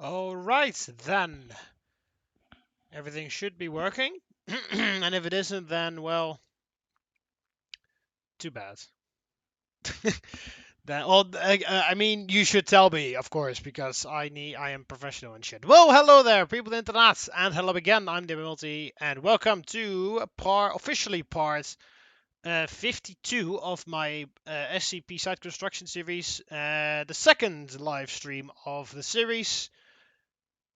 All right, then. Everything should be working. And if it isn't, then, well, too bad. I mean, you should tell me, of course, because I am professional and shit. Well, hello there, people of the internet, and hello again. I'm TheMBmulti, and welcome to officially part 52 of my SCP site construction series, the second live stream of the series.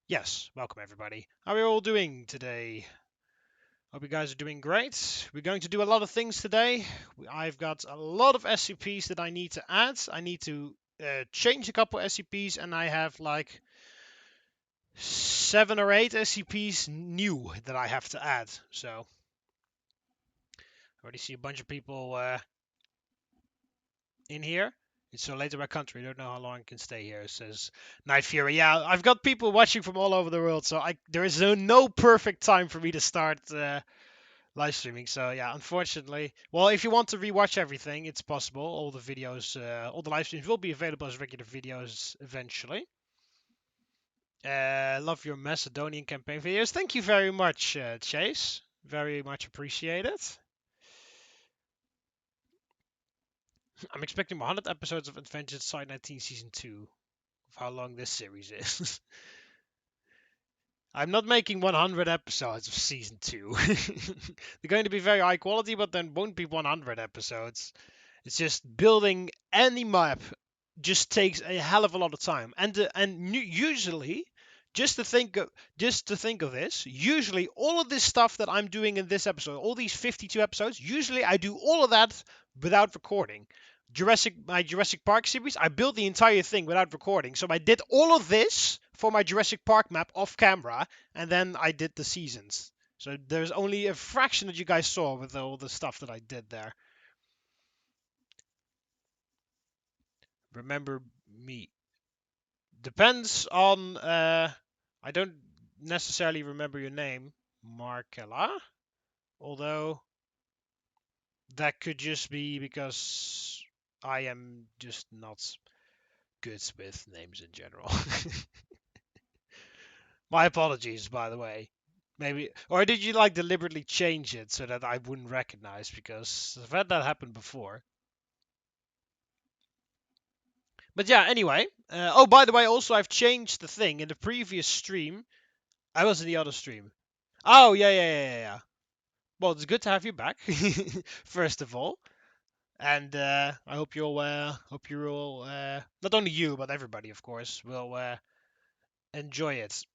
Yes, welcome everybody. How are you all doing today? Hope you guys are doing great. We're going to do a lot of things today. I've got a lot of SCPs that I need to add. I need to change a couple SCPs, and I have like 7 or 8 SCPs new that I have to add. So I already see a bunch of people in here. It's so late in my country. I don't know how long I can stay here. It says Night Fury. Yeah, I've got people watching from all over the world, so there is no perfect time for me to start live streaming. So yeah, unfortunately. Well, if you want to rewatch everything, it's possible. All the videos, all the live streams will be available as regular videos eventually. Love your Macedonian campaign videos. Thank you very much, Chase. Very much appreciated. I'm expecting 100 episodes of Adventures Site 19 Season 2. Of how long this series is. I'm not making 100 episodes of Season 2. They're going to be very high quality, but then won't be 100 episodes. It's just building any map just takes a hell of a lot of time. And usually, just to think of this, usually all of this stuff that I'm doing in this episode, all these 52 episodes, usually I do all of that without recording. My Jurassic Park series, I built the entire thing without recording. So I did all of this for my Jurassic Park map off camera, and then I did the seasons. So there's only a fraction that you guys saw with all the stuff that I did there. Remember me. Depends on I don't necessarily remember your name, Markella. Although that could just be because I am just not good with names in general. My apologies, by the way. Maybe, or did you like deliberately change it so that I wouldn't recognize? Because I've had that happen before. But yeah, anyway. Oh, by the way, also I've changed the thing in the previous stream. I was in the other stream. Oh, yeah. Well, it's good to have you back, first of all. And I hope you're all, not only you, but everybody, of course, will enjoy it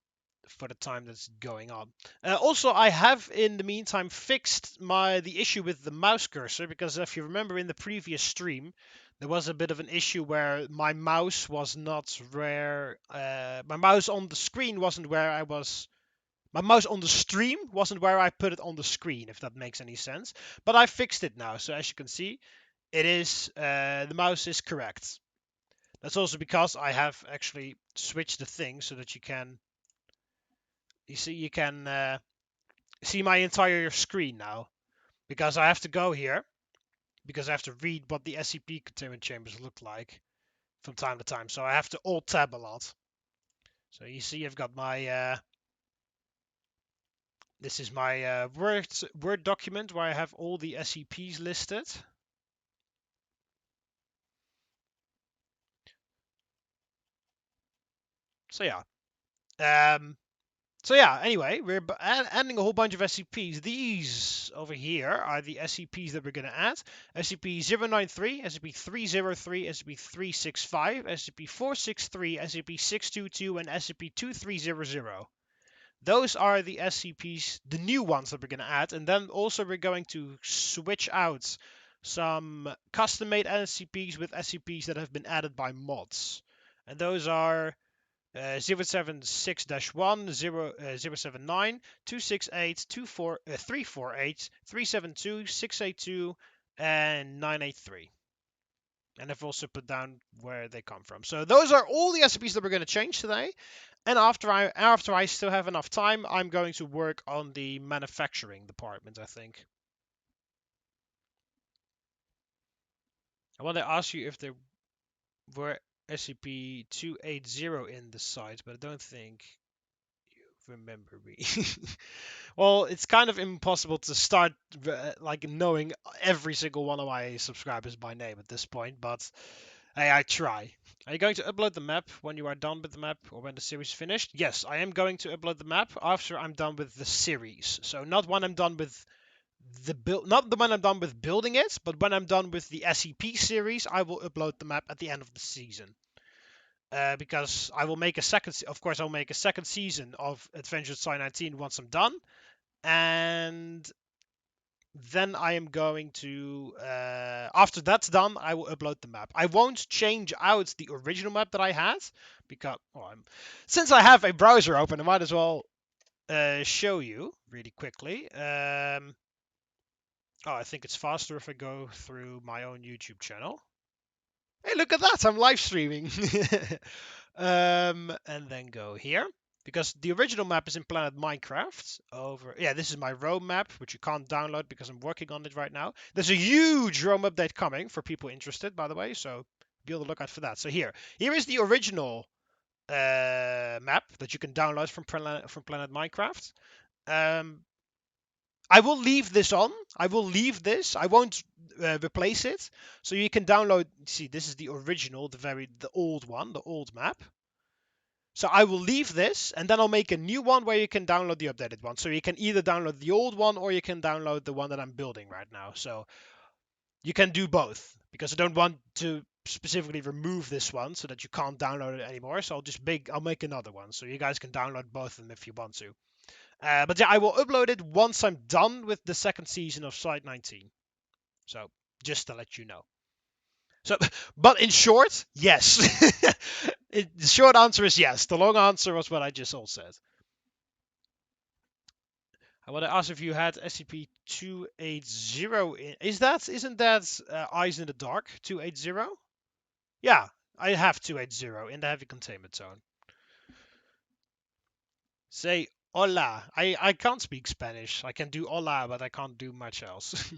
for the time that's going on. Also, I have in the meantime fixed the issue with the mouse cursor, because if you remember in the previous stream, there was a bit of an issue where my mouse was not where my mouse on the screen wasn't where I was. My mouse on the stream wasn't where I put it on the screen, if that makes any sense. But I fixed it now, so as you can see, it is the mouse is correct. That's also because I have actually switched the thing so that you can see my entire screen now, because I have to go here because I have to read what the SCP containment chambers look like from time to time. So I have to alt tab a lot. So you see, I've got my this is my Word document where I have all the SCPs listed. So yeah. Anyway, we're adding a whole bunch of SCPs. These over here are the SCPs that we're going to add. SCP-093, SCP-303, SCP-365, SCP-463, SCP-622, and SCP-2300. Those are the SCPs, the new ones that we're going to add. And then also we're going to switch out some custom-made SCPs with SCPs that have been added by mods. And those are 076-1, 079, 268, 348, 372, 682, and 983. And I've also put down where they come from. So those are all the SCPs that we're going to change today. And after I still have enough time, I'm going to work on the manufacturing department, I think. I want to ask you if there were SCP-280 in the site, but I don't think you remember me. Well, it's kind of impossible to start like knowing every single one of my subscribers by name at this point, but Hey, I try. Are you going to upload the map when you are done with the map or when the series is finished? Yes, I am going to upload the map after I'm done with the series. So not when I'm done with not the when I'm done with building it, but when I'm done with the SCP series, I will upload the map at the end of the season. Because I will make a of course, I'll make a second season of Adventures Sci 19 once I'm done, and then I am going to, after that's done, I will upload the map. I won't change out the original map that I had, because, well, since I have a browser open, I might as well show you really quickly. Oh, I think it's faster if I go through my own YouTube channel. Hey, look at that! I'm live streaming. And then go here. Because the original map is in Planet Minecraft. Yeah, this is my Rome map, which you can't download because I'm working on it right now. There's a huge Rome update coming for people interested, by the way, so be on the lookout for that. So here is the original map that you can download from Planet Minecraft. I will leave this on. I will leave this. I won't replace it. So you can download. See, this is the original, the old one, the old map. So I will leave this, and then I'll make a new one where you can download the updated one. So you can either download the old one or you can download the one that I'm building right now. So you can do both, because I don't want to specifically remove this one so that you can't download it anymore. So I'll make another one, so you guys can download both of them if you want to. But yeah, I will upload it once I'm done with the second season of Site 19. So just to let you know. So, but in short, yes. The short answer is yes. The long answer was what I just all said. I want to ask if you had SCP-280 in. Isn't that Eyes in the Dark 280? Yeah, I have 280 in the heavy containment zone. Say hola. I can't speak Spanish. I can do hola, but I can't do much else.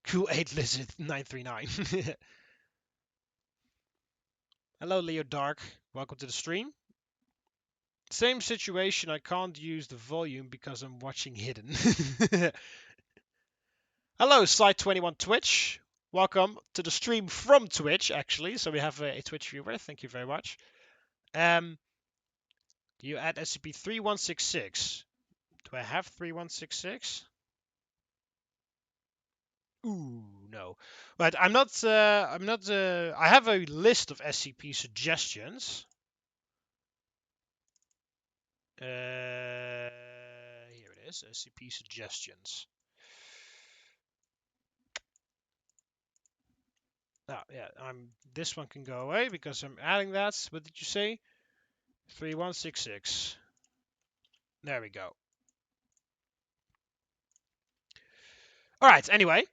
Q8 Lizard 939. Hello, Leo Dark. Welcome to the stream. Same situation. I can't use the volume because I'm watching Hidden. Hello, Site21 Twitch. Welcome to the stream from Twitch, actually. So we have a Twitch viewer. Thank you very much. You add SCP-3166. Do I have 3166? Ooh, no. But I'm not. I have a list of SCP suggestions. Here it is. SCP suggestions. Oh, yeah. This one can go away because I'm adding that. What did you say? 3166. There we go. All right. Anyway,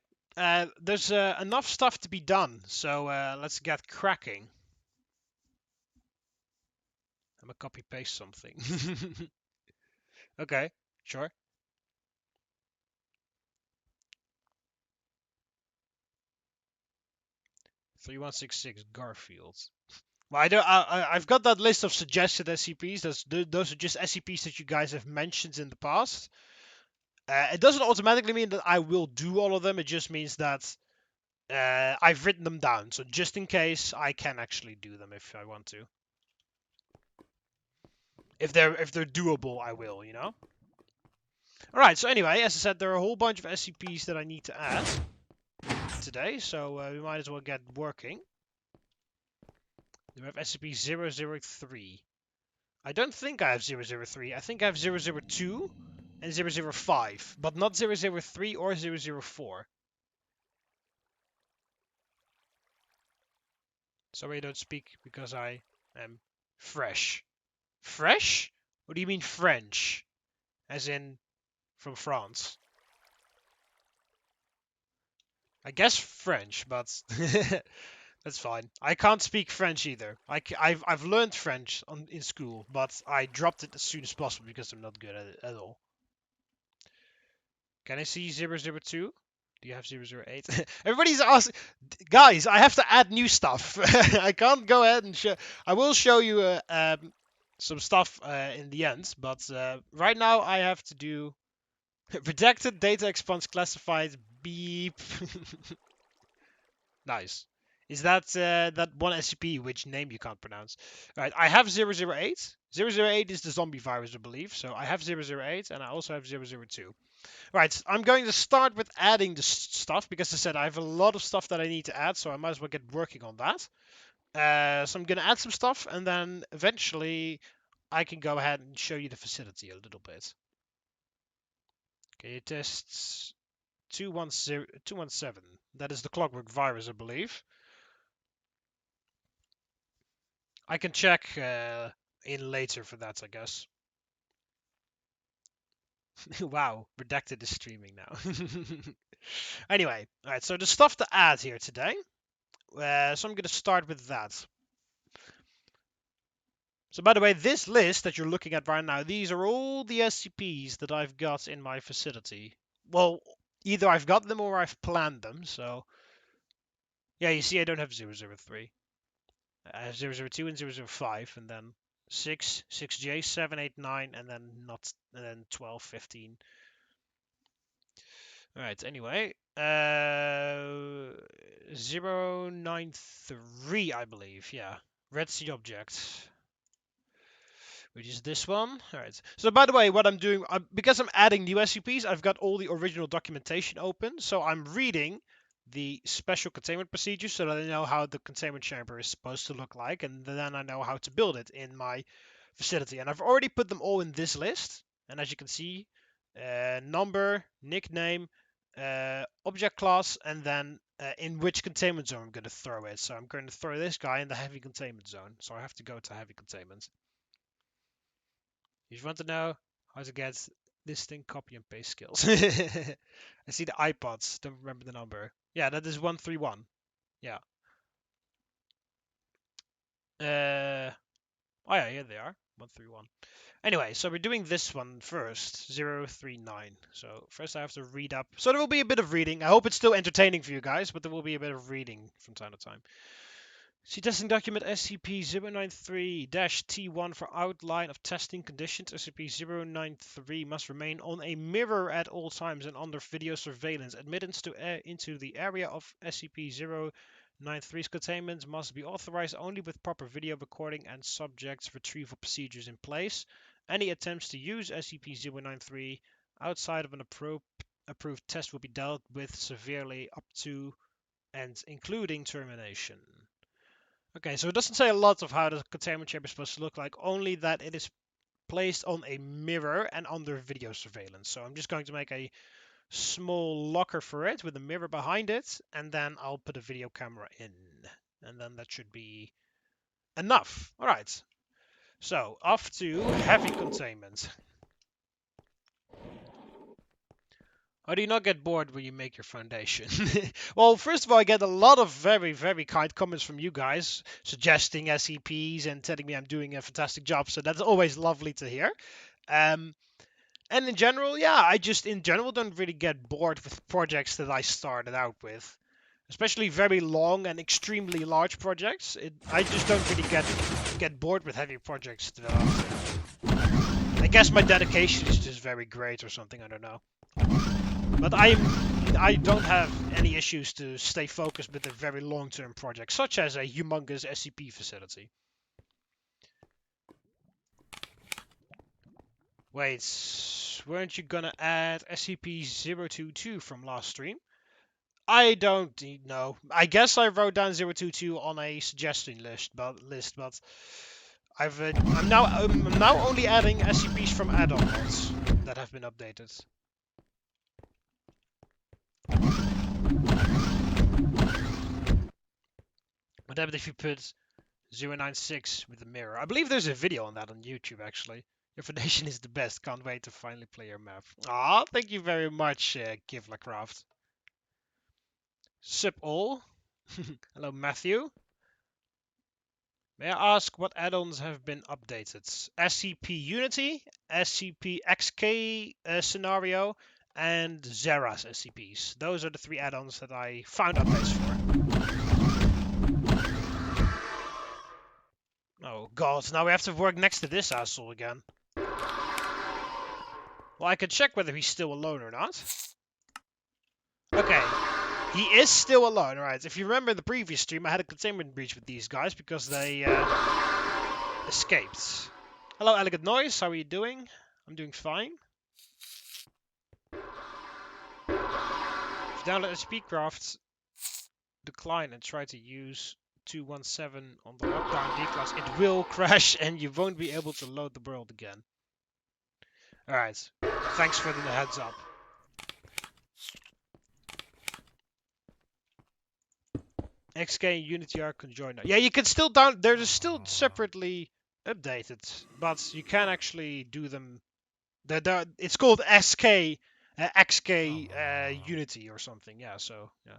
there's enough stuff to be done, so let's get cracking. I'm gonna copy paste something. Okay, sure. 3166 Garfield. Well, I've got that list of suggested SCPs. Those are just SCPs that you guys have mentioned in the past. It doesn't automatically mean that I will do all of them. It just means that I've written them down. So just in case, I can actually do them if I want to. If they're doable, I will. You know. All right. So anyway, as I said, there are a whole bunch of SCPs that I need to add today. So we might as well get working. We have SCP-003. I don't think I have 003. I think I have 002 and 005, but not 003 or 004. Sorry I don't speak because I am fresh. Fresh? What do you mean French? As in from France? I guess French, but that's fine. I can't speak French either. I've learned French in school, but I dropped it as soon as possible because I'm not good at it at all. Can I see 002? Do you have 008? Everybody's asking. Guys, I have to add new stuff. I can't go ahead and show. I will show you some stuff in the end, but right now I have to do redacted data expunge classified beep. Nice. Is that that one SCP which name you can't pronounce? Right, I have 008. 008 is the zombie virus, I believe. So I have 008 and I also have 002. Right, I'm going to start with adding the stuff because I said I have a lot of stuff that I need to add, so I might as well get working on that. So I'm going to add some stuff and then eventually I can go ahead and show you the facility a little bit. Okay, tests 217. That is the clockwork virus, I believe. I can check in later for that, I guess. Wow, Redacted is streaming now. Anyway, alright, so the stuff to add here today. So I'm going to start with that. So by the way, this list that you're looking at right now, these are all the SCPs that I've got in my facility. Well, either I've got them or I've planned them, so... Yeah, you see I don't have 003. I have 002 and 005, and then 6, 6J, 7, 8, 9, and then 12, 15. Alright, anyway. 093, I believe, yeah. Red Sea object. Which is this one. Alright. So by the way, what I'm doing, because I'm adding new SCPs, I've got all the original documentation open. So I'm reading the special containment procedures so that I know how the containment chamber is supposed to look like, and then I know how to build it in my facility. And I've already put them all in this list. And as you can see, number, nickname, object class, and then in which containment zone I'm going to throw it. So I'm going to throw this guy in the heavy containment zone. So I have to go to heavy containment. If you want to know how to get this thing, copy and paste skills. I see the iPods. Don't remember the number. Yeah, that is 131. Yeah. Oh yeah, here they are. 131. Anyway, so we're doing this one first. 039. So first I have to read up. So there will be a bit of reading. I hope it's still entertaining for you guys, but there will be a bit of reading from time to time. See testing document SCP-093-T1 for outline of testing conditions. SCP-093 must remain on a mirror at all times and under video surveillance. Admittance into the area of SCP-093's containment must be authorized only with proper video recording and subject retrieval procedures in place. Any attempts to use SCP-093 outside of an approved test will be dealt with severely up to and including termination. Okay, so it doesn't say a lot of how the containment chamber is supposed to look like, only that it is placed on a mirror and under video surveillance. So I'm just going to make a small locker for it with a mirror behind it, and then I'll put a video camera in. And then that should be enough. All right. So off to heavy containment. How do you not get bored when you make your foundation? Well, first of all, I get a lot of very, very kind comments from you guys suggesting SCPs and telling me I'm doing a fantastic job. So that's always lovely to hear. And in general, yeah, I just in general don't really get bored with projects that I started out with. Especially very long and extremely large projects. I just don't really get bored with heavy projects that often. I guess my dedication is just very great or something, I don't know. But I don't have any issues to stay focused with a very long-term project, such as a humongous SCP facility. Wait, weren't you gonna add SCP-022 from last stream? I don't know. I guess I wrote down 022 on a suggestion list, but I'm now only adding SCPs from Addon mods that have been updated. What happens if you put 096 with a mirror? I believe there's a video on that on YouTube actually. Your foundation is the best. Can't wait to finally play your map. Ah, thank you very much, Kivlacraft. Sup all. Hello, Matthew. May I ask what add-ons have been updated? SCP Unity, SCP XK scenario, and Xera's SCPs. Those are the 3 add-ons that I found updates for. Oh god, now we have to work next to this asshole again. Well, I can check whether he's still alone or not. Okay. He is still alone, right? If you remember in the previous stream, I had a containment breach with these guys because they escaped. Hello, Elegant Noise. How are you doing? I'm doing fine. If you download SCP decline and try to use 217 on the lockdown D class, it will crash and you won't be able to load the world again. Alright. Thanks for the heads up. XK and Unity are conjoined. Yeah, you can still they're still separately updated, but you can actually do them. It's called SK, XK Unity or something. Yeah, so yeah.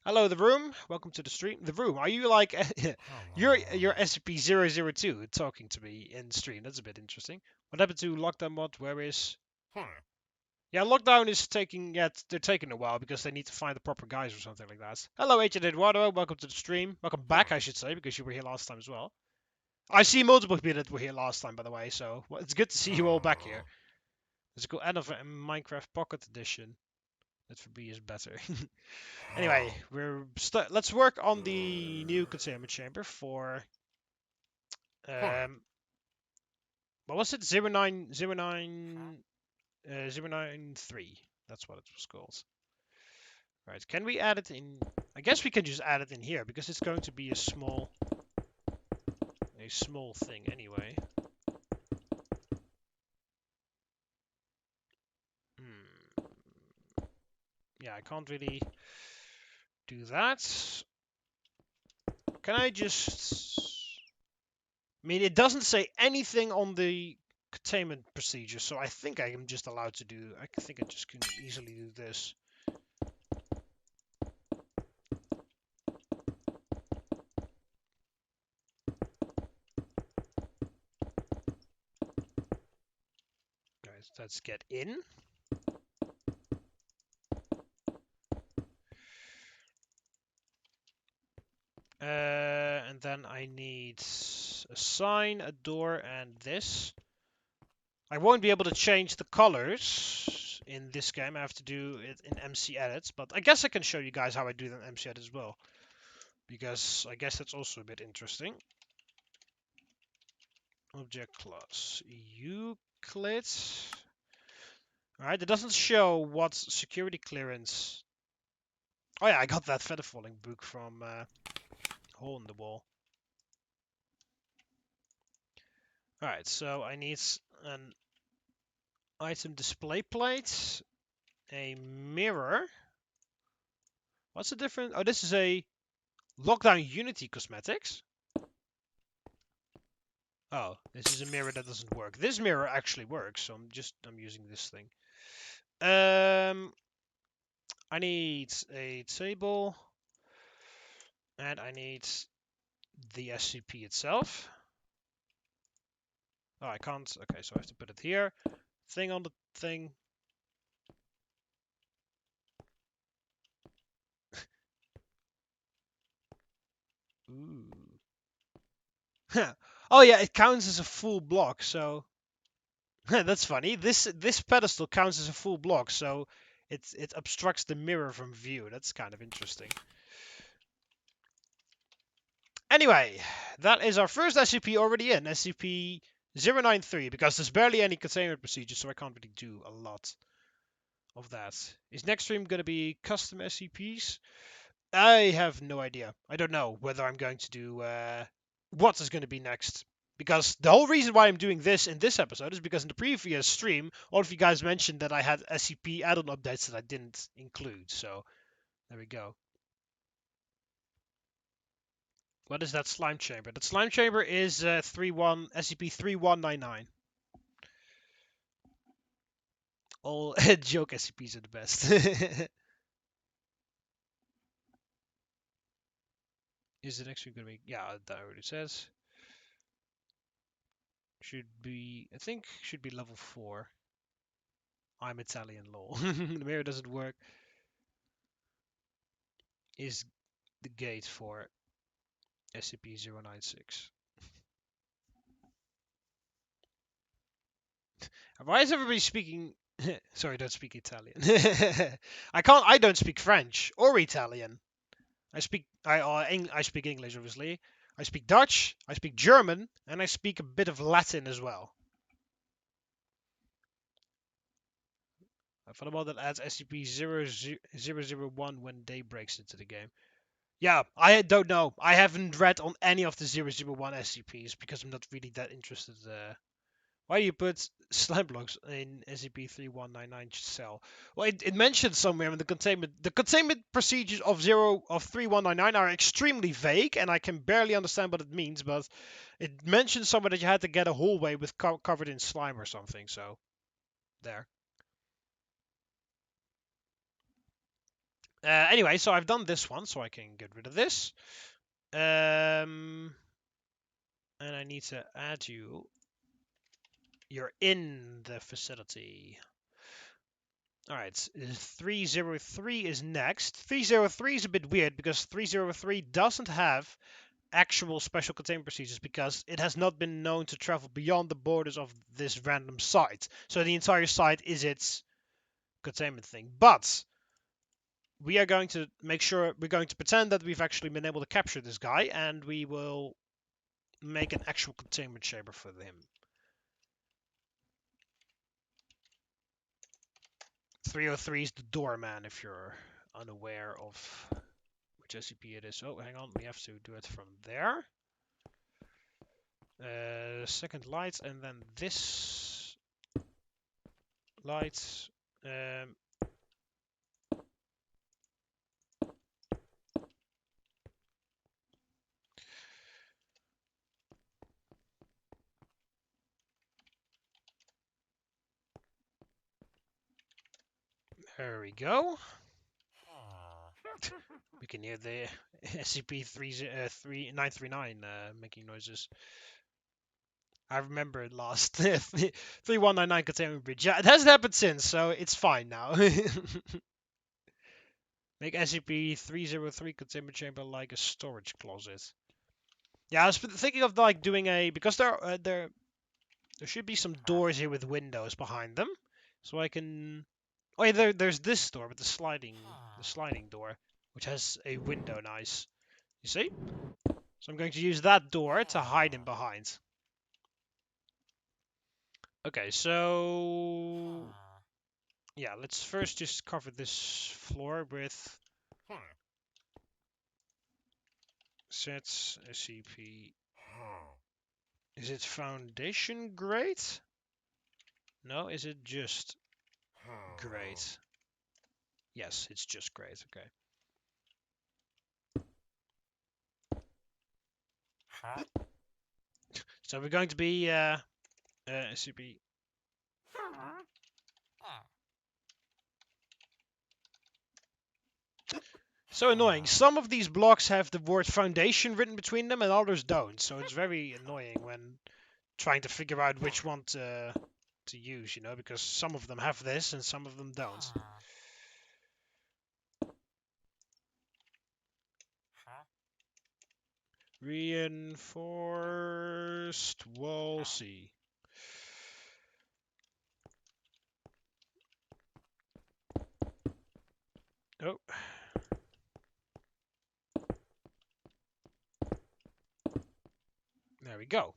Hello, the room. Welcome to the stream. The room. Are you like you're SCP-002 talking to me in stream? That's a bit interesting. What happened to lockdown mod? Where is? Yeah, lockdown is taking. Yeah, they're taking a while because they need to find the proper guys or something like that. Hello, Agent Eduardo. Welcome to the stream. Welcome back, I should say, because you were here last time as well. I see multiple people that were here last time, by the way. So well, it's good to see you all back here. Let's go Addon Minecraft Pocket Edition. That for B is better. Anyway, let's work on the new containment chamber for what was it? 093. That's what it was called. Right, can we add it in? I guess we can just add it in here because it's going to be a small thing anyway. Yeah, I can't really do that. Can I just... I mean, it doesn't say anything on the containment procedure, so I think I am just allowed to do... I think I just can easily do this. Guys, let's get in. And then I need a sign, a door, and this. I won't be able to change the colors in this game. I have to do it in MC Edit, but I guess I can show you guys how I do that in MC Edit as well, because I guess that's also a bit interesting. Object class Euclid. Alright, it doesn't show what security clearance. Oh yeah, I got that feather falling book from Hole in the Wall. Alright, so I need an item display plate, a mirror. What's the difference? Oh, this is a lockdown Unity cosmetics. Oh, this is a mirror that doesn't work. This mirror actually works, so I'm using this thing. I need a table, and I need the SCP itself. Oh, I can't. Okay, so I have to put it here. Thing on the thing. Ooh. Oh yeah, it counts as a full block, so that's funny. This pedestal counts as a full block, so it obstructs the mirror from view. That's kind of interesting. Anyway, that is our first SCP already in, SCP-093, because there's barely any containment procedure, so I can't really do a lot of that. Is next stream going to be custom SCPs? I have no idea. I don't know whether I'm going to do what is going to be next. Because the whole reason why I'm doing this in this episode is because in the previous stream, all of you guys mentioned that I had SCP Addon updates that I didn't include. So, there we go. What is that slime chamber? That slime chamber is SCP-3199. All joke SCPs are the best. Is the next week going to be... Yeah, that already says. Should be... I think should be level 4. I'm Italian, lol. The mirror doesn't work. Is the gate for SCP-096. Why is everybody speaking Sorry, I don't speak Italian. I don't speak French or Italian. I speak English, obviously. I speak Dutch, I speak German, and I speak a bit of Latin as well. I found a mod that adds SCP-001 when day breaks into the game. Yeah, I don't know. I haven't read on any of the 001 SCPs because I'm not really that interested. Why do you put slime blocks in SCP-3199 cell? Well, it mentioned somewhere in the containment. The containment procedures of 3199 are extremely vague, and I can barely understand what it means. But it mentioned somewhere that you had to get a hallway with covered in slime or something. So there. Anyway, so I've done this one, so I can get rid of this. And I need to add you. You're in the facility. Alright, 303 is next. 303 is a bit weird because 303 doesn't have actual special containment procedures because it has not been known to travel beyond the borders of this random site. So the entire site is its containment thing. But we are going to make sure, we're going to pretend that we've actually been able to capture this guy, and we will make an actual containment chamber for him. 303 is the doorman, if you're unaware of which SCP it is. Oh, hang on, we have to do it from there. Second light, and then this light. There we go. We can hear the SCP-3939 making noises. I remember it last 3199 containment breach. Yeah, it hasn't happened since, so it's fine now. Make SCP-303 containment chamber like a storage closet. Yeah, I was thinking of like doing a, because there should be some doors here with windows behind them, so I can. Oh yeah, there's this door with the sliding door, which has a window. Nice. You see? So I'm going to use that door to hide him behind. Okay, so yeah, let's first just cover this floor with sets SCP. Is it foundation grade? No, is it just grade? Yes, it's just grade. Okay. So we're going to be SCP. So annoying. Some of these blocks have the word foundation written between them and others don't. So it's very annoying when trying to figure out which one to use, you know, because some of them have this and some of them don't. Reinforced wall C. Oh. There we go.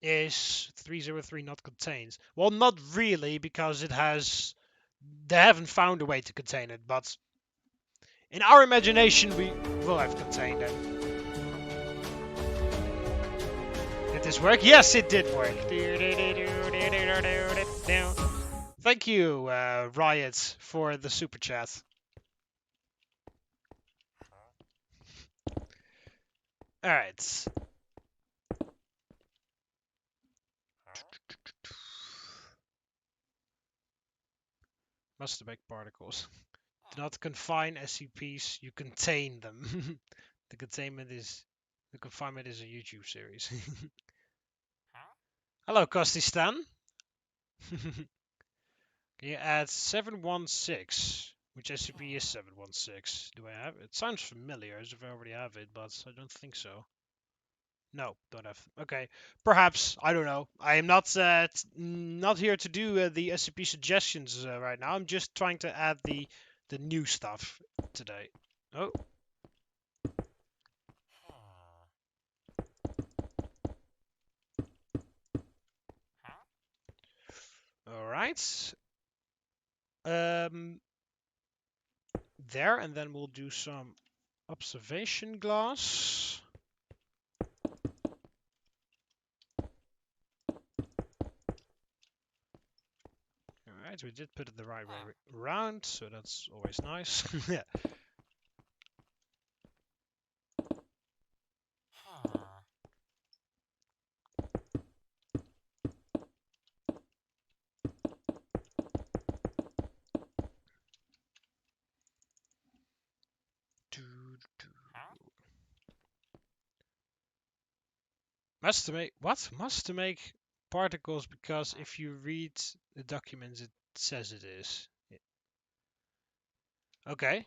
Is 303 not contained? Well, not really, because it has... They haven't found a way to contain it, but... In our imagination, we will have contained it. Did this work? Yes, it did work. Thank you, Riot, for the super chat. Alright. Masturbate particles. Do not confine SCPs, you contain them. The confinement is a YouTube series. Hello, Kosti Stan. Can you add 716? Which SCP is 716? Do I have it? It sounds familiar as if I already have it, but I don't think so. No, don't have. Okay, perhaps I don't know. I am not not here to do the SCP suggestions right now. I'm just trying to add the new stuff today. Oh, all right. Um, there, and then we'll do some observation glass. Alright, we did put it the right way around, so that's always nice. Yeah. Must to make what? Must to make particles because if you read the documents it says it is. Okay.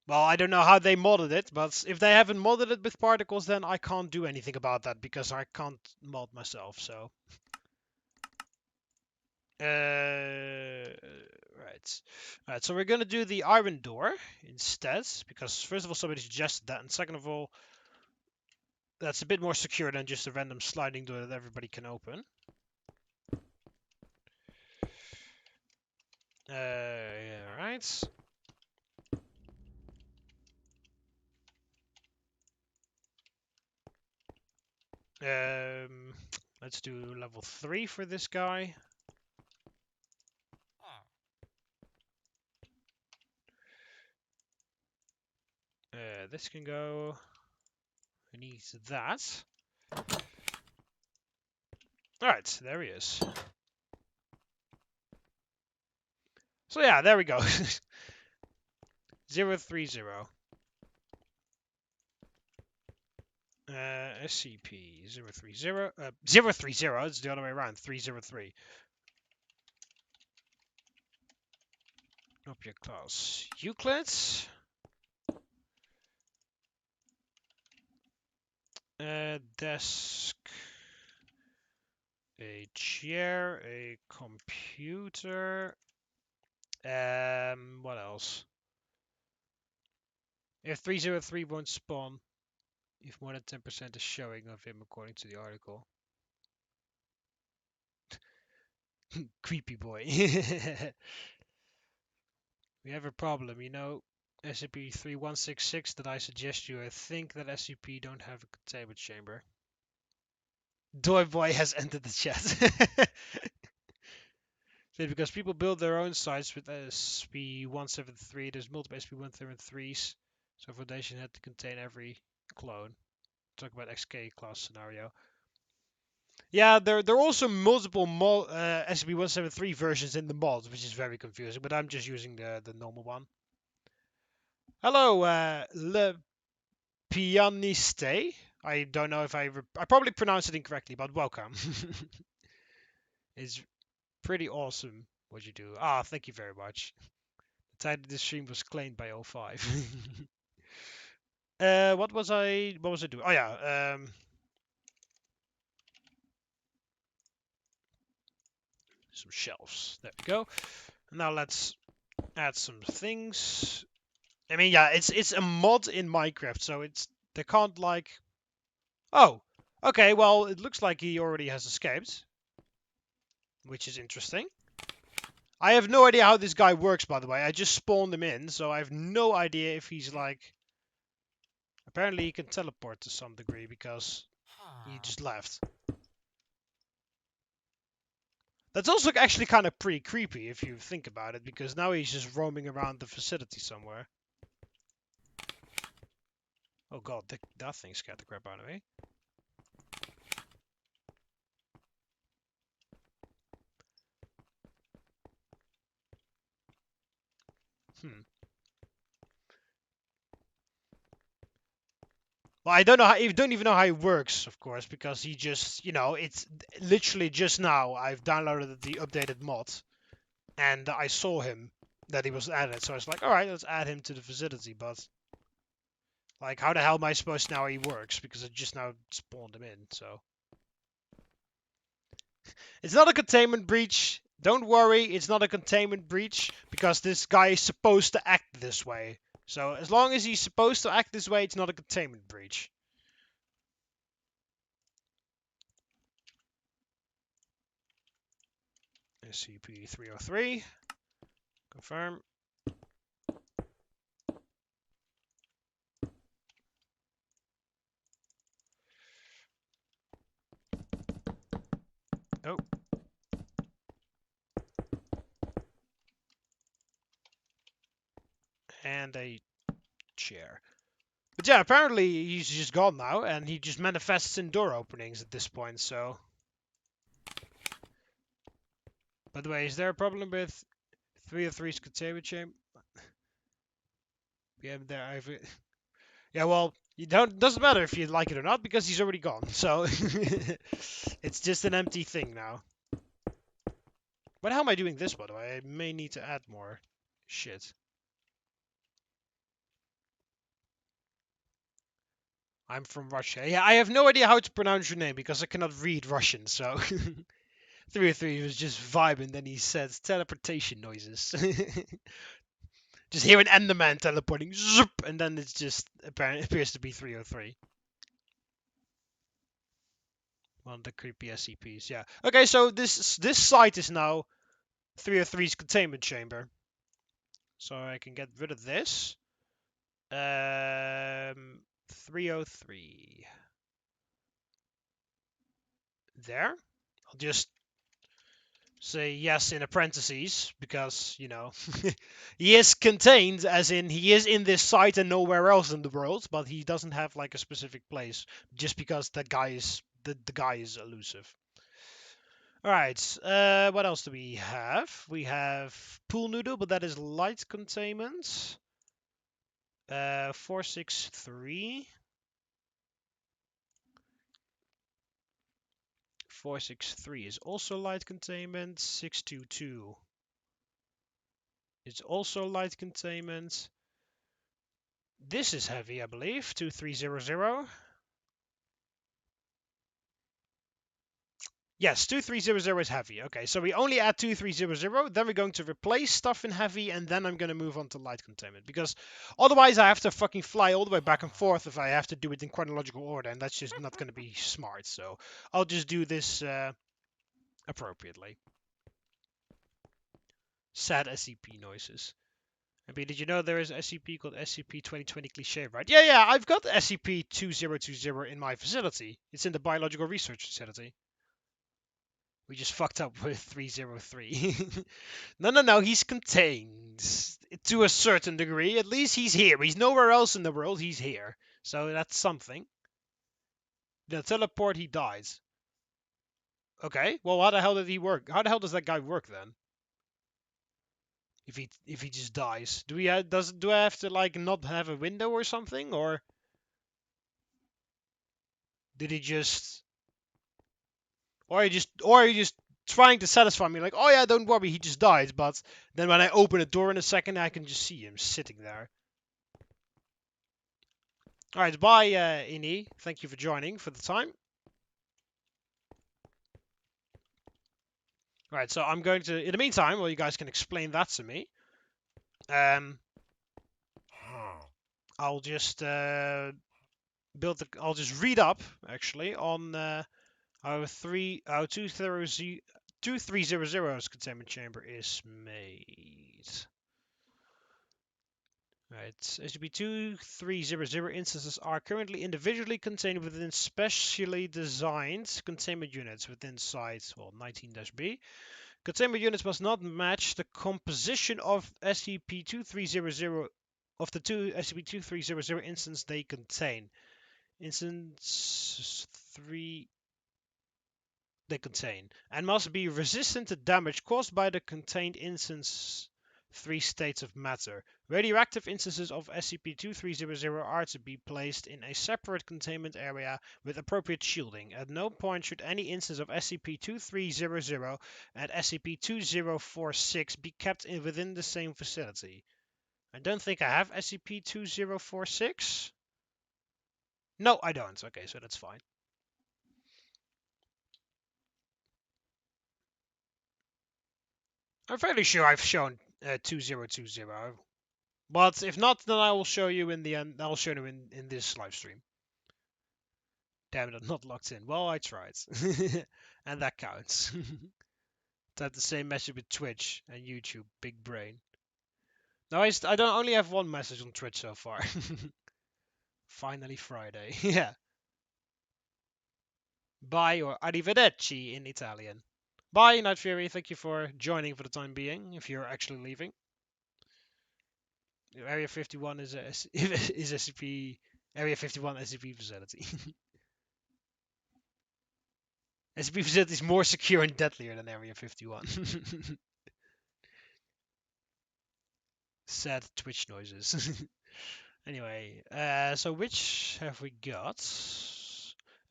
Well, I don't know how they modded it, but if they haven't modded it with particles, then I can't do anything about that because I can't mod myself, so. Right. Alright, so we're gonna do the iron door instead, because first of all somebody suggested that, and second of all, that's a bit more secure than just a random sliding door that everybody can open. Yeah, right. Um, let's do level 3 for this guy. This can go. Who needs that? Alright, there he is. So yeah, there we go. 030. SCP-030. 030, it's the other way around. 303. Object class Euclid. Desk. A chair. A computer. What else? If 303 won't spawn, if more than 10% is showing of him according to the article. Creepy boy. We have a problem, you know. SCP-3166 that I suggest you. I think that SCP don't have a containment chamber. Doy boy has entered the chat. Because people build their own sites with SCP-173, there's multiple SCP-173s, so Foundation had to contain every clone. Talk about XK class scenario. Yeah, there are also multiple SCP-173 versions in the mods, which is very confusing, but I'm just using the normal one. Hello, Le Pianiste. I don't know if I probably pronounced it incorrectly, but welcome. It's pretty awesome what you do. Ah, thank you very much. The title of this stream was claimed by O5. What was I doing? Oh yeah, some shelves. There we go. Now let's add some things. I mean, yeah, it's a mod in Minecraft, so they can't like. Oh, okay. Well, it looks like he already has escaped, which is interesting. I have no idea how this guy works, by the way. I just spawned him in, so I have no idea if he's like. Apparently, he can teleport to some degree because he just left. That's also actually kind of pretty creepy if you think about it, because now he's just roaming around the facility somewhere. Oh god, that thing scared the crap out of me. Hmm. Well, I don't know how, you don't even know how it works, of course, because he just, it's literally just now I've downloaded the updated mod, and I saw him, that he was added, so I was like, alright, let's add him to the facility, but Like, how the hell am I supposed to know how he works? Because I just now spawned him in, so. It's not a containment breach. Don't worry, it's not a containment breach because this guy is supposed to act this way. So as long as he's supposed to act this way, it's not a containment breach. SCP-303. Confirm. Oh. And a chair. But yeah, apparently he's just gone now, and he just manifests in door openings at this point, so... By the way, is there a problem with 303's containment chamber? Yeah, there I've... Yeah, well, doesn't matter if you like it or not, because he's already gone, so... It's just an empty thing now. But how am I doing this, by the way? I may need to add more shit. I'm from Russia. Yeah, I have no idea how to pronounce your name because I cannot read Russian, so... 303 was just vibing, then he says teleportation noises. Just hear an Enderman teleporting, zoop, and then it's just appears to be 303. One of the creepy SCPs, yeah. Okay, so this site is now 303's containment chamber. So I can get rid of this. 303. There. I'll just say yes in parentheses because, you know, he is contained, as in he is in this site and nowhere else in the world, but he doesn't have like a specific place just because that guy is the guy is elusive. All right, what else do we have? We have pool noodle, but that is light containment. 463. 463 is also light containment. 622 is also light containment. This is heavy, I believe. 2300. Yes, 2300 is heavy. Okay, so we only add 2300, then we're going to replace stuff in heavy, and then I'm going to move on to light containment. Because otherwise I have to fucking fly all the way back and forth if I have to do it in chronological order, and that's just not going to be smart. So I'll just do this appropriately. Sad SCP noises. Maybe did you know there is an SCP called SCP-2020 Cliché, right? Yeah, I've got SCP-2020 in my facility. It's in the Biological Research Facility. We just fucked up with 303. No, he's contained. To a certain degree. At least he's here. He's nowhere else in the world. He's here. So that's something. The teleport, he dies. Okay, well, how the hell did he work? How the hell does that guy work then? If he just dies, do I have to like not have a window or something, or did he just, or are you just trying to satisfy me like, oh yeah, don't worry, he just died, but then when I open a door in a second, I can just see him sitting there. All right, bye, Ini. Thank you for joining for the time. All right, so I'm going to, in the meantime, well, you guys can explain that to me. I'll just I'll just read up actually on how 2300's containment chamber is made. Right, SCP-2300 instances are currently individually contained within specially designed containment units within Site, well, 19-B. Containment units must not match the composition of SCP-2300 of the two SCP-2300 instances they contain. Instance 3 they contain, and must be resistant to damage caused by the contained instance 3 states of matter. Radioactive instances of SCP-2300 are to be placed in a separate containment area with appropriate shielding. At no point should any instance of SCP-2300 and SCP-2046 be kept within the same facility. I don't think I have SCP-2046. No, I don't. Okay, so that's fine. I'm fairly sure I've shown 2020. But if not, then I will show you in the end. I'll show you in this live stream. Damn it, I'm not logged in. Well, I tried. And that counts. That's the same message with Twitch and YouTube. Big brain. No, I don't only have one message on Twitch so far. Finally Friday. Yeah. Bye or arrivederci in Italian. Bye, Night Fury. Thank you for joining for the time being, if you're actually leaving. Area 51 is is SCP Area 51 SCP facility. SCP facility is more secure and deadlier than Area 51. Sad Twitch noises. Anyway, so which have we got?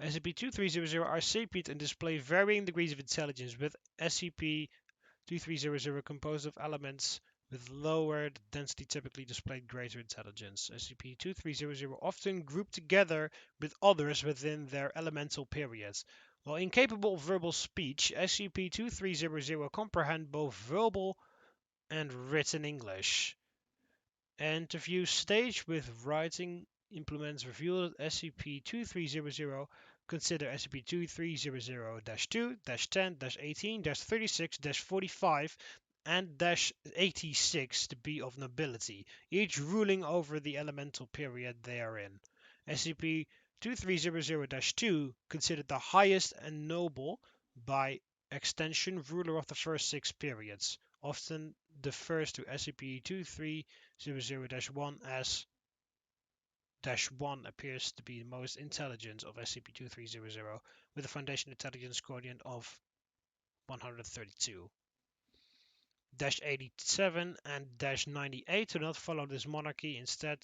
SCP-2300 are CP'd and display varying degrees of intelligence, with SCP-2300 composed of elements with lower density typically displayed greater intelligence. SCP-2300 often group together with others within their elemental periods. While incapable of verbal speech, SCP-2300 comprehend both verbal and written English. Interview stage with writing implements revealed that SCP-2300 consider SCP-2300-2, -10, -18, -36, -45, and -86 to be of nobility, each ruling over the elemental period they are in. SCP-2300-2 considered the highest and noble, by extension ruler of the first 6 periods, often defers to SCP-2300-1 as -1 appears to be the most intelligent of SCP-2300, with a Foundation Intelligence Quotient of 132. -87 and -98 do not follow this monarchy, instead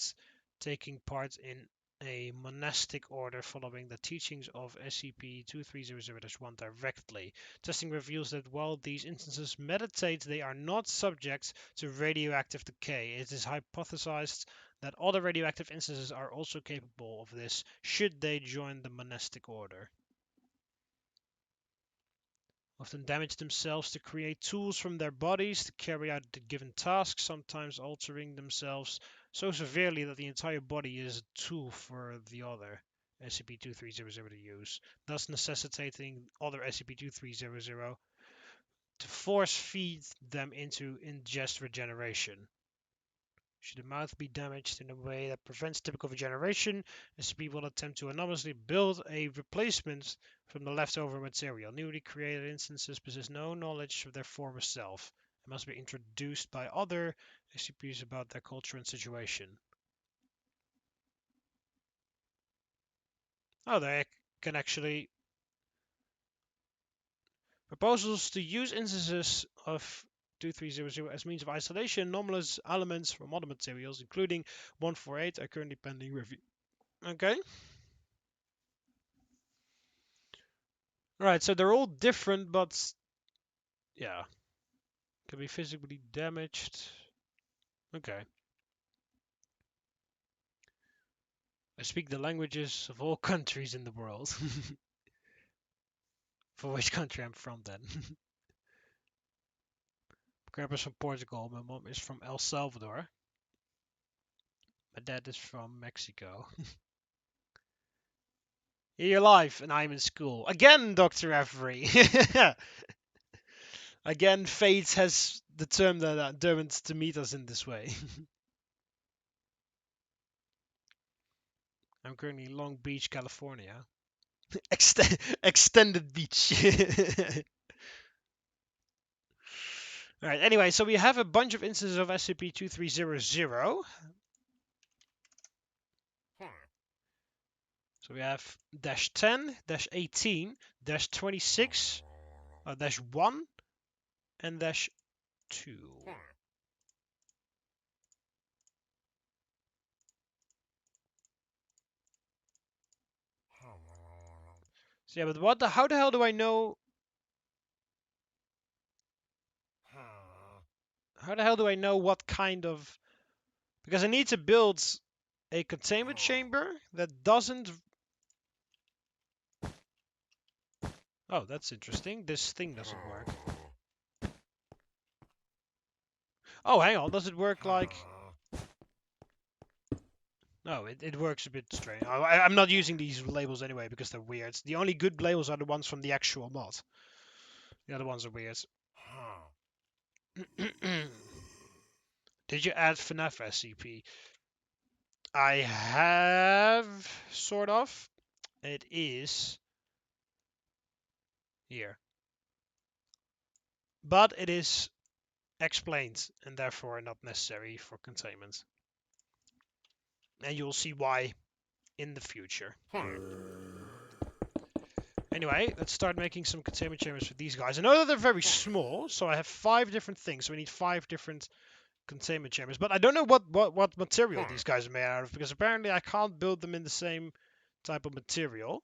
taking part in a monastic order following the teachings of SCP-2300-1 directly. Testing reveals that while these instances meditate, they are not subject to radioactive decay. It is hypothesized that other radioactive instances are also capable of this, should they join the monastic order. Often damage themselves to create tools from their bodies to carry out the given tasks, sometimes altering themselves so severely that the entire body is a tool for the other SCP-2300 to use, thus necessitating other SCP-2300 to force feed them into ingest regeneration. Should the mouth be damaged in a way that prevents typical regeneration, SCP will attempt to anonymously build a replacement from the leftover material. Newly created instances possess no knowledge of their former self and must be introduced by other SCPs about their culture and situation. Oh, they can actually... Proposals to use instances of 2300 as means of isolation anomalous elements from other materials, including 148, are currently pending review. Okay. Alright, so they're all different, but yeah. Can be physically damaged. Okay. I speak the languages of all countries in the world. For which country I'm from then. My grandpa's from Portugal, my mom is from El Salvador. My dad is from Mexico. You're alive and I'm in school. Again, Dr. Avery. Again, fate has determined to meet us in this way. I'm currently in Long Beach, California. Extended beach. Alright, anyway, so we have a bunch of instances of SCP-2300. So we have -10, -18, -26, -1, and -2. So yeah, but how the hell do I know? How the hell do I know what kind of... Because I need to build a containment chamber that doesn't Oh, that's interesting. This thing doesn't work. Oh, hang on. Does it work like... No, it works a bit strange. I'm not using these labels anyway because they're weird. The only good labels are the ones from the actual mod. The other ones are weird. Did you add FNAF SCP? I have, sort of. It is here. But it is explained and therefore not necessary for containment. And you'll see why in the future. Anyway, let's start making some containment chambers for these guys. I know that they're very small, so I have 5 different things. So we need 5 different containment chambers. But I don't know what material these guys are made out of, because apparently I can't build them in the same type of material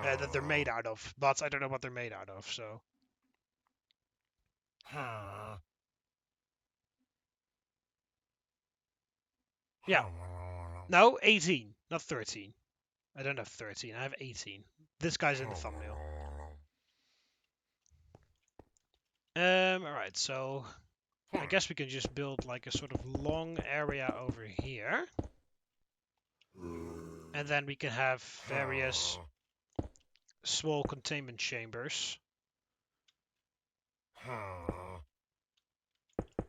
that they're made out of. But I don't know what they're made out of, so... Yeah. No, 18, not 13. I don't have 13, I have 18. This guy's in the thumbnail. Alright, so... I guess we can just build like a sort of long area over here. And then we can have various small containment chambers.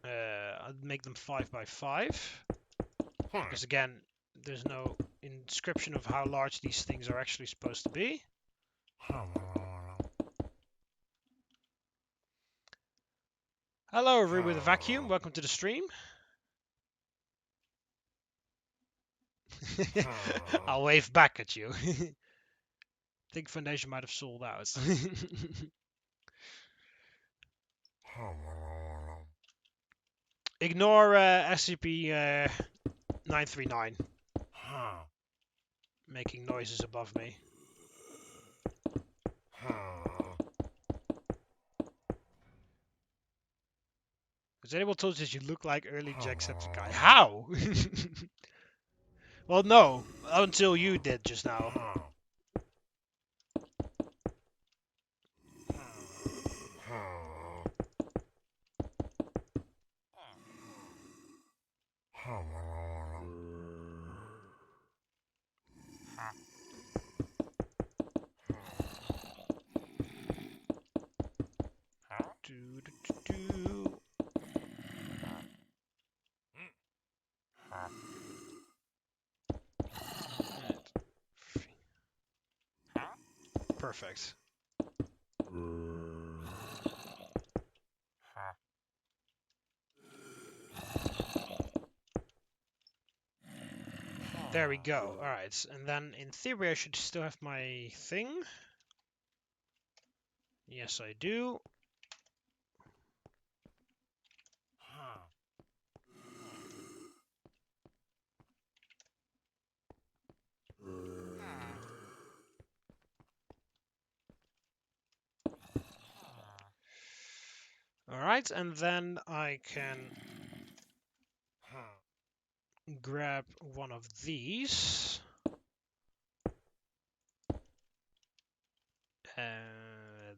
I'll make them 5 by 5. Because again, there's no inscription of how large these things are actually supposed to be. Hello, everyone with a vacuum. Welcome to the stream. I'll wave back at you. I think Foundation might have sold out. Ignore SCP-093 making noises above me. Has anyone told you that you look like early Jacksepticeye? How? Well, no, until you did just now. Perfect. There we go. Alright, and then in theory I should still have my thing. Yes, I do. Alright, and then I can grab one of these.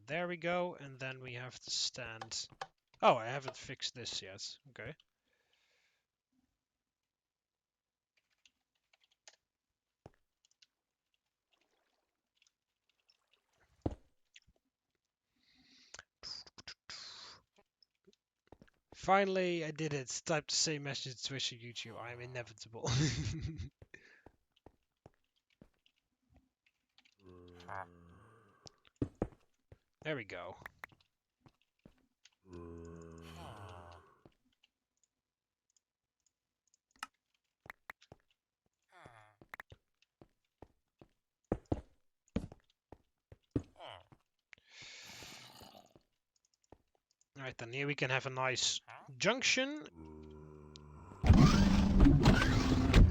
There we go, and then we have to stand... Oh, I haven't fixed this yet. Okay. Finally, I did it. Type the same message to Twitch or YouTube. I am inevitable. There we go. Alright, then here we can have a nice junction,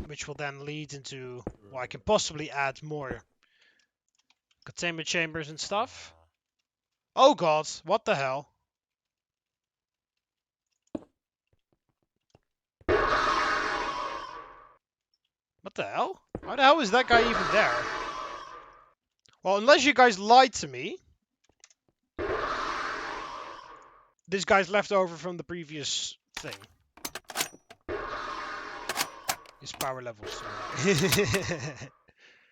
which will then lead into, well, I can possibly add more containment chambers and stuff. Oh god, what the hell? What the hell? How the hell is that guy even there? Well, unless you guys lied to me. This guy's left over from the previous thing. His power levels.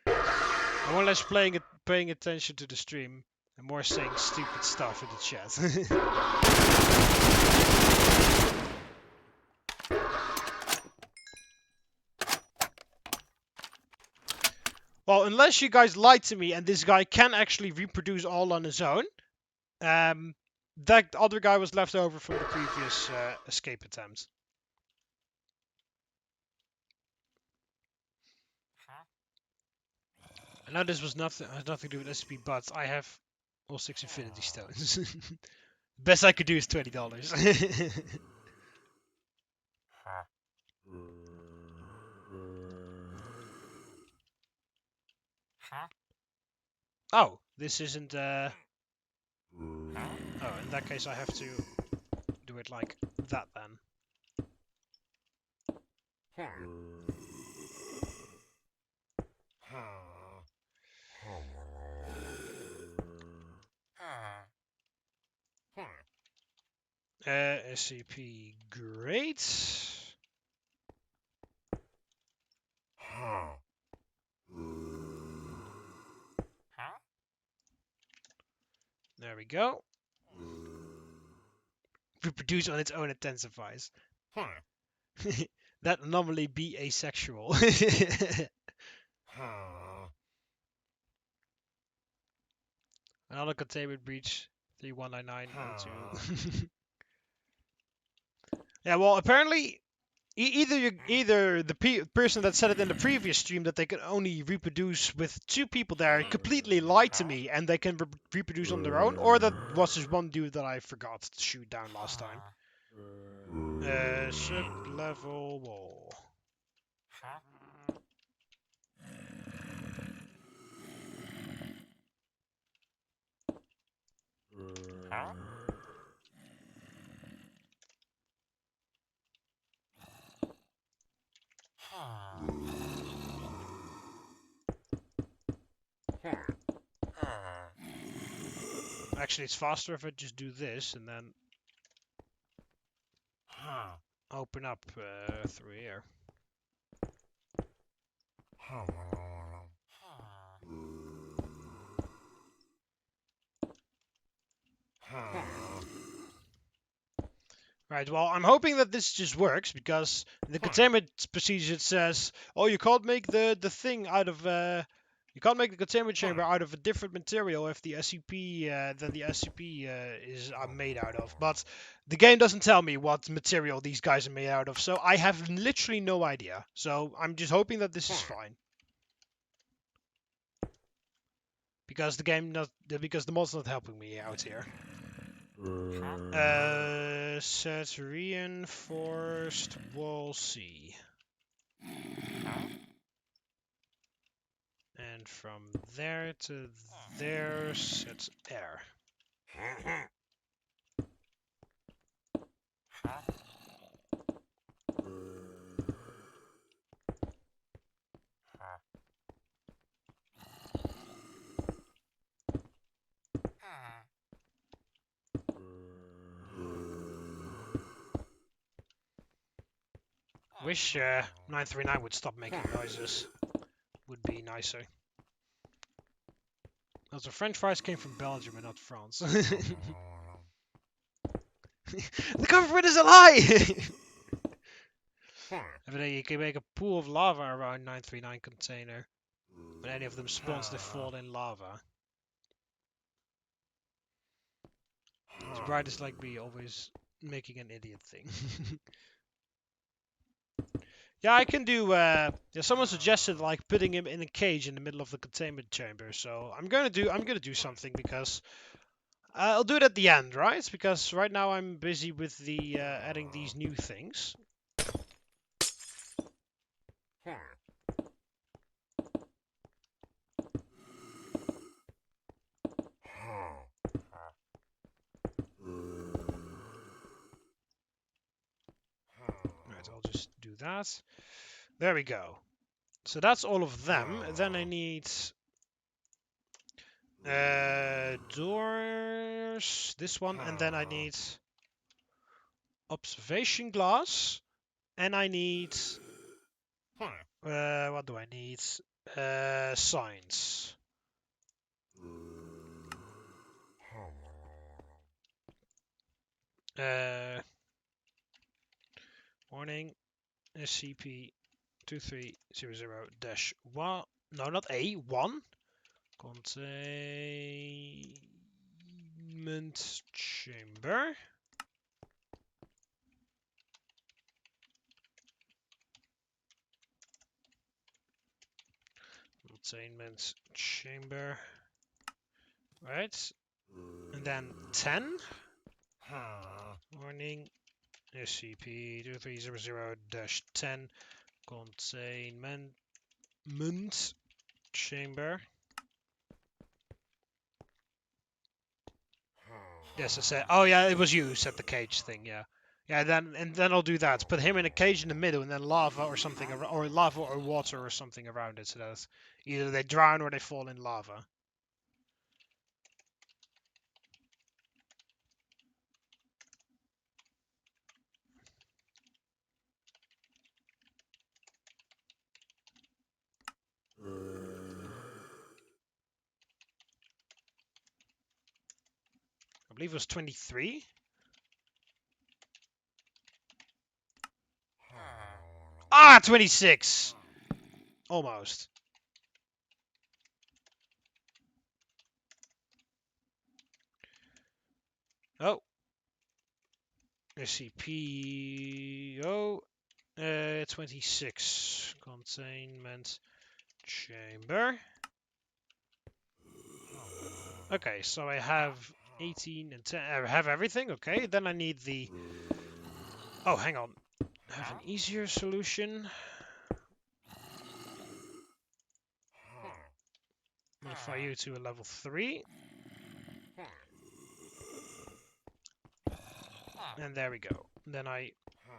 I'm more or less paying attention to the stream and more saying stupid stuff in the chat. Well, unless you guys lied to me and this guy can actually reproduce all on his own, that other guy was left over from the previous escape attempt. I know this was has nothing to do with SCP, but I have all 6 Infinity Stones. Best I could do is $20. Oh, this isn't. Oh, in that case, I have to do it like that then. SCP, great. There we go. Reproduce on its own intensifies. That anomaly be asexual. Another containment breach 319902. Yeah, well, apparently, either the person that said it in the previous stream that they can only reproduce with 2 people there completely lied to me and they can reproduce on their own, or that was just one dude that I forgot to shoot down last time. Sub-level wall. Actually, it's faster if I just do this and then open up through here. Right, well, I'm hoping that this just works, because in the containment procedure it says, oh, you can't make the thing out of, you can't make the containment chamber out of a different material if the SCP, than the SCP is made out of. But the game doesn't tell me what material these guys are made out of, so I have literally no idea. So I'm just hoping that this is fine. Because because the mod's not helping me out here. Set reinforced wall C. And from there to there, set air. Wish 939 would stop making noises. Would be nicer. Also, French fries came from Belgium and not France. The government is a lie! Every day you can make a pool of lava around 939 container. When any of them spawns, they fall in lava. It's brightest like me, always making an idiot thing. Yeah, I can do. Yeah, someone suggested like putting him in a cage in the middle of the containment chamber. So I'm gonna do something, because I'll do it at the end, right? Because right now I'm busy with the adding these new things. Right, I'll just do that. There we go. So that's all of them. Then I need Doors. This one, and then I need observation glass, and I need. What do I need? Signs. Warning. SCP-2300-1. No, not A. 1. Containment chamber. Containment chamber. Right. And then 10. Warning. SCP-2300-10. Containment chamber. Yes, I said. Oh yeah, it was you said the cage thing. Yeah, yeah. Then I'll do that. Put him in a cage in the middle, and then lava or something, or lava or water or something around it, so that either they drown or they fall in lava. I believe it was 23. Ah, 26. Almost. Oh. SCP-0. 26. Containment chamber. Okay, so I have 18 and 10. I have everything. Okay, then I need the... Oh, hang on. I have an easier solution. Modify you to a level 3. And there we go. Then I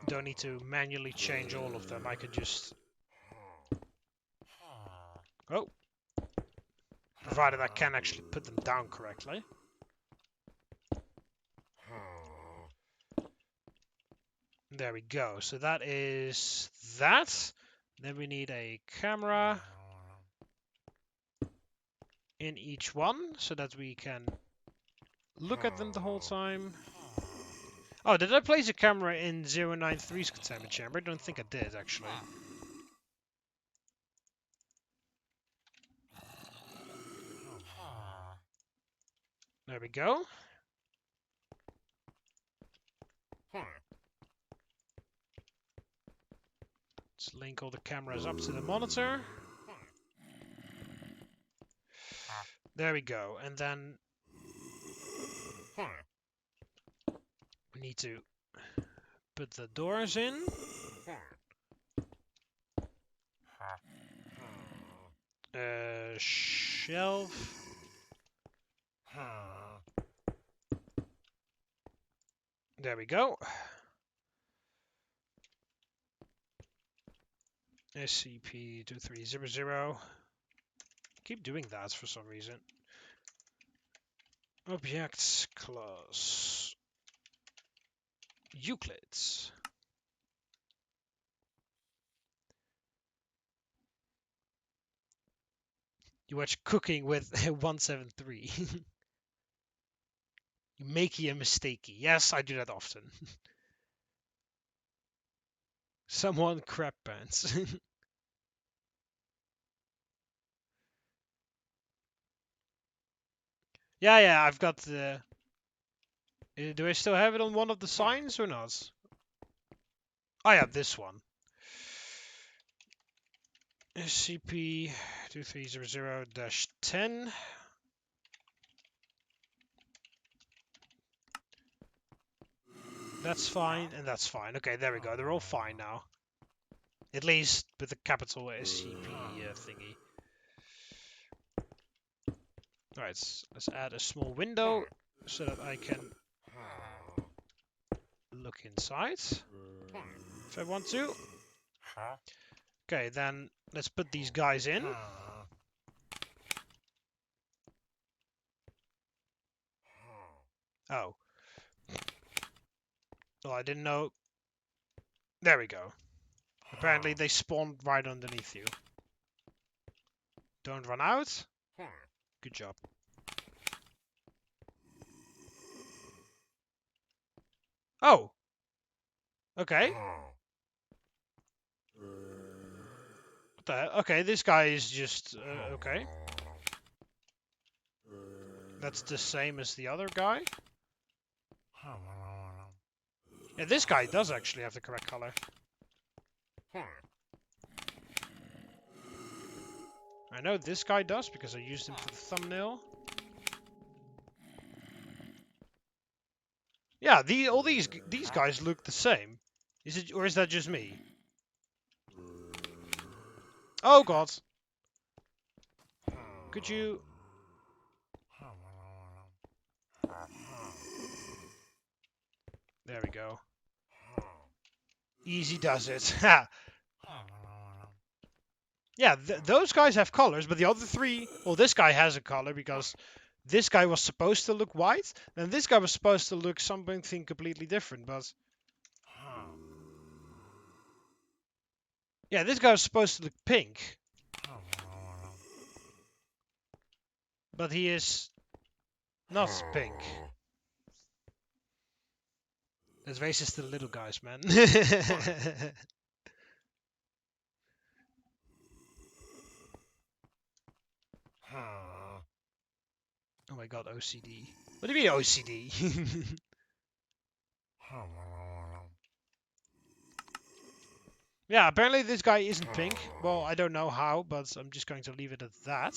don't need to manually change all of them. I could just... Oh. Provided I can actually put them down correctly. There we go. So that is that. Then we need a camera in each one so that we can look at them the whole time. Oh, did I place a camera in 093's containment chamber? I don't think I did, actually. There we go. Let's link all the cameras up to the monitor. There we go. And then we need to put the doors in. Shelf. There we go. SCP-2300. Keep doing that for some reason. Objects class. Euclids. You watch Cooking with 173. You makey a mistakey. Yes, I do that often. Someone crap pants. Yeah, I've got the... do I still have it on one of the signs or not? I have this one. SCP-2300-10. That's fine, and that's fine. Okay, there we go. They're all fine now. At least with the capital SCP thingy. Alright, let's add a small window so that I can look inside if I want to. Okay, then let's put these guys in. Oh. Well, I didn't know. There we go. Apparently they spawned right underneath you. Don't run out. Good job. Oh. Okay. What the hell? Okay, this guy is just... okay. That's the same as the other guy. Yeah, this guy does actually have the correct color. I know this guy does because I used him for the thumbnail. Yeah, all these guys look the same. Is it, or is that just me? Oh god. Could you... There we go. Easy does it. Ha! Yeah, those guys have colors, but the other three... Well, this guy has a color because this guy was supposed to look white, and this guy was supposed to look something completely different, but... Yeah, this guy was supposed to look pink. But he is not pink. That's racist to the little guys, man. Oh my god, OCD. What do you mean OCD? Yeah, apparently this guy isn't pink. Well, I don't know how, but I'm just going to leave it at that.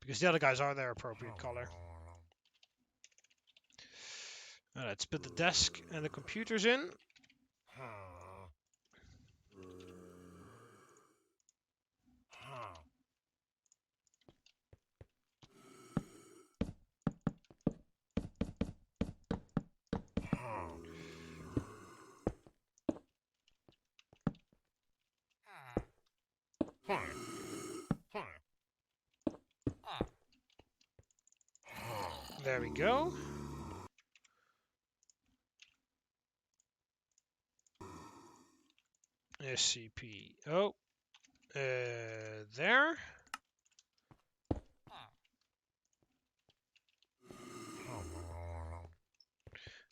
Because the other guys are their appropriate color. Now let's put the desk and the computers in. There we go. SCP. Oh. There.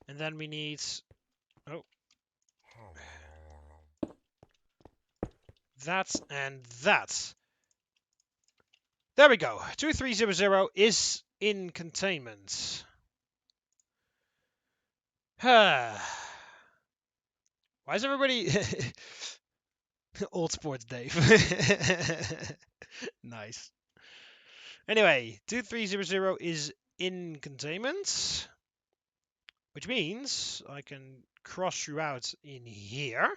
And then we need... Oh. That and that. There we go. 2300 is in containment. Why is everybody... Old Sports Dave. Nice. Anyway, 2300 is in containment. Which means I can cross you out in here.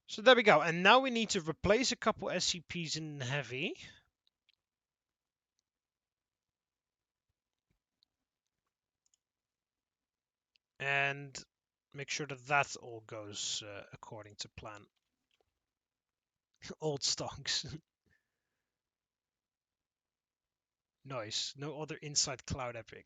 So there we go. And now we need to replace a couple SCPs in heavy. And make sure that that all goes according to plan. Old stonks. Nice. No other inside cloud epic.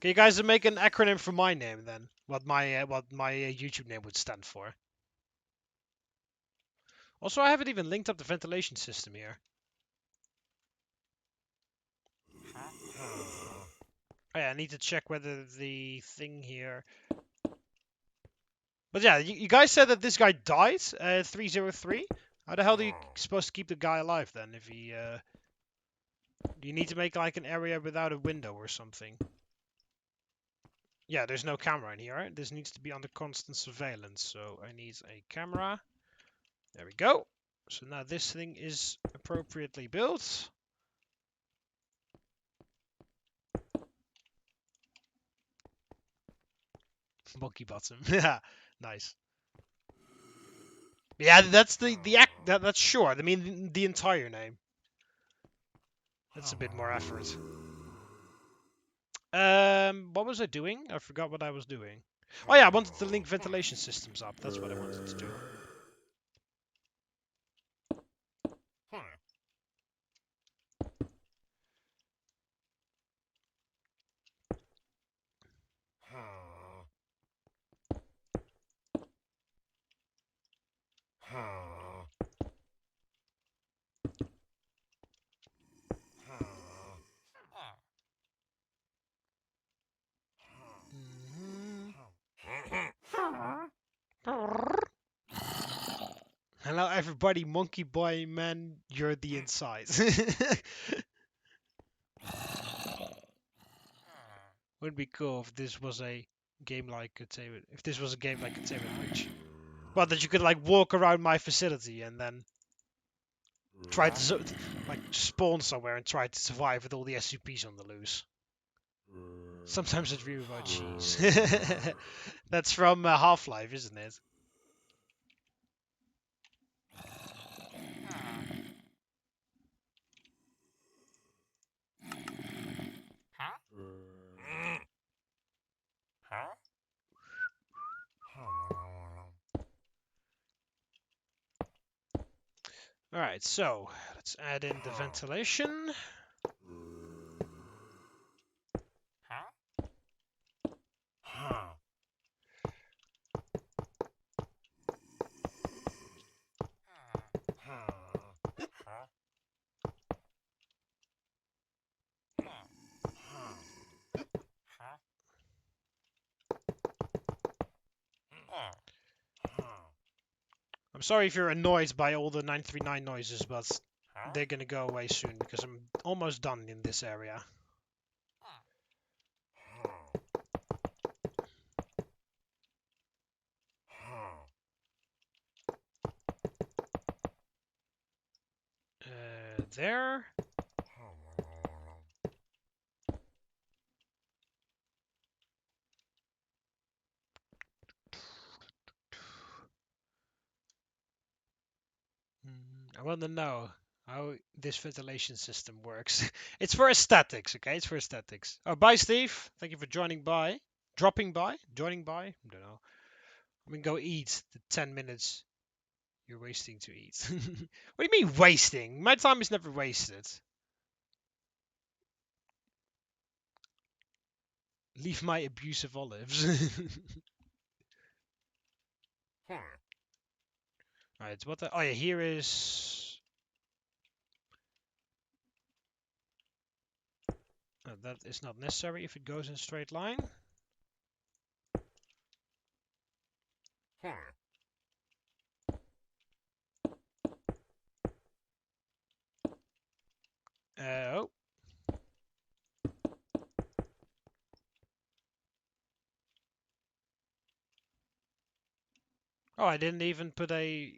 Can you guys make an acronym for my name then? What my YouTube name would stand for. Also, I haven't even linked up the ventilation system here. Oh yeah, I need to check whether the thing here... But yeah, you guys said that this guy died, 303? How the hell are you supposed to keep the guy alive then, if he... Do you need to make like an area without a window or something? Yeah, there's no camera in here, right? This needs to be under constant surveillance, so I need a camera. There we go. So now this thing is appropriately built. Monkey bottom. Yeah, nice. Yeah, that's that's short. I mean the entire name. That's a bit more effort. What was I doing? I forgot what I was doing. Oh yeah, I wanted to link ventilation systems up. That's what I wanted to do. Hello everybody, monkey boy man, you're the inside. Would be cool if this was a game like containment. If this was a game like Containment Breach. Well, that you could like walk around my facility and then try to like spawn somewhere and try to survive with all the SCPs on the loose. Sometimes I dream about cheese. That's from Half-Life, isn't it? Alright, so let's add in the ventilation. I'm sorry if you're annoyed by all the 939 noises, but they're gonna go away soon because I'm almost done in this area. There. I want to know how this ventilation system works. It's for aesthetics, okay? It's for aesthetics. Oh, bye, Steve. Thank you for joining by. Dropping by? Joining by? I don't know. I'm gonna go eat the 10 minutes you're wasting to eat. What do you mean wasting? My time is never wasted. Leave my abusive olives. Alright, what the... Oh yeah, here is... that is not necessary if it goes in a straight line. Oh. Oh, I didn't even put a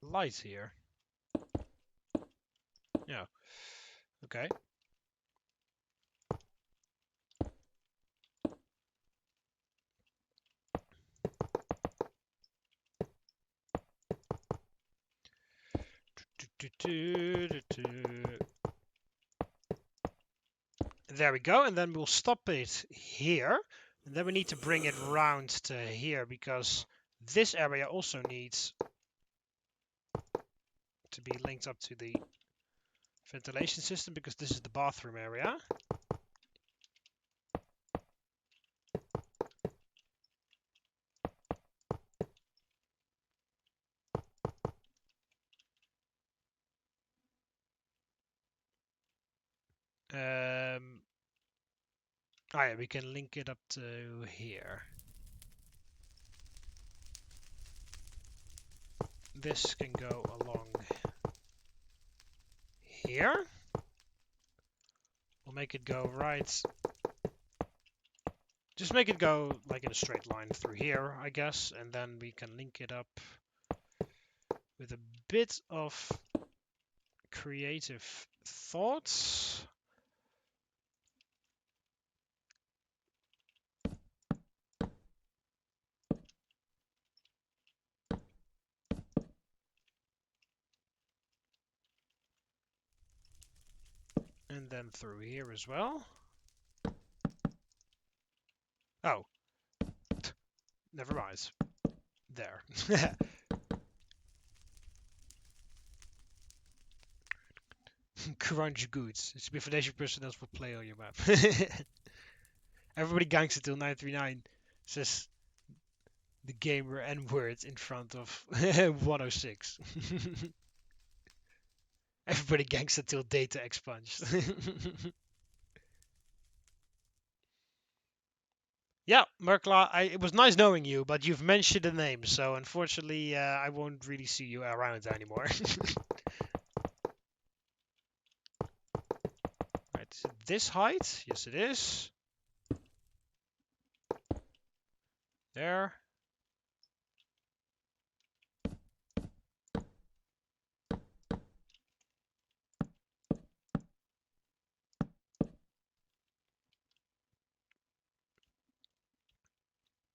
light here. Yeah. Okay. There we go, and then we'll stop it here. And then we need to bring it round to here because this area also needs to be linked up to the ventilation system because this is the bathroom area. Oh yeah, we can link it up to here. This can go along here. We'll make it go right. Just make it go like in a straight line through here, I guess, and then we can link it up with a bit of creative thoughts. And then through here as well. Oh. Never mind. There. Crunch goods. It's be Foundation personnel will play on your map. Everybody gangs until 939 says the gamer N-word in front of 106. Everybody gangs until data expunged. Yeah, Merkla, it was nice knowing you, but you've mentioned the name, so unfortunately I won't really see you around anymore. Right, is it this height? Yes, it is. There.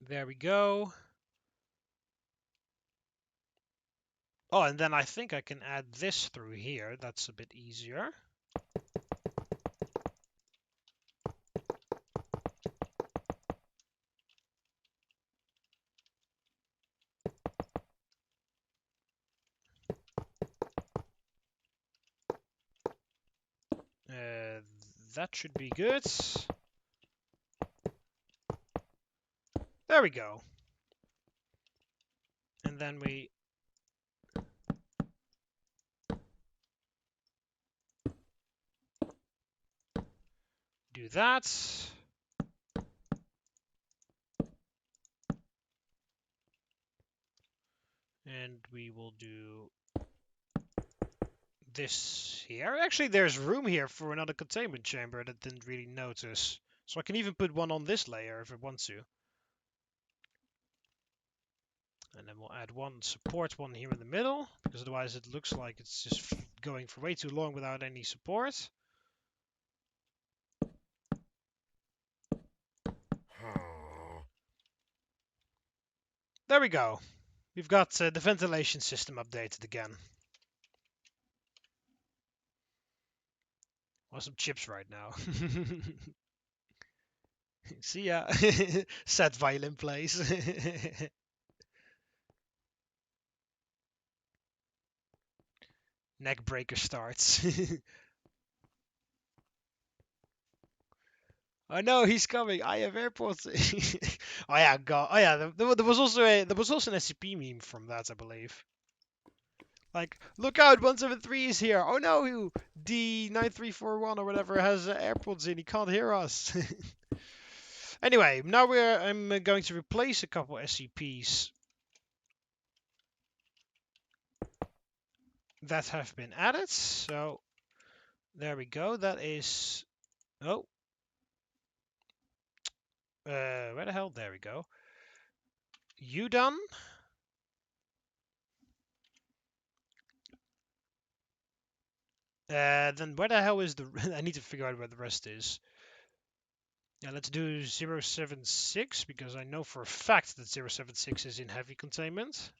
There we go. Oh, and then I think I can add this through here. That's a bit easier. Uh, that should be good. There we go. And then we do that. And we will do this here. Actually, there's room here for another containment chamber that didn't really notice. So I can even put one on this layer if I want to. And then we'll add one support one here in the middle, because otherwise it looks like it's just going for way too long without any support. There we go. We've got the ventilation system updated again. Want some chips right now. See ya. Sad violin plays. Neck breaker starts. I know he's coming. I have airports. Oh yeah, God. Oh yeah. There was also an SCP meme from that, I believe. Like, look out, 173 is here. Oh no, D9341 or whatever has AirPods in. He can't hear us. Anyway, now I'm going to replace a couple SCPs that have been added. So there we go. That is. Oh. Where the hell? There we go. You done? Then where the hell is the... I need to figure out where the rest is. Yeah, let's do 076, because I know for a fact that 076 is in heavy containment.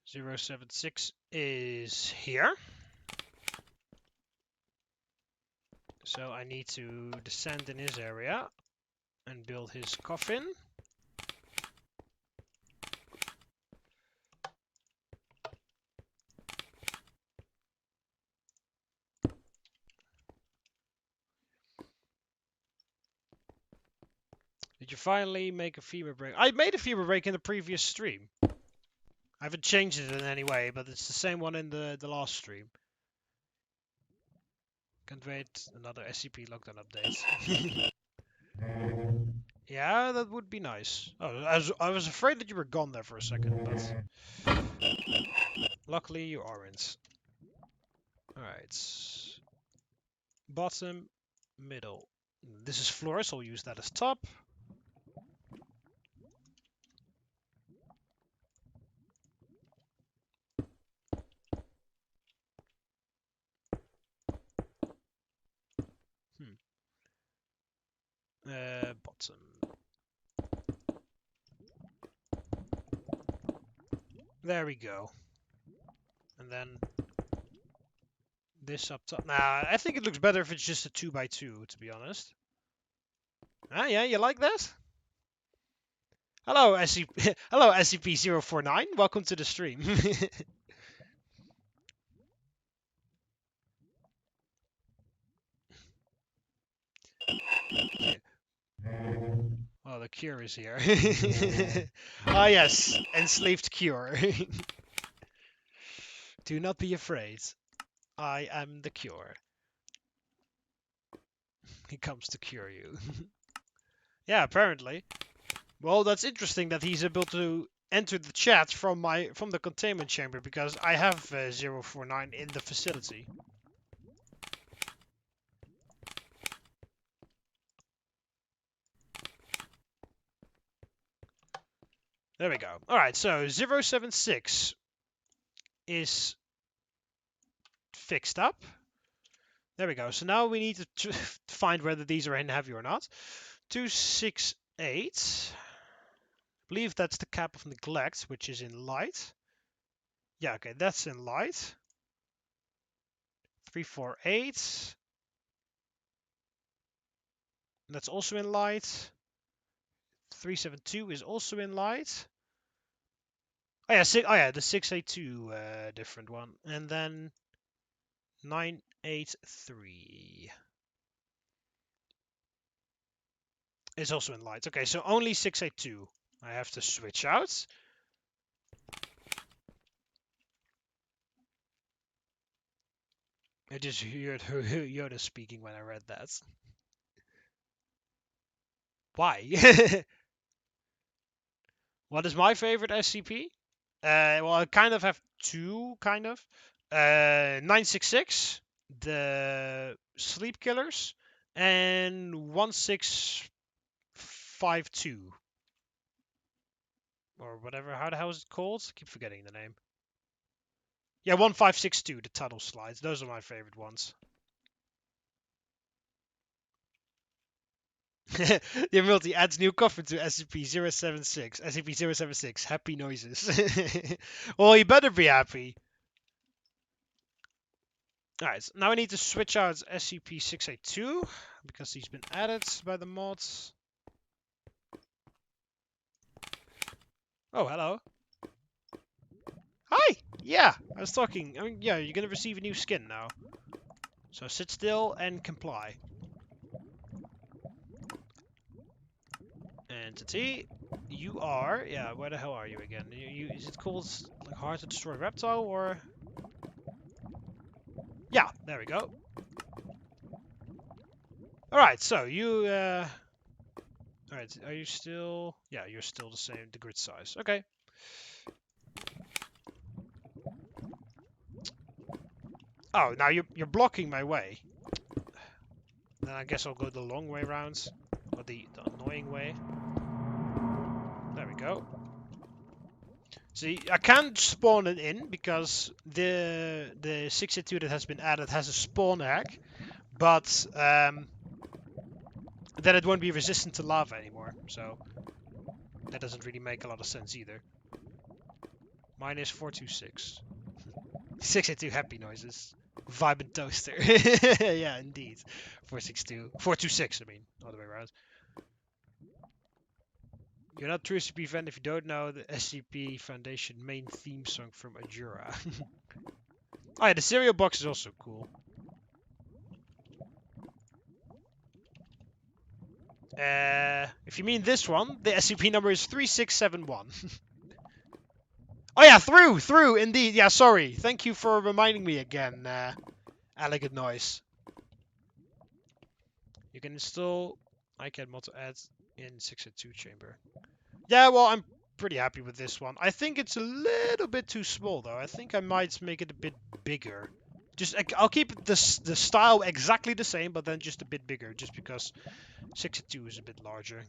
076 is here. So I need to descend in his area and build his coffin. Did you finally make a femur break? I made a femur break in the previous stream. I haven't changed it in any way, but it's the same one in the last stream. Can't wait, another SCP lockdown update. Yeah, that would be nice. Oh, I was afraid that you were gone there for a second, but luckily you aren't. Alright. Bottom, middle. This is floor, so I'll use that as top. Bottom. There we go. And then this up top. Nah, I think it looks better if it's just a 2x2, to be honest. Ah, yeah, you like that? Hello, SCP. Hello, SCP-049. Welcome to the stream. Oh, the cure is here. Ah, yes, enslaved cure. Do not be afraid. I am the cure. He comes to cure you. Yeah, apparently. Well, that's interesting that he's able to enter the chat from the containment chamber because I have 049 in the facility. There we go. Alright, so 076 is fixed up. There we go. So now we need to find whether these are in heavy or not. 268. I believe that's the cap of neglect, which is in light. Yeah, okay, that's in light. 348. That's also in light. 372 is also in light. Oh yeah, the 682 different one. And then 983 is also in light. Okay, so only 682 I have to switch out. I just heard Yoda speaking when I read that. Why? What is my favorite SCP? Well, I kind of have two, kind of. 966, the Sleep Killers, and 1652. Or whatever, how the hell is it called? I keep forgetting the name. Yeah, 1562, the tunnel slides. Those are my favorite ones. TheMBmulti adds new coffin to SCP-076. SCP-076, happy noises. Well, you better be happy. Alright, so now I need to switch out SCP-682, because he's been added by the mods. Oh, hello. Hi! Yeah, I was talking. I mean, yeah, you're gonna receive a new skin now. So sit still and comply. Entity, you are... Yeah, where the hell are you again? Is it called like Hard to Destroy Reptile, or... Yeah, there we go. Alright, so you... Alright, are you still... Yeah, you're still the same, the grid size. Okay. Oh, now you're blocking my way. Then I guess I'll go the long way round. Or the annoying way. There we go. See, I can't spawn it in because the 62 that has been added has a spawn egg, but then it won't be resistant to lava anymore. So that doesn't really make a lot of sense either. Mine is 426. 682 happy noises. Vibe and toaster. Yeah, indeed. 462. 426, I mean, all the way around. You're not true SCP fan if you don't know the SCP Foundation main theme song from Ajura. Oh yeah, the cereal box is also cool. If you mean this one, the SCP number is 3671. Oh yeah, through, indeed. Yeah, sorry. Thank you for reminding me again, Elegant Noise. You can install ICAD mod to add in 682 chamber. Yeah, well, I'm pretty happy with this one. I think it's a little bit too small, though. I think I might make it a bit bigger. Just, I'll keep the style exactly the same, but then just a bit bigger, just because 62 is a bit larger.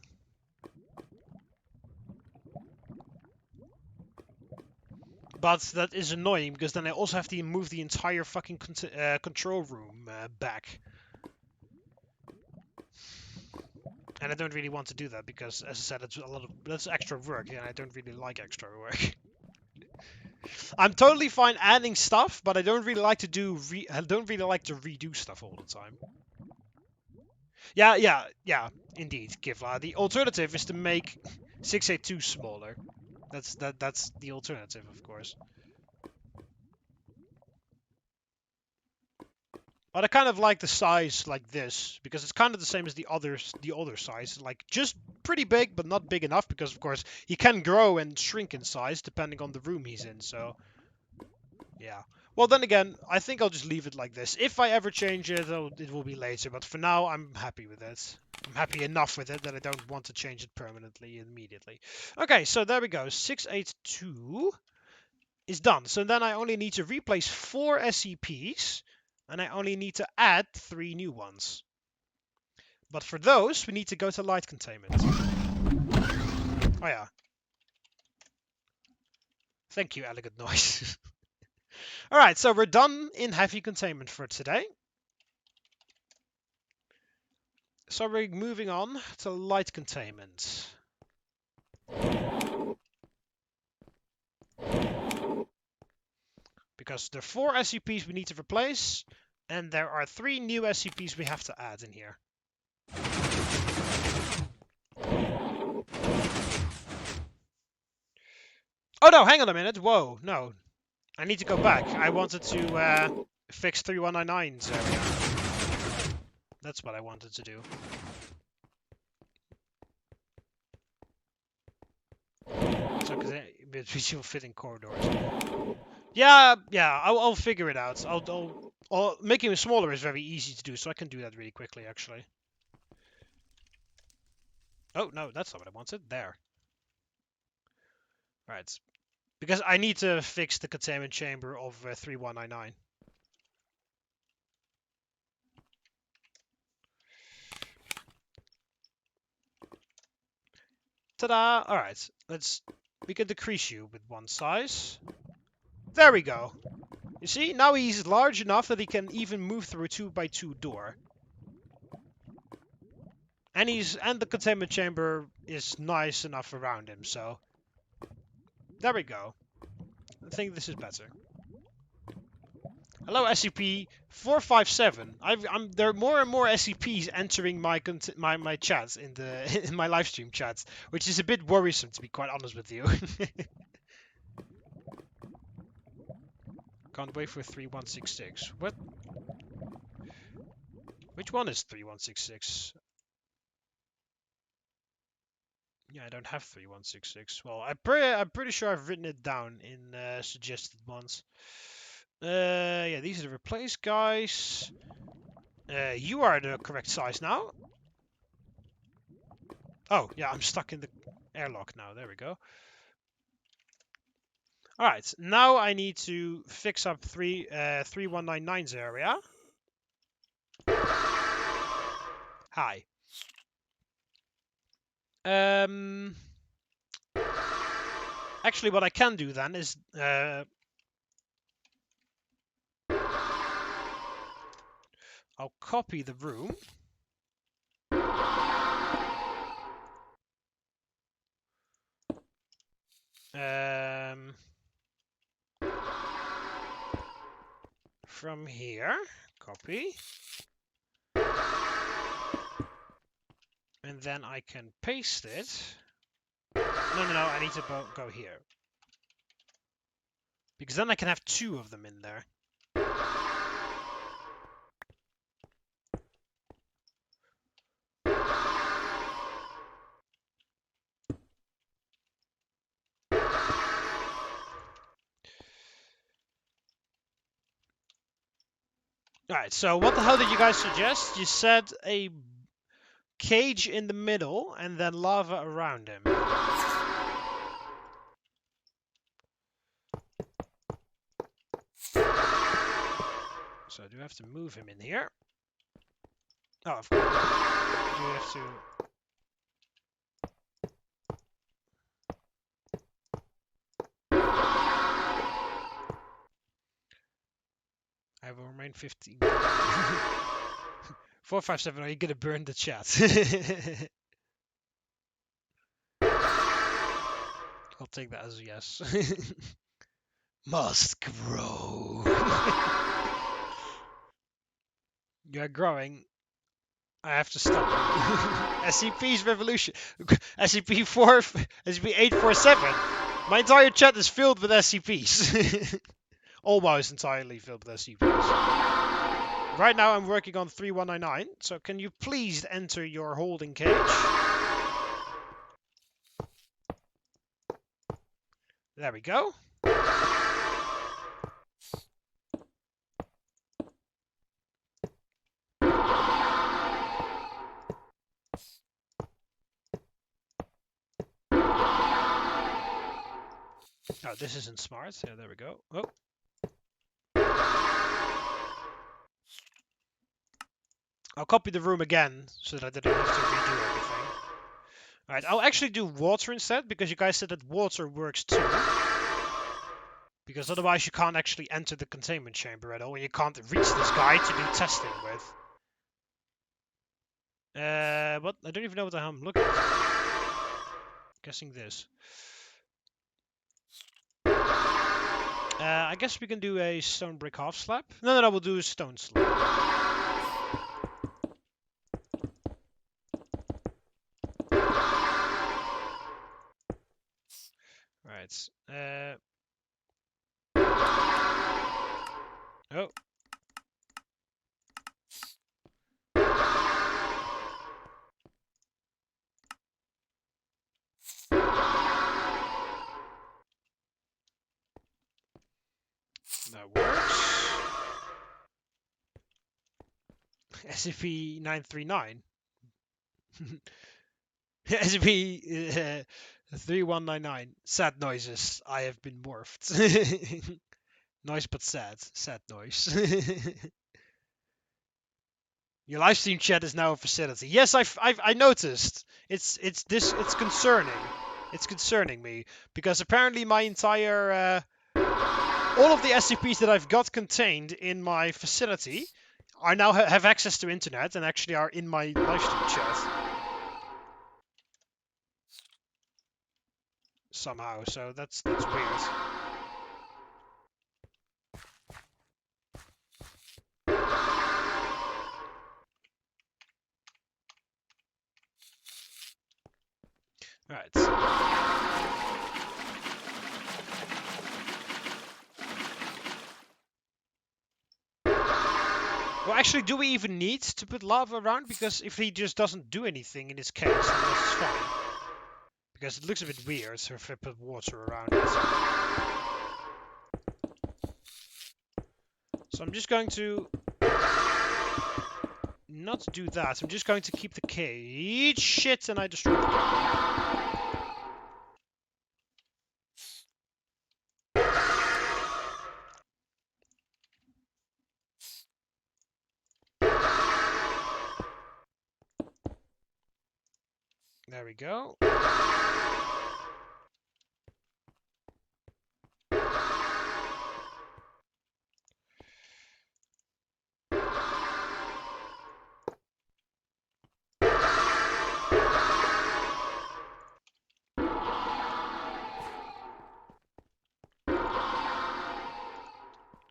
But that is annoying, because then I also have to move the entire fucking control room back. And I don't really want to do that, because, as I said, that's extra work, and I don't really like extra work. I'm totally fine adding stuff, but I don't really like to redo stuff all the time. Yeah, indeed, Kivla. The alternative is to make 682 smaller. That's the alternative, of course. But I kind of like the size like this, because it's kind of the same as the other size, like just pretty big, but not big enough, because of course he can grow and shrink in size depending on the room he's in. So yeah. Well, then again, I think I'll just leave it like this. If I ever change it, it will be later. But for now, I'm happy with it. I'm happy enough with it that I don't want to change it permanently immediately. Okay, so there we go. 682 is done. So then I only need to replace 4 SCPs. And I only need to add 3 new ones. But for those, we need to go to light containment. Oh yeah. Thank you, elegant noise. Alright, so we're done in heavy containment for today. So we're moving on to light containment. Because there are 4 SCPs we need to replace, and there are 3 new SCPs we have to add in here. Oh no, hang on a minute. Whoa, no. I need to go back. I wanted to fix 3199's area. That's what I wanted to do. So, because it will fit in corridors. Yeah, I'll figure it out. Making it smaller is very easy to do, so I can do that really quickly, actually. Oh, no, that's not what I wanted. There. Right. Because I need to fix the containment chamber of 3199. Ta-da! Alright, we can decrease you with 1 size. There we go. You see, now he's large enough that he can even move through a 2x2 door. And the containment chamber is nice enough around him, so there we go. I think this is better. Hello, SCP-457. There are more and more SCPs entering my chats in in my live stream chats, which is a bit worrisome, to be quite honest with you. Can't wait for 3166. What? Which one is 3166? Yeah, I don't have 3166. Well, I'm pretty sure I've written it down in suggested ones. Yeah, these are the replaced guys. You are the correct size now. Oh, yeah, I'm stuck in the airlock now. There we go. Alright, now I need to fix up 3199's area. Hi. Actually, what I can do then is I'll copy the room. From here, copy. And then I can paste it. No, I need to go here. Because then I can have 2 of them in there. Alright, so what the hell did you guys suggest? You said a cage in the middle and then lava around him. So I do have to move him in here. Oh, of course. I do have to... I will remain 15. 457, are you gonna burn the chat? I'll take that as a yes. Must grow. You are growing. I have to stop you. SCP's revolution. SCP-847. My entire chat is filled with SCPs. Almost entirely filled with SCPs. Right now I'm working on 3199, so can you please enter your holding cage? There we go. Oh, this isn't smart. Yeah, there we go. Oh. I'll copy the room again so that I don't have to redo everything. Alright, I'll actually do water instead because you guys said that water works too. Because otherwise you can't actually enter the containment chamber at all and you can't reach this guy to do testing with. What? I don't even know what the hell I'm looking for. Guessing this. I guess we can do a stone brick half slab. No, we'll do a stone slab. Right. Oh. That works. SCP-093. SCP-3199. Sad noises. I have been morphed. Noise but sad. Sad noise. Your live stream chat is now a facility. Yes, I noticed. It's concerning. It's concerning me because apparently my entire all of the SCPs that I've got contained in my facility are now have access to internet and actually are in my live stream chat somehow. So that's weird. Right. Well, actually, do we even need to put lava around? Because if he just doesn't do anything in this case, then that's fine. Because it looks a bit weird if I put water around it. So I'm just going to not do that. I'm just going to keep the cage. Shit, and I destroyed the cage. There we go.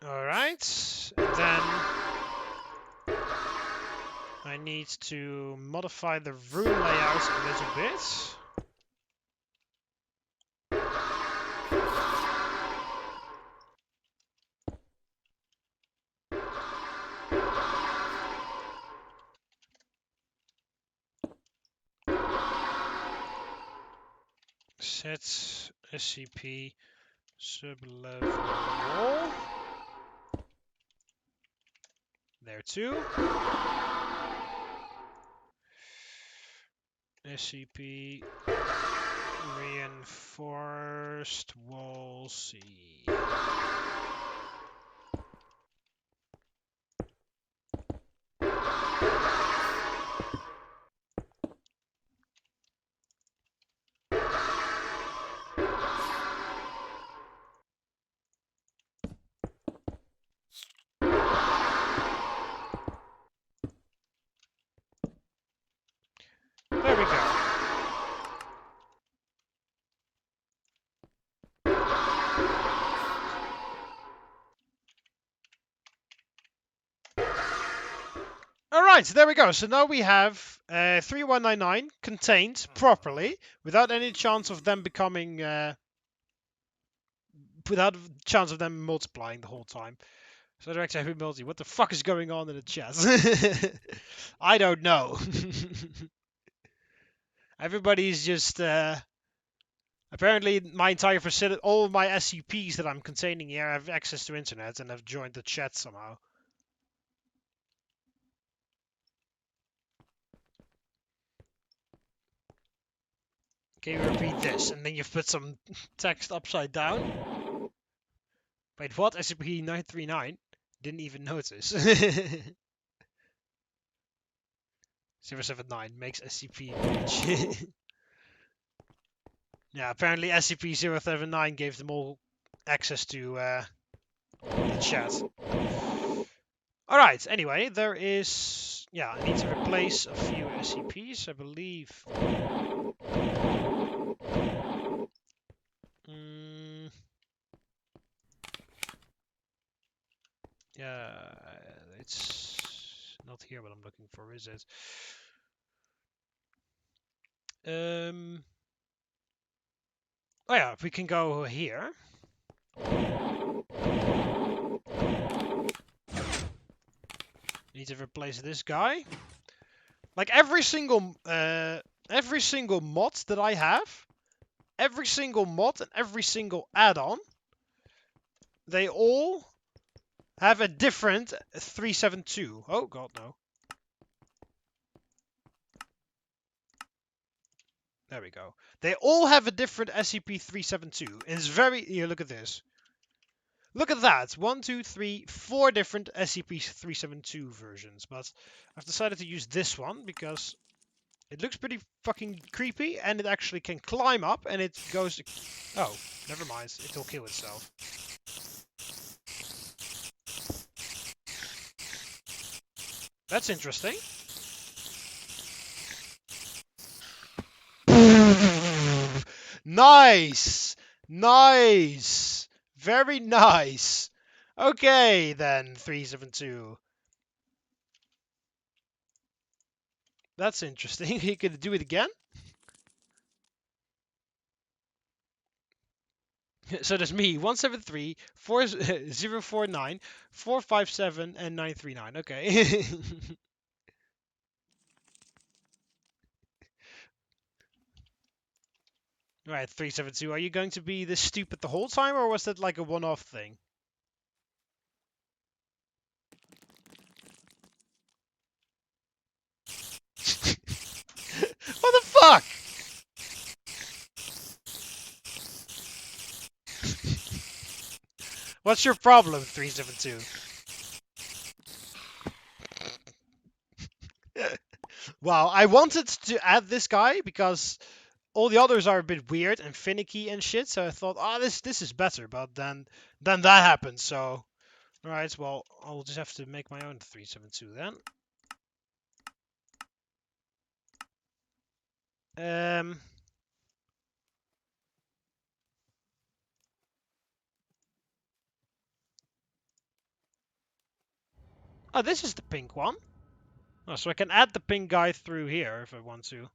Alright, and then I need to modify the room layout a little bit. Set SCP sublevel wall. There too. SCP reinforced wall C. There we go. Alright, so there we go. So now we have 3199 contained properly, without any chance of them becoming... without a chance of them multiplying the whole time. So Director TheMBmulti, what the fuck is going on in the chat? I don't know. Everybody's just... apparently my entire facility, all of my SCPs that I'm containing here have access to internet and have joined the chat somehow. Can you repeat this? And then you've put some text upside down. Wait, what? SCP-093? Didn't even notice. 079 makes SCP image. Yeah, apparently SCP-079 gave them all access to the chat. Alright, anyway, there is... Yeah, I need to replace a few SCPs, I believe. Yeah, it's not here what I'm looking for, is it? Oh yeah, we can go here. Need to replace this guy. Like every single mod that I have, every single mod and every single add-on, they all have a different 372. Oh god, no. There we go. They all have a different SCP-372. And it's very... Here, look at this. Look at that. 1, 2, 3, 4 different SCP-372 versions. But I've decided to use this one because it looks pretty fucking creepy. And it actually can climb up and it goes... Oh, never mind. It'll kill itself. That's interesting. Nice! Nice! Very nice! Okay, then, 372. That's interesting. You could do it again? So there's me, 173, 4049, 457, and 939. Okay. Right, 372. Are you going to be this stupid the whole time, or was that like a one-off thing? What the fuck? What's your problem, 372? Wow, I wanted to add this guy because all the others are a bit weird and finicky and shit, so I thought, oh, this is better, but then that happened, so... Alright, well, I'll just have to make my own 372 then. Oh, this is the pink one. Oh, so I can add the pink guy through here if I want to.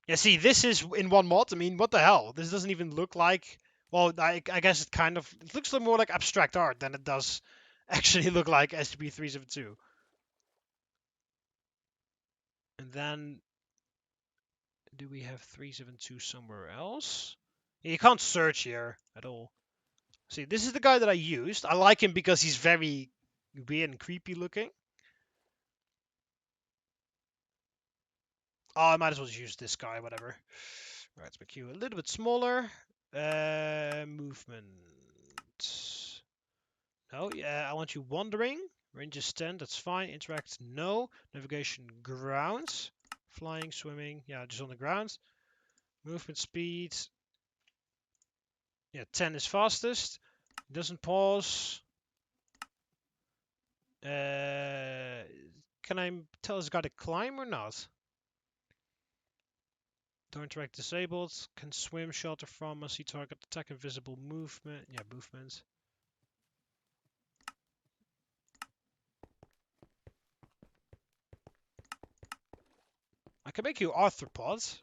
Yeah, see, this is in one mod. I mean, what the hell? This doesn't even look like... Well, I guess it kind of... It looks a little more like abstract art than it does actually look like SCP-372. And then... Do we have 372 somewhere else? Yeah, you can't search here at all. See, this is the guy that I used. I like him because he's very weird and creepy looking. Oh, I might as well just use this guy, whatever. Right, let's make you a little bit smaller. Movement. No, yeah, I want you wandering. Range is 10, that's fine. Interact, no. Navigation, grounds. Flying, swimming, yeah, just on the ground. Movement speed. Yeah, 10 is fastest. Doesn't pause. Can I tell this guy to climb or not? Don't interact disabled. Can swim, shelter from, must see target, attack, invisible movement. Yeah, movement. I can make you arthropods.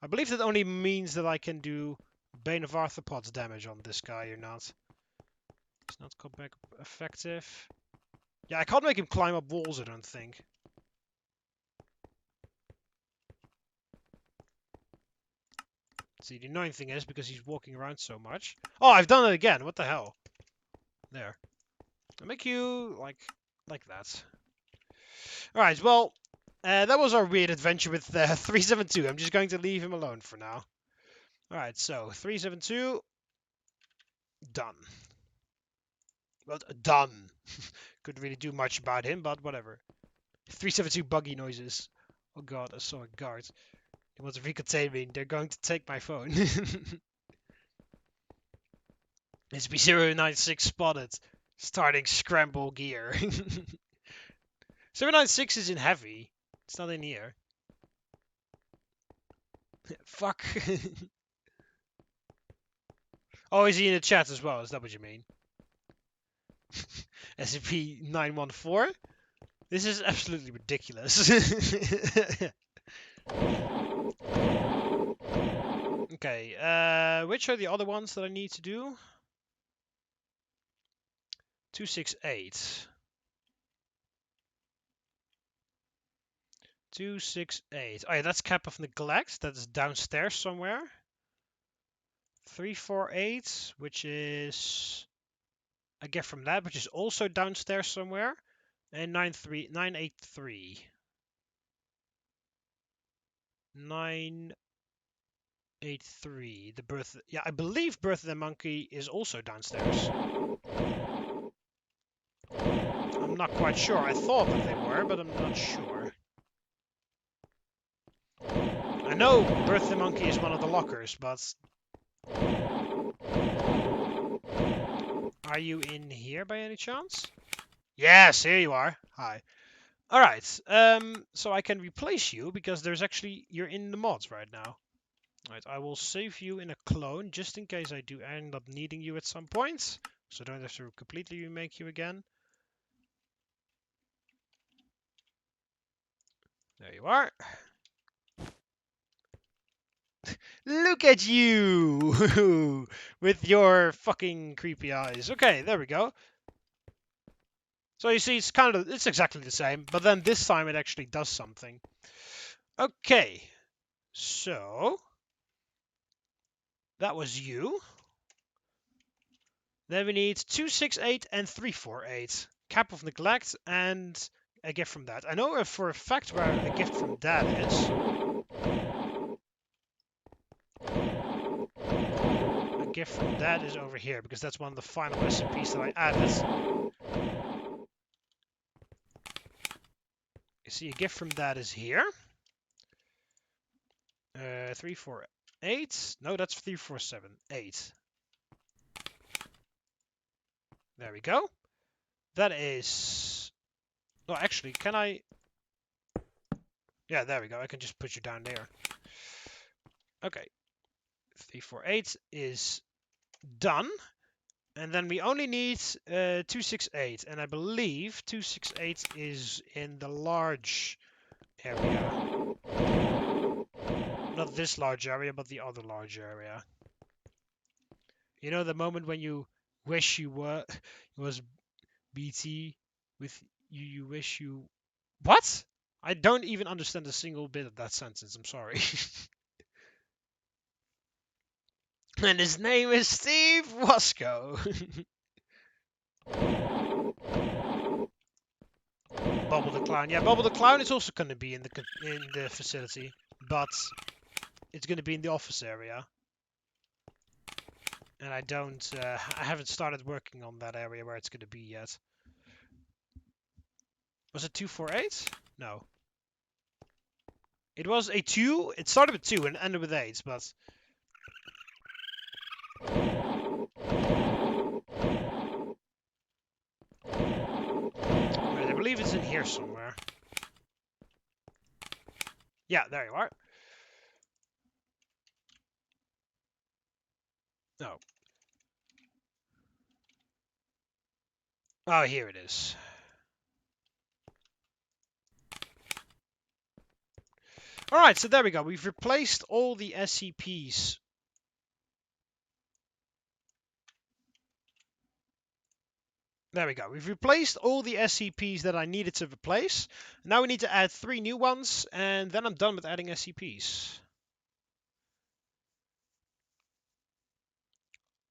I believe that only means that I can do Bane of Arthropods damage on this guy or not. It's not comeback effective. Yeah, I can't make him climb up walls, I don't think. See, the annoying thing is, because he's walking around so much... Oh, I've done it again! What the hell? There. I'll make you, like that. Alright, well... That was our weird adventure with 372. I'm just going to leave him alone for now. Alright, so 372, done. Well, done. Couldn't really do much about him, but whatever. 372 buggy noises. Oh god, I saw a guard. He wants to recontain me. They're going to take my phone. SCP-096 spotted. Starting scramble gear. 096 is in heavy. It's not in here. Fuck. Oh, is he in the chat as well? Is that what you mean? SCP-914? This is absolutely ridiculous. Okay, which are the other ones that I need to do? 268. 268. Oh yeah, that's Cap of Neglect. That's downstairs somewhere. 348, which is a gift from that, which is also downstairs somewhere. And 983. 983. The birth. Yeah, I believe Birth of the Monkey is also downstairs. I'm not quite sure. I thought that they were, but I'm not sure. I know Birth of the Monkey is one of the lockers, but... Are you in here by any chance? Yes, here you are. Hi. Alright, so I can replace you because there's actually... You're in the mods right now. Alright, I will save you in a clone just in case I do end up needing you at some point. So I don't have to completely remake you again. There you are. Look at you! With your fucking creepy eyes. Okay, there we go. So you see, it's exactly the same, but then this time it actually does something. Okay, so that was you. Then we need 268 and 348. Cap of Neglect and a gift from that. I know for a fact where a gift from that is. A gift from that is over here, because that's one of the final SCPs that I added. You see, a gift from that is here. 348. No, that's 347. 8. There we go. That is... Oh, actually, can I... Yeah, there we go. I can just put you down there. Okay. 348 is done. And then we only need 268. And I believe 268 is in the large area. Not this large area, but the other large area. You know, the moment when you wish you were... It was BT with you wish you... What? I don't even understand a single bit of that sentence. I'm sorry. And his name is Steve Wasco. Bubble the Clown. Yeah, Bubble the Clown is also going to be in the facility, but it's going to be in the office area. And I haven't started working on that area where it's going to be yet. Was it 248? No. It was a 2. It started with 2 and ended with 8, but... Right, I believe it's in here somewhere. Yeah, there you are. No. Oh, here it is. Alright, so there we go. We've replaced all the SCPs. There we go. We've replaced all the SCPs that I needed to replace. Now we need to add 3 new ones, and then I'm done with adding SCPs.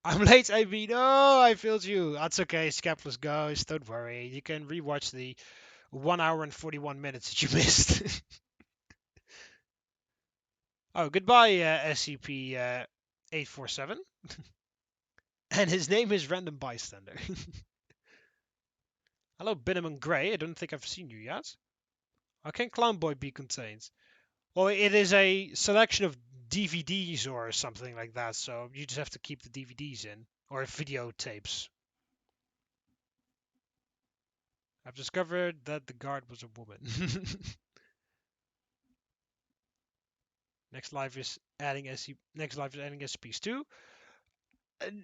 I'm late, AB. No, I failed you. That's okay, Scapless Ghost. Don't worry. You can rewatch the 1 hour and 41 minutes that you missed. Oh, goodbye, SCP-847. And his name is Random Bystander. Hello, Binneman Gray. I don't think I've seen you yet. How can Clown Boy be contained? Well, it is a selection of DVDs or something like that, so you just have to keep the DVDs in. Or videotapes. I've discovered that the guard was a woman. Next live is adding SCPs 2.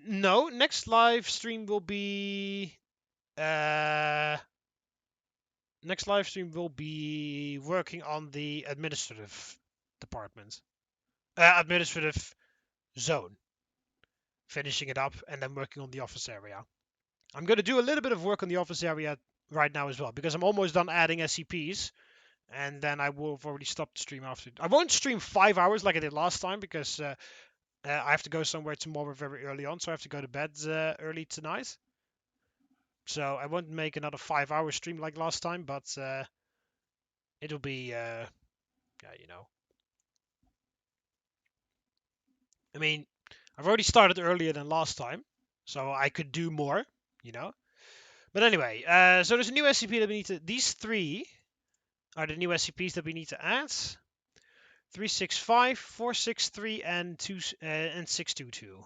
No, next live stream will be next live stream will be working on the administrative department. Administrative zone. Finishing it up and then working on the office area. I'm going to do a little bit of work on the office area right now as well because I'm almost done adding SCPs. And then I will have already stopped the stream after. I won't stream 5 hours like I did last time because I have to go somewhere tomorrow very early on. So I have to go to bed early tonight. So I won't make another 5 hour stream like last time, but it'll be, yeah, you know. I mean, I've already started earlier than last time, so I could do more, you know. But anyway, so there's a new SCP that we need to. These 3 are the new SCPs that we need to add. 365, 463, and 622.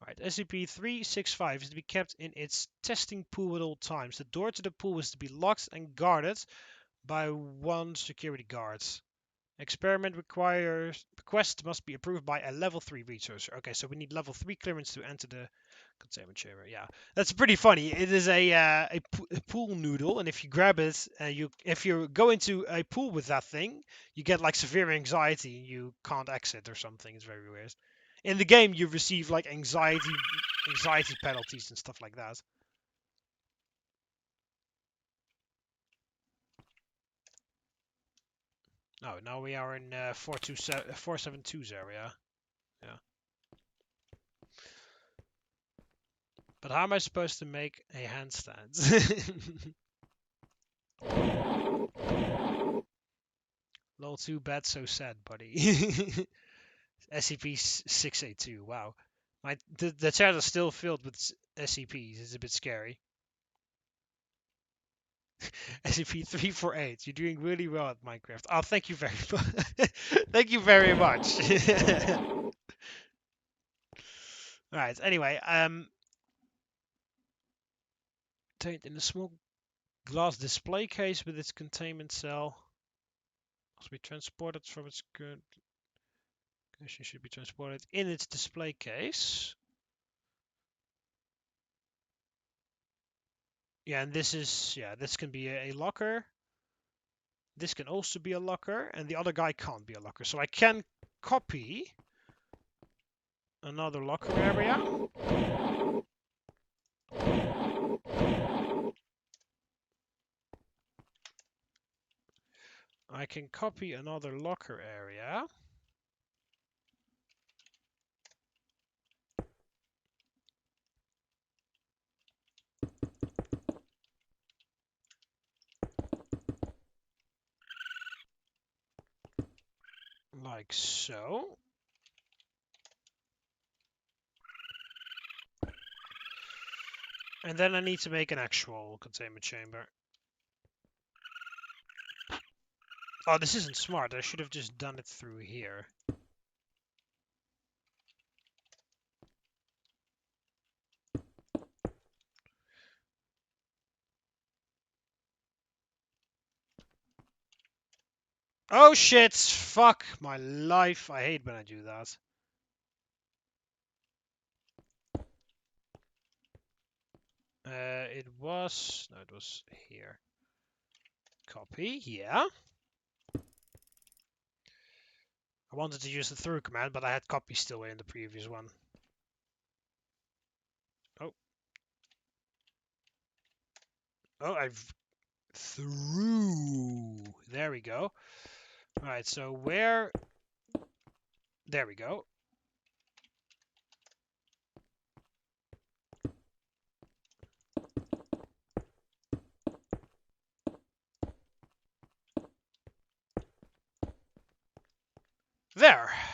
Alright, SCP-365 is to be kept in its testing pool at all times. The door to the pool is to be locked and guarded by 1 security guard. Experiment request must be approved by a level 3 researcher. Okay, so we need level 3 clearance to enter the containment chamber. Yeah, that's pretty funny. It is a pool noodle, and if you grab it, if you go into a pool with that thing, you get like severe anxiety and you can't exit or something. It's very weird. In the game, you receive like anxiety penalties and stuff like that. Oh, now we are in 472's area. Yeah. But how am I supposed to make a handstand? Lol, too bad, so sad, buddy. SCP-682, wow. The chat is still filled with SCPs, it's a bit scary. SCP-348, you're doing really well at Minecraft. Oh, thank you very much. Thank you very much. Alright, anyway, contained in a small glass display case with its containment cell. Must be transported from its current location. Should be transported in its display case. Yeah, and this can be a locker. This can also be a locker, and the other guy can't be a locker. So I can copy another locker area. I can copy another locker area. Like so. And then I need to make an actual containment chamber. Oh, this isn't smart. I should have just done it through here. Oh shit! Fuck my life. I hate when I do that. It was here. Copy, yeah. I wanted to use the through command, but I had copy still in the previous one. Oh. Oh, I've through. There we go. Alright, so where... There we go.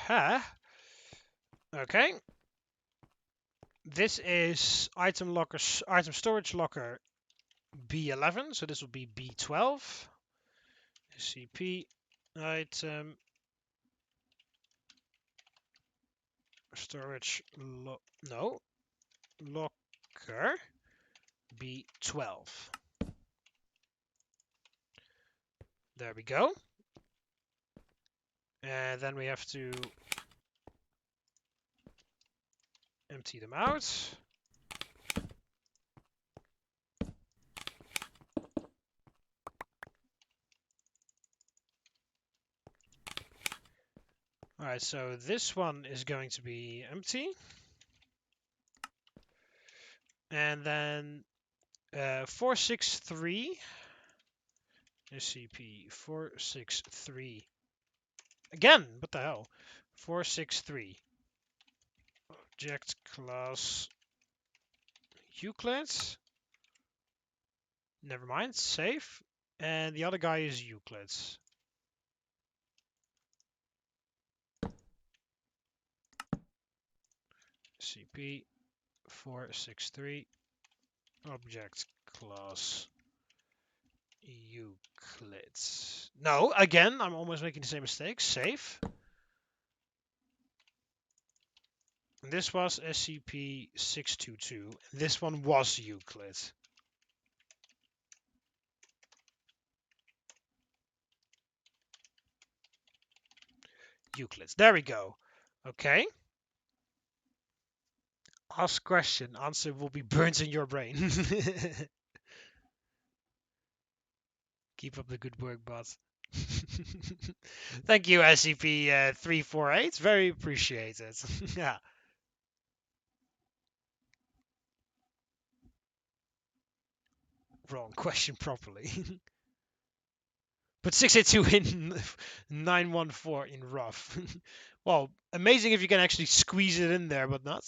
repair. Okay. This is item storage locker B11, so this will be B12. SCP item storage locker B12. There we go. And then we have to empty them out. Alright, so this one is going to be empty. And then 463, SCP-463. Again, what the hell? 463. Object class Euclid. Never mind, safe. And the other guy is Euclid. SCP-463. Object class Euclid. No, again, I'm almost making the same mistake. Save. This was SCP-622. This one was Euclid. Euclid. There we go. Okay. Ask question. Answer will be burnt in your brain. Keep up the good work, bot. Thank you, SCP-348. Very appreciated. Yeah. Wrong question properly. Put 682 in 914 in rough. Well, amazing if you can actually squeeze it in there, but not.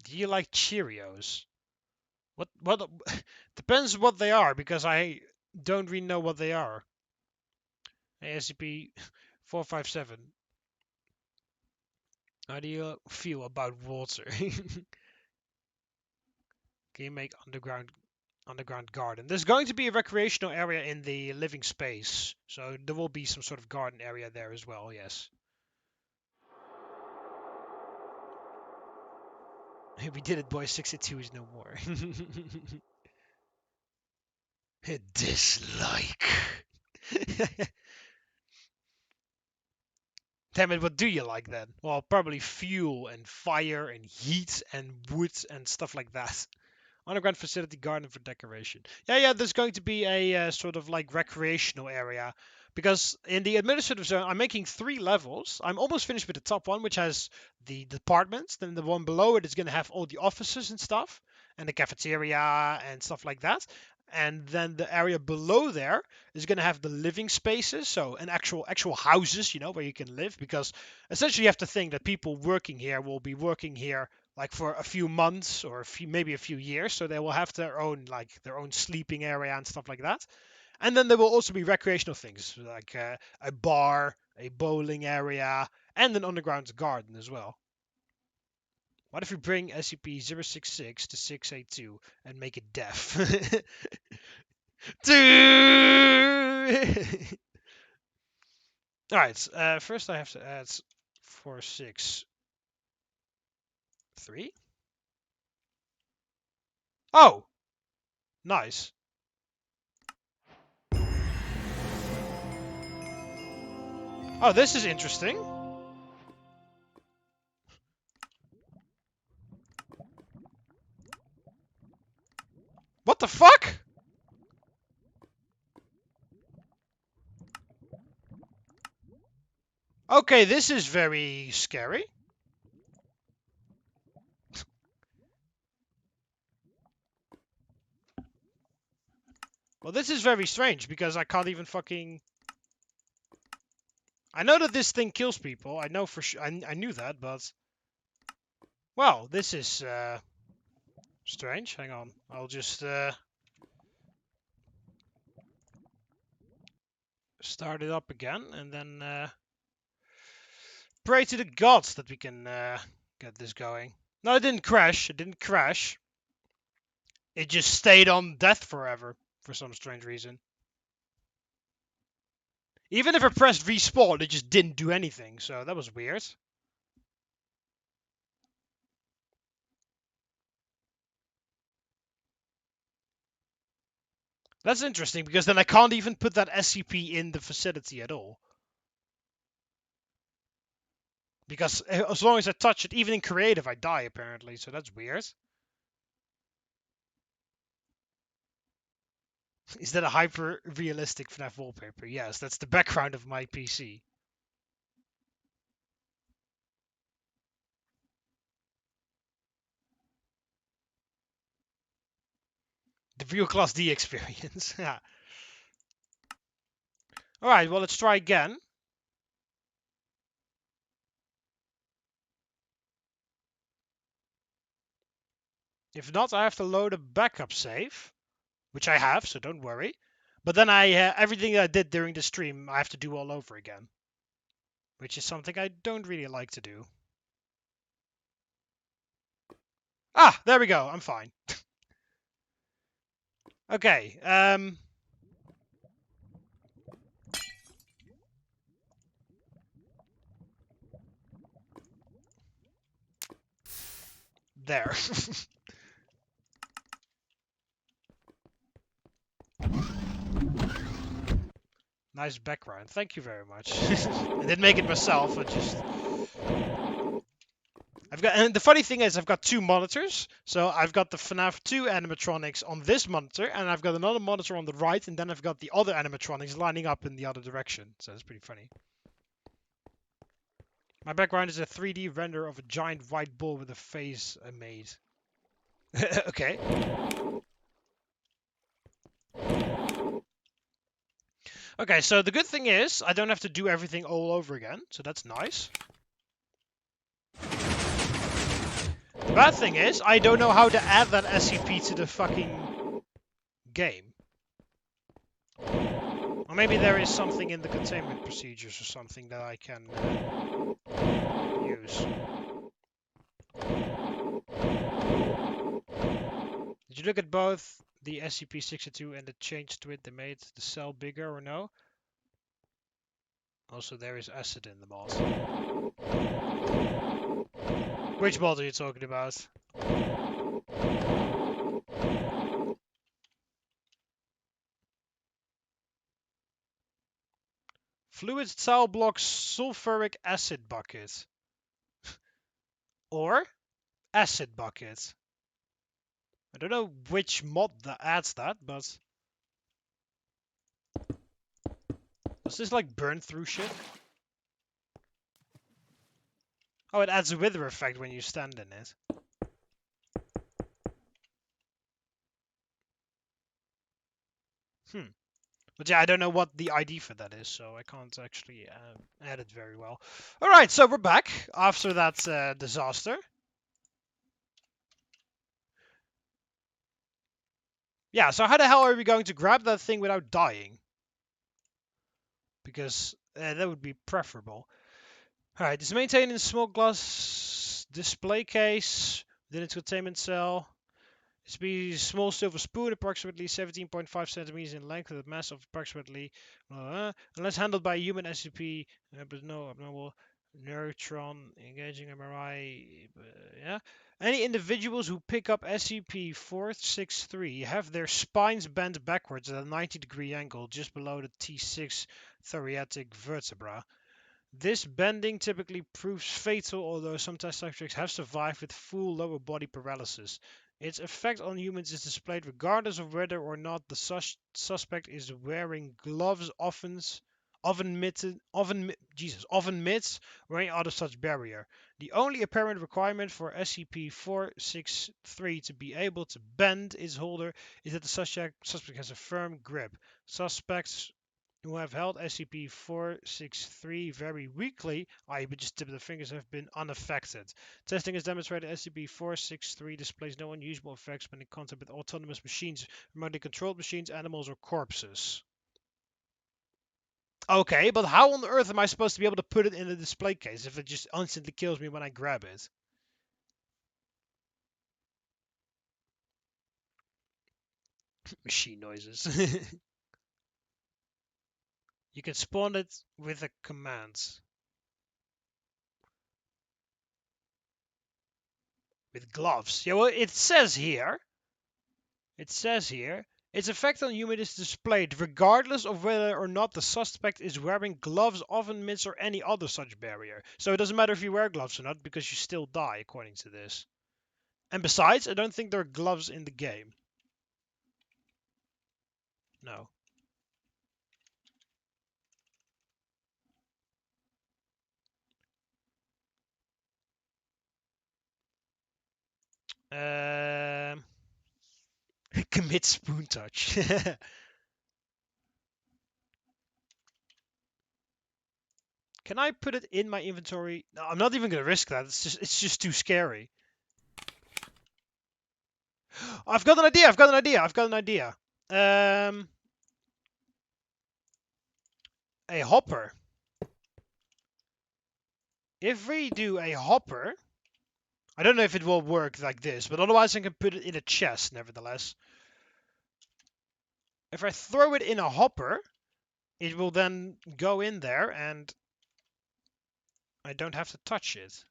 Do you like Cheerios? What depends what they are, because I don't really know what they are. SCP-457. How do you feel about water? Can you make underground garden? There's going to be a recreational area in the living space, so there will be some sort of garden area there as well, yes. We did it, boys. 62 is no more. Dislike. Damn it, what do you like then? Well, probably fuel and fire and heat and wood and stuff like that. Underground facility garden for decoration. Yeah, there's going to be a sort of like recreational area. Because in the administrative zone, I'm making 3 levels. I'm almost finished with the top one, which has the departments. Then the one below it is going to have all the offices and stuff. And the cafeteria and stuff like that. And then the area below there is going to have the living spaces. So an actual houses, where you can live. Because essentially you have to think that people working here will be working here like for a few months or maybe a few years, so they will have their own sleeping area and stuff like that. And then there will also be recreational things like a bar, a bowling area, and an underground garden as well. What if we bring SCP-066 to 682 and make it deaf? Alright, first I have to add 463. Oh! Nice. Oh, this is interesting. What the fuck? Okay, this is very scary. Well, this is very strange because I can't even fucking... I know that this thing kills people. I know for sure. I knew that, but... Well, this is strange. Hang on. I'll just start it up again and then... pray to the gods that we can get this going. No, it didn't crash. It didn't crash. It just stayed on death forever for some strange reason. Even if I pressed respawn, it just didn't do anything. So that was weird. That's interesting because then I can't even put that SCP in the facility at all. Because as long as I touch it, even in creative, I die apparently. So that's weird. Is that a hyper-realistic FNAF wallpaper? Yes, that's the background of my PC. The real Class D experience. Yeah. Alright, well, let's try again. If not, I have to load a backup save. Which I have, so don't worry. But then everything I did during the stream, I have to do all over again. Which is something I don't really like to do. Ah, there we go. I'm fine. Okay. There. Nice background. Thank you very much. I didn't make it myself. And the funny thing is, I've got two monitors. So I've got the FNAF 2 animatronics on this monitor, and I've got another monitor on the right, and then I've got the other animatronics lining up in the other direction. So it's pretty funny. My background is a 3D render of a giant white ball with a face I made. Okay. Okay, so the good thing is, I don't have to do everything all over again, so that's nice. The bad thing is, I don't know how to add that SCP to the fucking game. Or maybe there is something in the containment procedures or something that I can use. Did you look at both the SCP-62 and the change to it they made the cell bigger or no? Also, there is acid in the mod. Which mod are you talking about? Fluid cell block sulfuric acid bucket. Or acid bucket. I don't know which mod that adds that, but... Does this like burn through shit? Oh, it adds a wither effect when you stand in it. But yeah, I don't know what the ID for that is, so I can't actually add it very well. Alright, so we're back after that disaster. Yeah, so how the hell are we going to grab that thing without dying? Because that would be preferable. Alright, it's maintained in a small glass display case within its containment cell. It's a small silver spoon, approximately 17.5 centimeters in length, with a mass of approximately, unless handled by a human SCP, but no abnormal neutron engaging MRI. Yeah. Any individuals who pick up SCP-463 have their spines bent backwards at a 90-degree angle just below the T6 thoracic vertebra. This bending typically proves fatal, although sometimes subjects have survived with full lower body paralysis. Its effect on humans is displayed regardless of whether or not the suspect is wearing gloves, oven mitts, or any other such barrier. The only apparent requirement for SCP-463 to be able to bend its holder is that the suspect has a firm grip. Suspects who have held SCP-463 very weakly, i.e. with just tip of the fingers, have been unaffected. Testing has demonstrated SCP-463 displays no unusual effects when in contact with autonomous machines, remotely controlled machines, animals, or corpses. Okay, but how on earth am I supposed to be able to put it in a display case if it just instantly kills me when I grab it? Machine noises. You can spawn it with a command. With gloves. Yeah, well, it says here. Its effect on human is displayed regardless of whether or not the suspect is wearing gloves, oven mitts, or any other such barrier. So it doesn't matter if you wear gloves or not, because you still die, according to this. And besides, I don't think there are gloves in the game. No. Um, commit spoon touch. Can I put it in my inventory? No, I'm not even gonna risk that. It's just too scary. I've got an idea. A hopper. If we do a hopper, I don't know if it will work like this, but otherwise I can put it in a chest nevertheless. If I throw it in a hopper, it will then go in there and I don't have to touch it.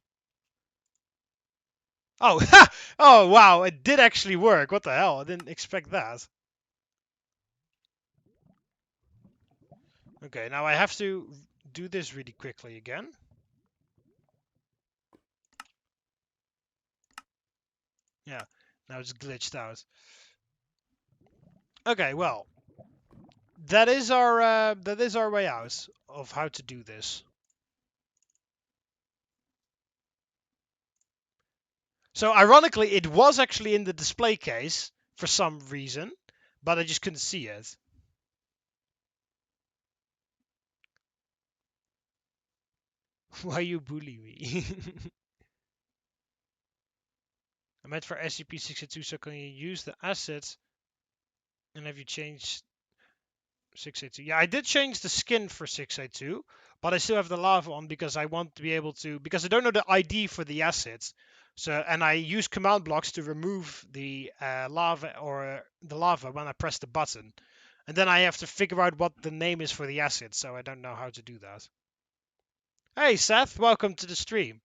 Oh, oh wow, it did actually work. What the hell? I didn't expect that. Okay, now I have to do this really quickly again. Yeah, now it's glitched out. Okay, well, that is our way out of how to do this. So ironically, it was actually in the display case for some reason, but I just couldn't see it. Why you bully me? I meant for SCP-682, so can you use the assets and have you changed 682? Yeah, I did change the skin for 682, but I still have the lava on because I want to be able to, because I don't know the ID for the assets. So, and I use command blocks to remove the lava or the lava when I press the button. And then I have to figure out what the name is for the asset, so I don't know how to do that. Hey Seth, welcome to the stream.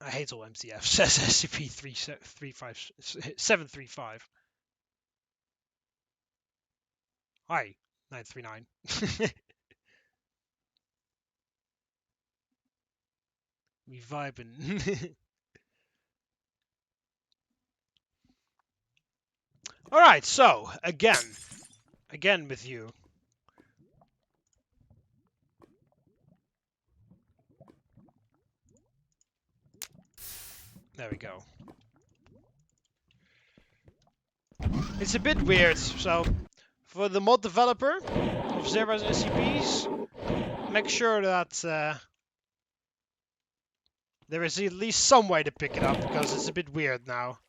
I hate all MCF, says SCP-735. Hi, 939. We vibing. Alright, so, again with you. There we go. It's a bit weird, so for the mod developer of Zero's SCPs, make sure that there is at least some way to pick it up, because it's a bit weird now.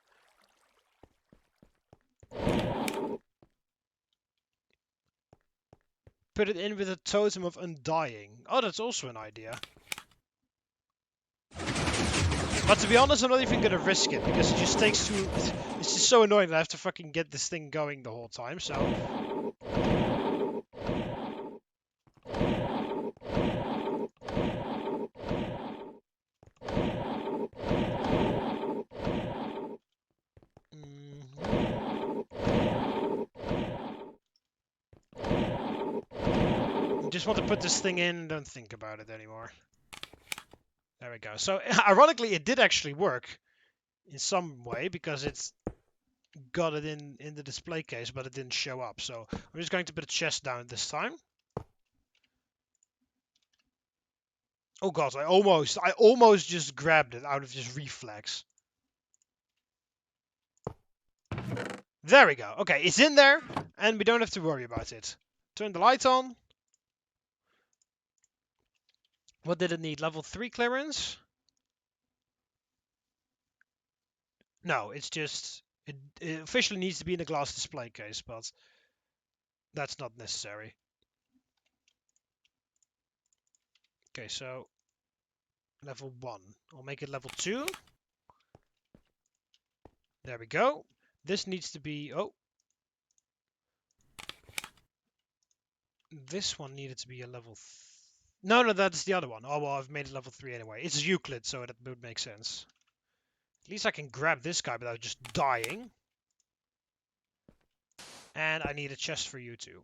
Put it in with a totem of undying. Oh, that's also an idea. But to be honest, I'm not even gonna risk it, because it just takes too... It's just so annoying that I have to fucking get this thing going the whole time, so... Just want to put this thing in, don't think about it anymore. There we go. So, ironically, it did actually work in some way, because it's got it in the display case, but it didn't show up. So, I'm just going to put a chest down this time. Oh god, I almost just grabbed it out of just reflex. There we go. Okay, it's in there, and we don't have to worry about it. Turn the light on. What did it need? Level 3 clearance? No, it's just... it officially needs to be in a glass display case, but that's not necessary. Okay, so level 1. I'll make it level 2. There we go. This needs to be... oh. This one needed to be a level... no, that's the other one. Oh, well, I've made it level 3 anyway. It's Euclid, so that would make sense. At least I can grab this guy without just dying. And I need a chest for you too.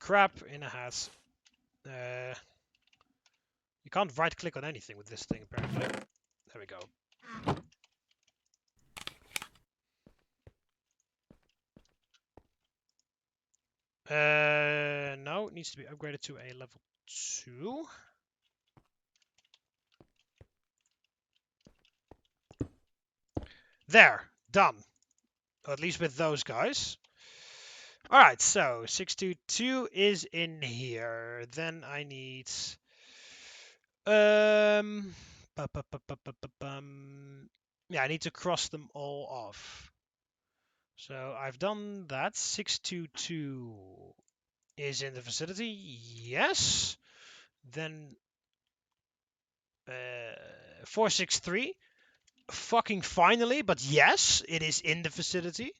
Crap in a hat. You can't right click on anything with this thing apparently. There we go. No, it needs to be upgraded to a level 2. There, done. Or at least with those guys. Alright, so 622 is in here. Then I need... yeah, I need to cross them all off. So I've done that. 622 is in the vicinity. Yes. Then 463. Fucking finally, but yes, it is in the vicinity.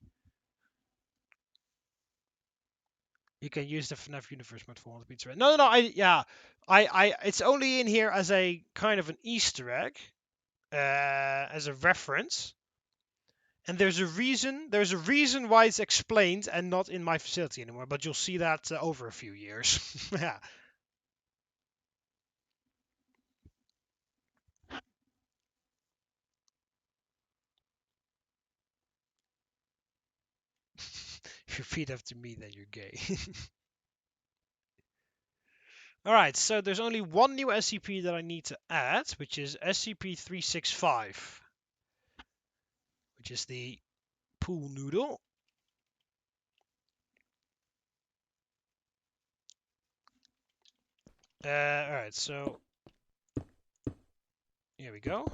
You can use the FNAF universe mode for the pizza. No, it's only in here as a kind of an Easter egg, as a reference. And there's a reason why it's explained and not in my facility anymore. But you'll see that over a few years. Yeah. If you repeat after me, then you're gay. Alright, so there's only one new SCP that I need to add, which is SCP-365, which is the pool noodle. Alright, so here we go.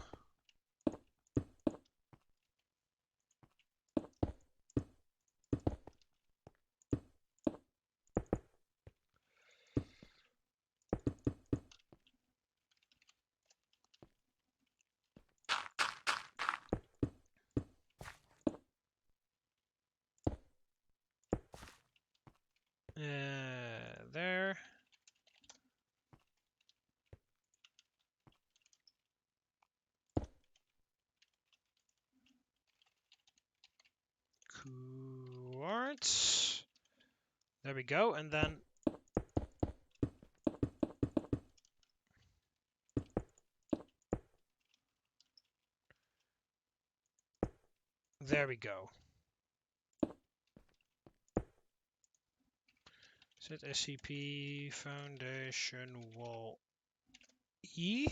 There. Quartz. There we go, and then there we go. Set SCP Foundation Wall E.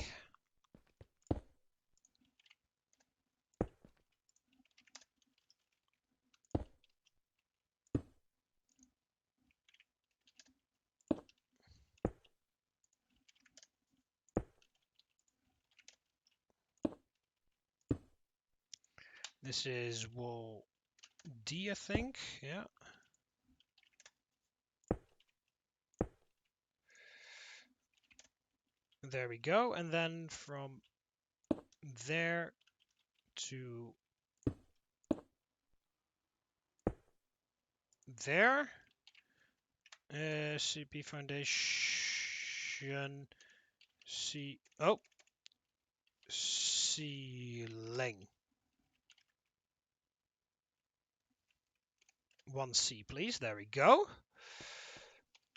This is wall D, I think. Yeah. There we go. And then from there to there, SCP Foundation ceiling. 1C, please. There we go.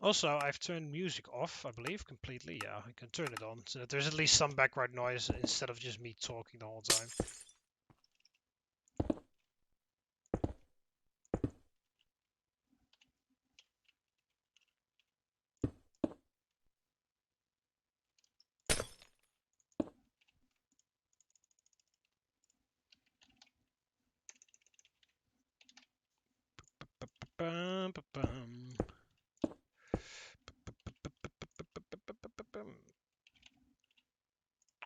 Also, I've turned music off, I believe, completely. Yeah, I can turn it on so that there's at least some background noise instead of just me talking the whole time.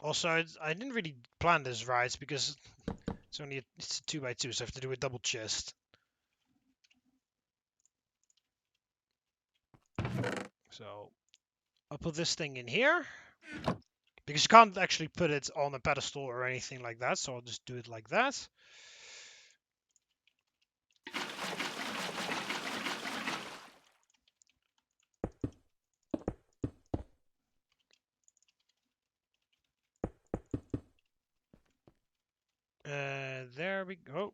Also, I didn't really plan this right because it's a 2x2, so I have to do a double chest. So I'll put this thing in here because you can't actually put it on a pedestal or anything like that. So I'll just do it like that. There we go.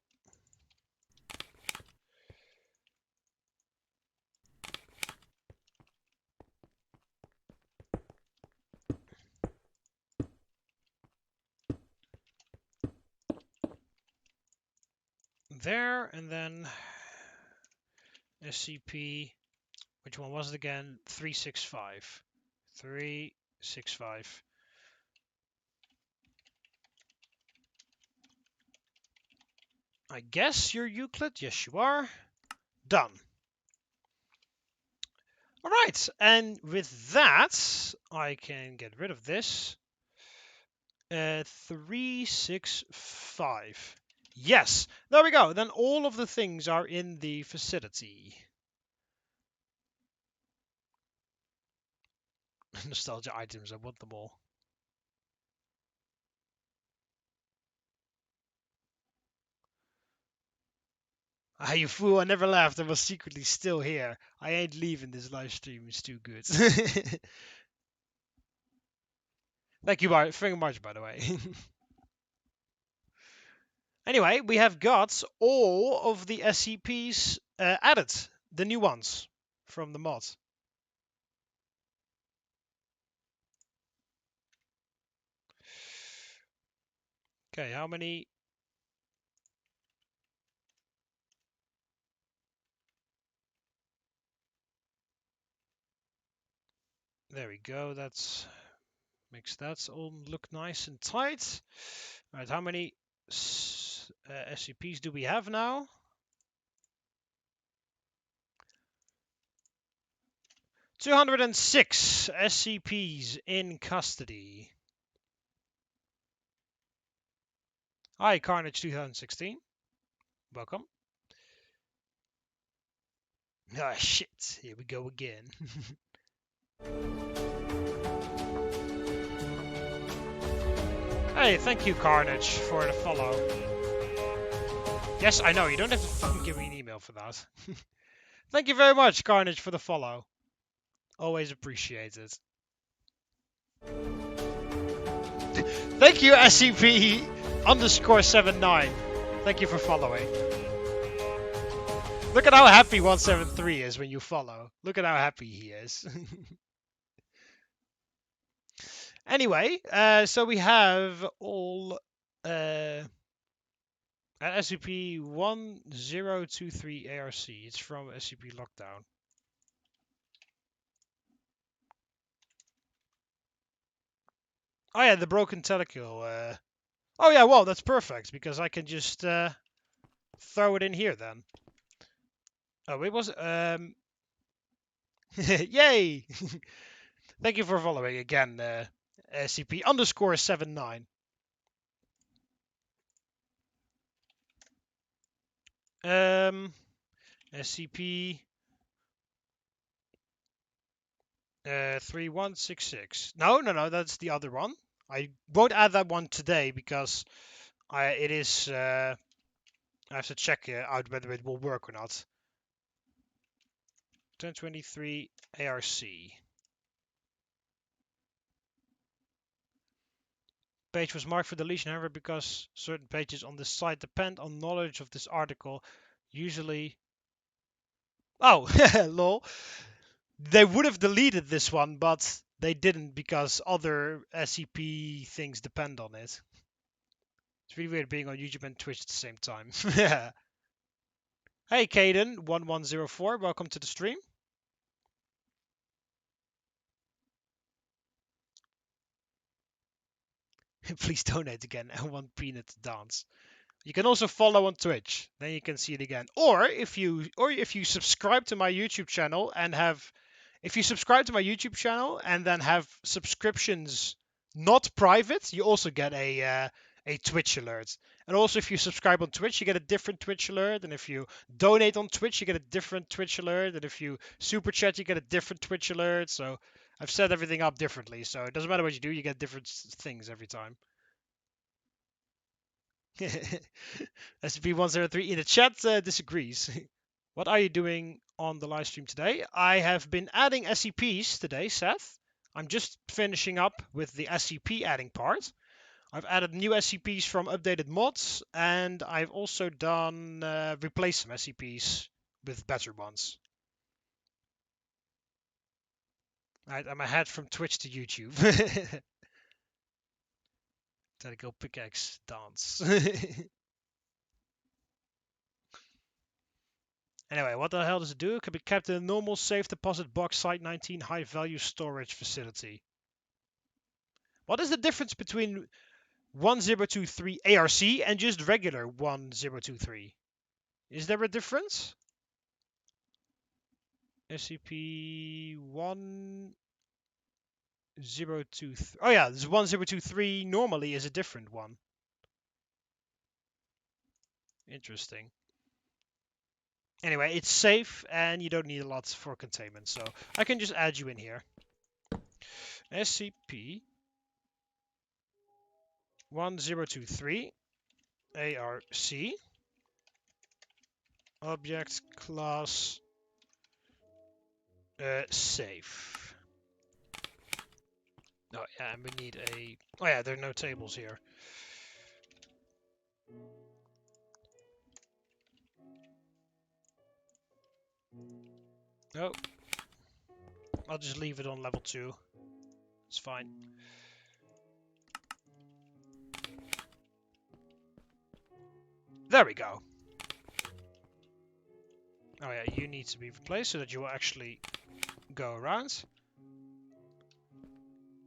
There, and then SCP, which one was it again? 365. 365. I guess you're Euclid? Yes, you are. Done. Alright, and with that, I can get rid of this. 365. Yes, there we go. Then all of the things are in the facility. Nostalgia items, I want them all. Ah, you fool, I never left. I was secretly still here. I ain't leaving this live stream. It's too good. Thank you very much, by the way. Anyway, we have got all of the SCPs added. The new ones from the mod. Okay, how many? There we go. That's makes that all look nice and tight. All right, how many SCPs do we have now? 206 SCPs in custody. Hi, Carnage 2016. Welcome. Ah, shit. Here we go again. Hey, thank you, Carnage, for the follow. Yes, I know. You don't have to fucking give me an email for that. Thank you very much, Carnage, for the follow. Always appreciated. Thank you, SCP-79. Thank you for following. Look at how happy 173 is when you follow. Look at how happy he is. Anyway, so we have all SCP-1023 ARC. It's from SCP Lockdown. Oh yeah, the broken telekill. Oh yeah, well, that's perfect, because I can just throw it in here then. Oh, it was... Yay! Thank you for following again, SCP-79. SCP 3166. No, that's the other one. I won't add that one today because I have to check out whether it will work or not. 1023 ARC. Page was marked for deletion, however, because certain pages on this site depend on knowledge of this article. Usually... Oh, lol. They would have deleted this one, but they didn't because other SCP things depend on it. It's really weird being on YouTube and Twitch at the same time. Yeah. Hey, Caden1104, welcome to the stream. Please donate again. I want Peanut to dance. You can also follow on Twitch. Then you can see it again. Or if you subscribe to my YouTube channel and have if you subscribe to my YouTube channel and then have subscriptions not private, you also get a Twitch alert. And also if you subscribe on Twitch, you get a different Twitch alert. And if you donate on Twitch, you get a different Twitch alert. And if you super chat, you get a different Twitch alert. So I've set everything up differently. So it doesn't matter what you do, you get different things every time. SCP-103 in the chat disagrees. What are you doing on the live stream today? I have been adding SCPs today, Seth. I'm just finishing up with the SCP adding part. I've added new SCPs from updated mods, and I've also done replace some SCPs with better ones. I'm ahead from Twitch to YouTube. Tentacle pickaxe dance. Anyway, what the hell does it do? It can be kept in a normal safe deposit box Site 19 high value storage facility. What is the difference between 1023 ARC and just regular 1023? Is there a difference? SCP-1023. Oh yeah, this 1023 normally is a different one. Interesting. Anyway, it's safe and you don't need a lot for containment, so I can just add you in here. SCP 1023 ARC object class safe. Oh yeah, and we need a... Oh yeah, there are no tables here. Oh. I'll just leave it on level 2. It's fine. There we go. Oh yeah, you need to be replaced so that you will actually go around.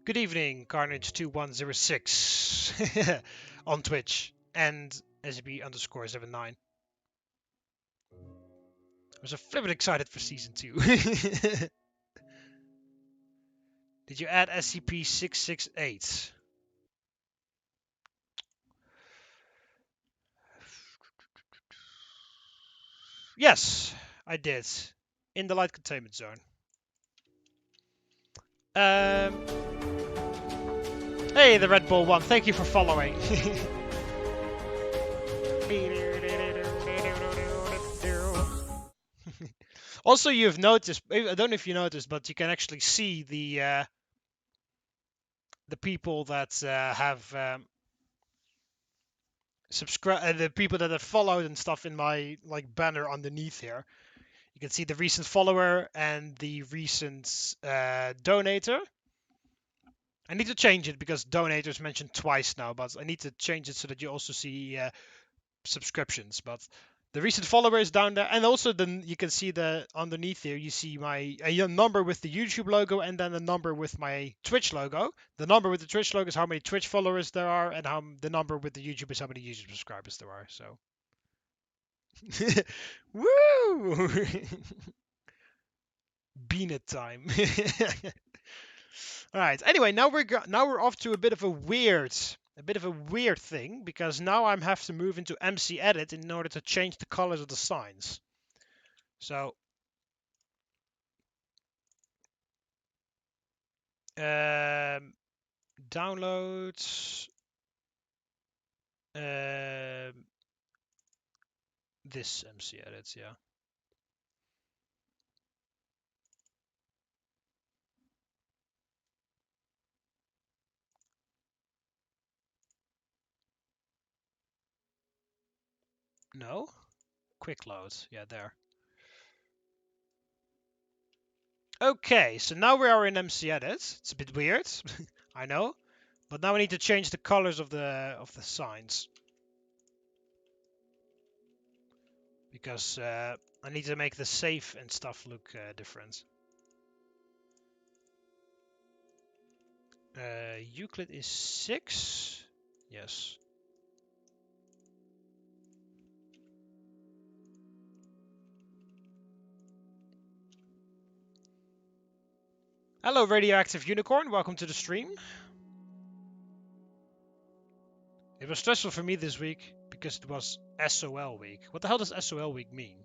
Good evening, Carnage2106 on Twitch and SCP-79. I was so flippin' excited for Season 2. Did you add SCP-668? Yes, I did. In the light containment zone. Hey, the Red Bull one. Thank you for following. Also, you've noticed. I don't know if you noticed, but you can actually see the people that have subscribed, the people that have followed and stuff in my banner underneath here. You can see the recent follower and the recent donator. I need to change it because donators mentioned twice now, but I need to change it so that you also see subscriptions. But the recent follower is down there, and also then you can see the underneath here. You see my a number with the YouTube logo, and then a number with my Twitch logo. The number with the Twitch logo is how many Twitch followers there are, and the number with the YouTube is how many YouTube subscribers there are. So, woo! Beanut time. All right. Anyway, now we're off to a bit of a weird thing because now I have to move into MC Edit in order to change the colors of the signs. So download this MC Edit, yeah. No? Quick load. Yeah, there. Okay, so now we are in MC Edit. It's a bit weird, I know, but now we need to change the colors of the signs because I need to make the safe and stuff look different. Euclid is 6. Yes. Hello, Radioactive Unicorn. Welcome to the stream. It was stressful for me this week because it was SOL week. What the hell does SOL week mean?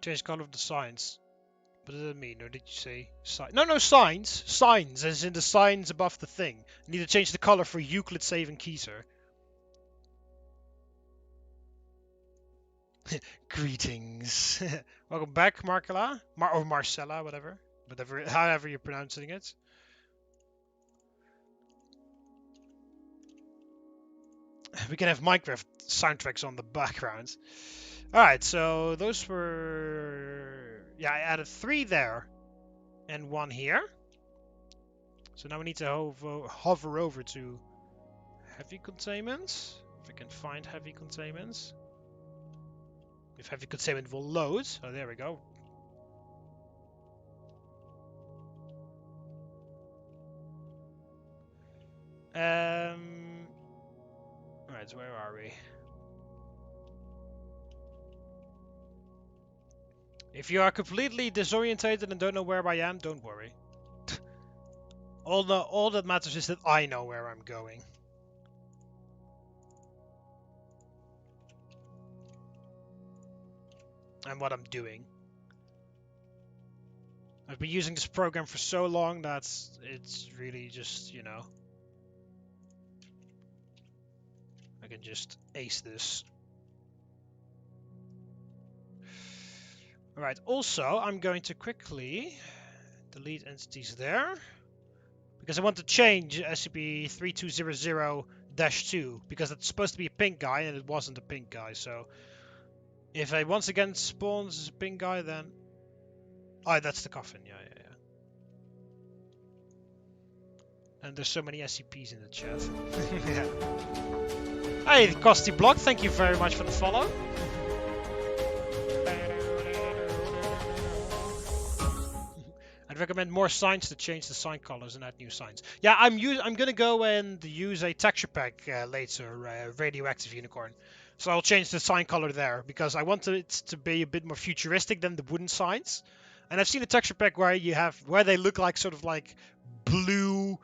Change color of the signs. What does it mean? Or did you say signs? No, signs. Signs, as in the signs above the thing. You need to change the color for Euclid saving Keyser. Greetings. Welcome back, Marcella. Or Marcella, whatever. However you're pronouncing it. We can have Minecraft soundtracks on the background. Alright, so those were... Yeah, I added 3 there. And 1 here. So now we need to hover over to heavy containment. If I can find heavy containment. If heavy containment will load. Oh, there we go. Alright, so where are we? If you are completely disorientated and don't know where I am, don't worry. All that matters is that I know where I'm going. And what I'm doing. I've been using this program for so long that it's really just, you know... I can just ace this. Alright, also, I'm going to quickly delete entities there. Because I want to change SCP-3200-2, because it's supposed to be a pink guy, and it wasn't a pink guy, so... If I once again spawns as a pink guy, then... Oh, that's the coffin, yeah. And there's so many SCPs in the chat. Yeah. Hey, Costy Block, thank you very much for the follow. I'd recommend more signs to change the sign colors and add new signs. Yeah, I'm gonna go and use a texture pack later, Radioactive Unicorn. So I'll change the sign color there because I want it to be a bit more futuristic than the wooden signs. And I've seen a texture pack where they look like sort of like blue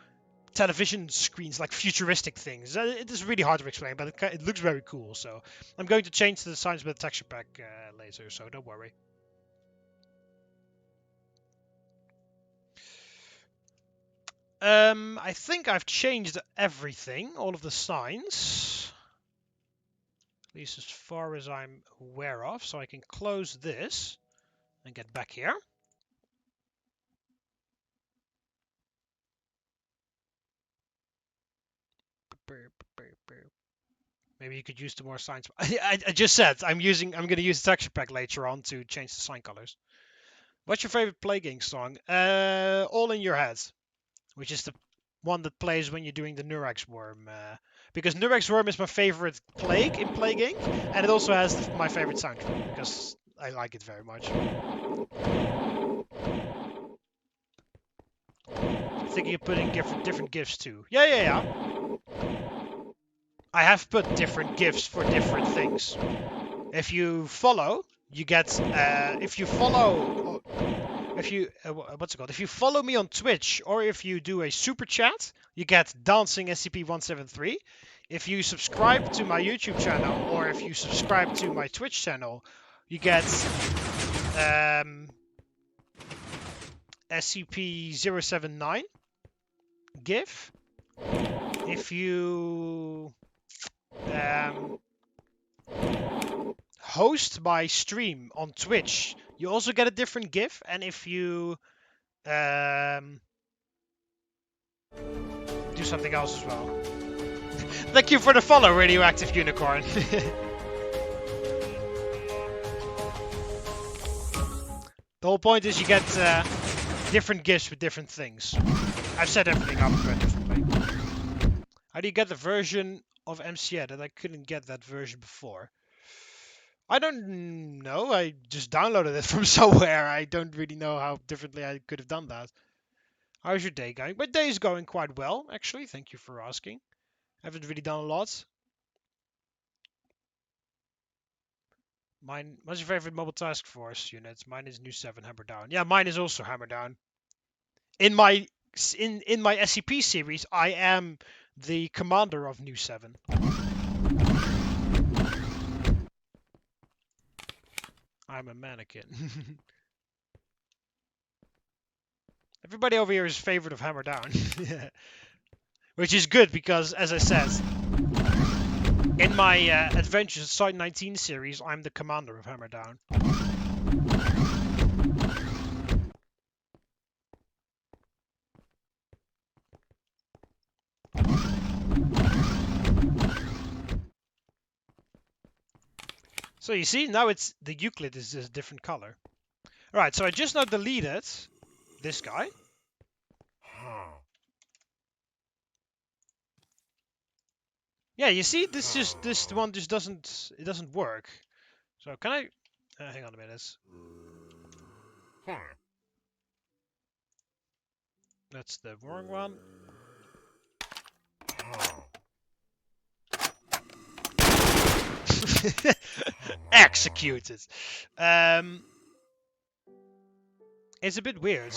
television screens, like futuristic things. It is really hard to explain, but it looks very cool. So I'm going to change the signs with the texture pack later, so don't worry. I think I've changed everything, all of the signs. At least as far as I'm aware of, so I can close this and get back here. Maybe you could use the more signs. I just said I'm going to use the texture pack later on to change the sign colors. What's your favorite Plague Inc. song? All in Your Head, which is the one that plays when you're doing the Nurex Worm. Because Nurex Worm is my favorite plague in Plague Inc. And it also has my favorite soundtrack because I like it very much. Thinking of putting different gifts too. Yeah. I have put different gifts for different things. If you follow, you get. If you follow me on Twitch or if you do a super chat, you get Dancing SCP-173. If you subscribe to my YouTube channel or if you subscribe to my Twitch channel, you get SCP-079 GIF. If you host my stream on Twitch, you also get a different GIF. And if you do something else as well. Thank you for the follow, Radioactive Unicorn. The whole point is you get different gifts with different things. I've set everything up differently. How do you get the version of MCA that I couldn't get that version before? I don't know. I just downloaded it from somewhere. I don't really know how differently I could have done that. How's your day going? My day is going quite well, actually. Thank you for asking. I haven't really done a lot. What's your favorite mobile task force unit? Mine is New 7 Hammer Down. Yeah, mine is also Hammer Down. In my SCP series, I am the commander of New 7. I'm a mannequin. Everybody over here is favorite of Hammer Down. Which is good because, as I said, in my Adventures Site 19 series, I'm the commander of Hammer Down. So you see, now it's the Euclid is a different color. Alright, so I just now deleted this guy. Yeah, you see, this one just doesn't work. So can I hang on a minute. That's the wrong one. Executed. It's a bit weird.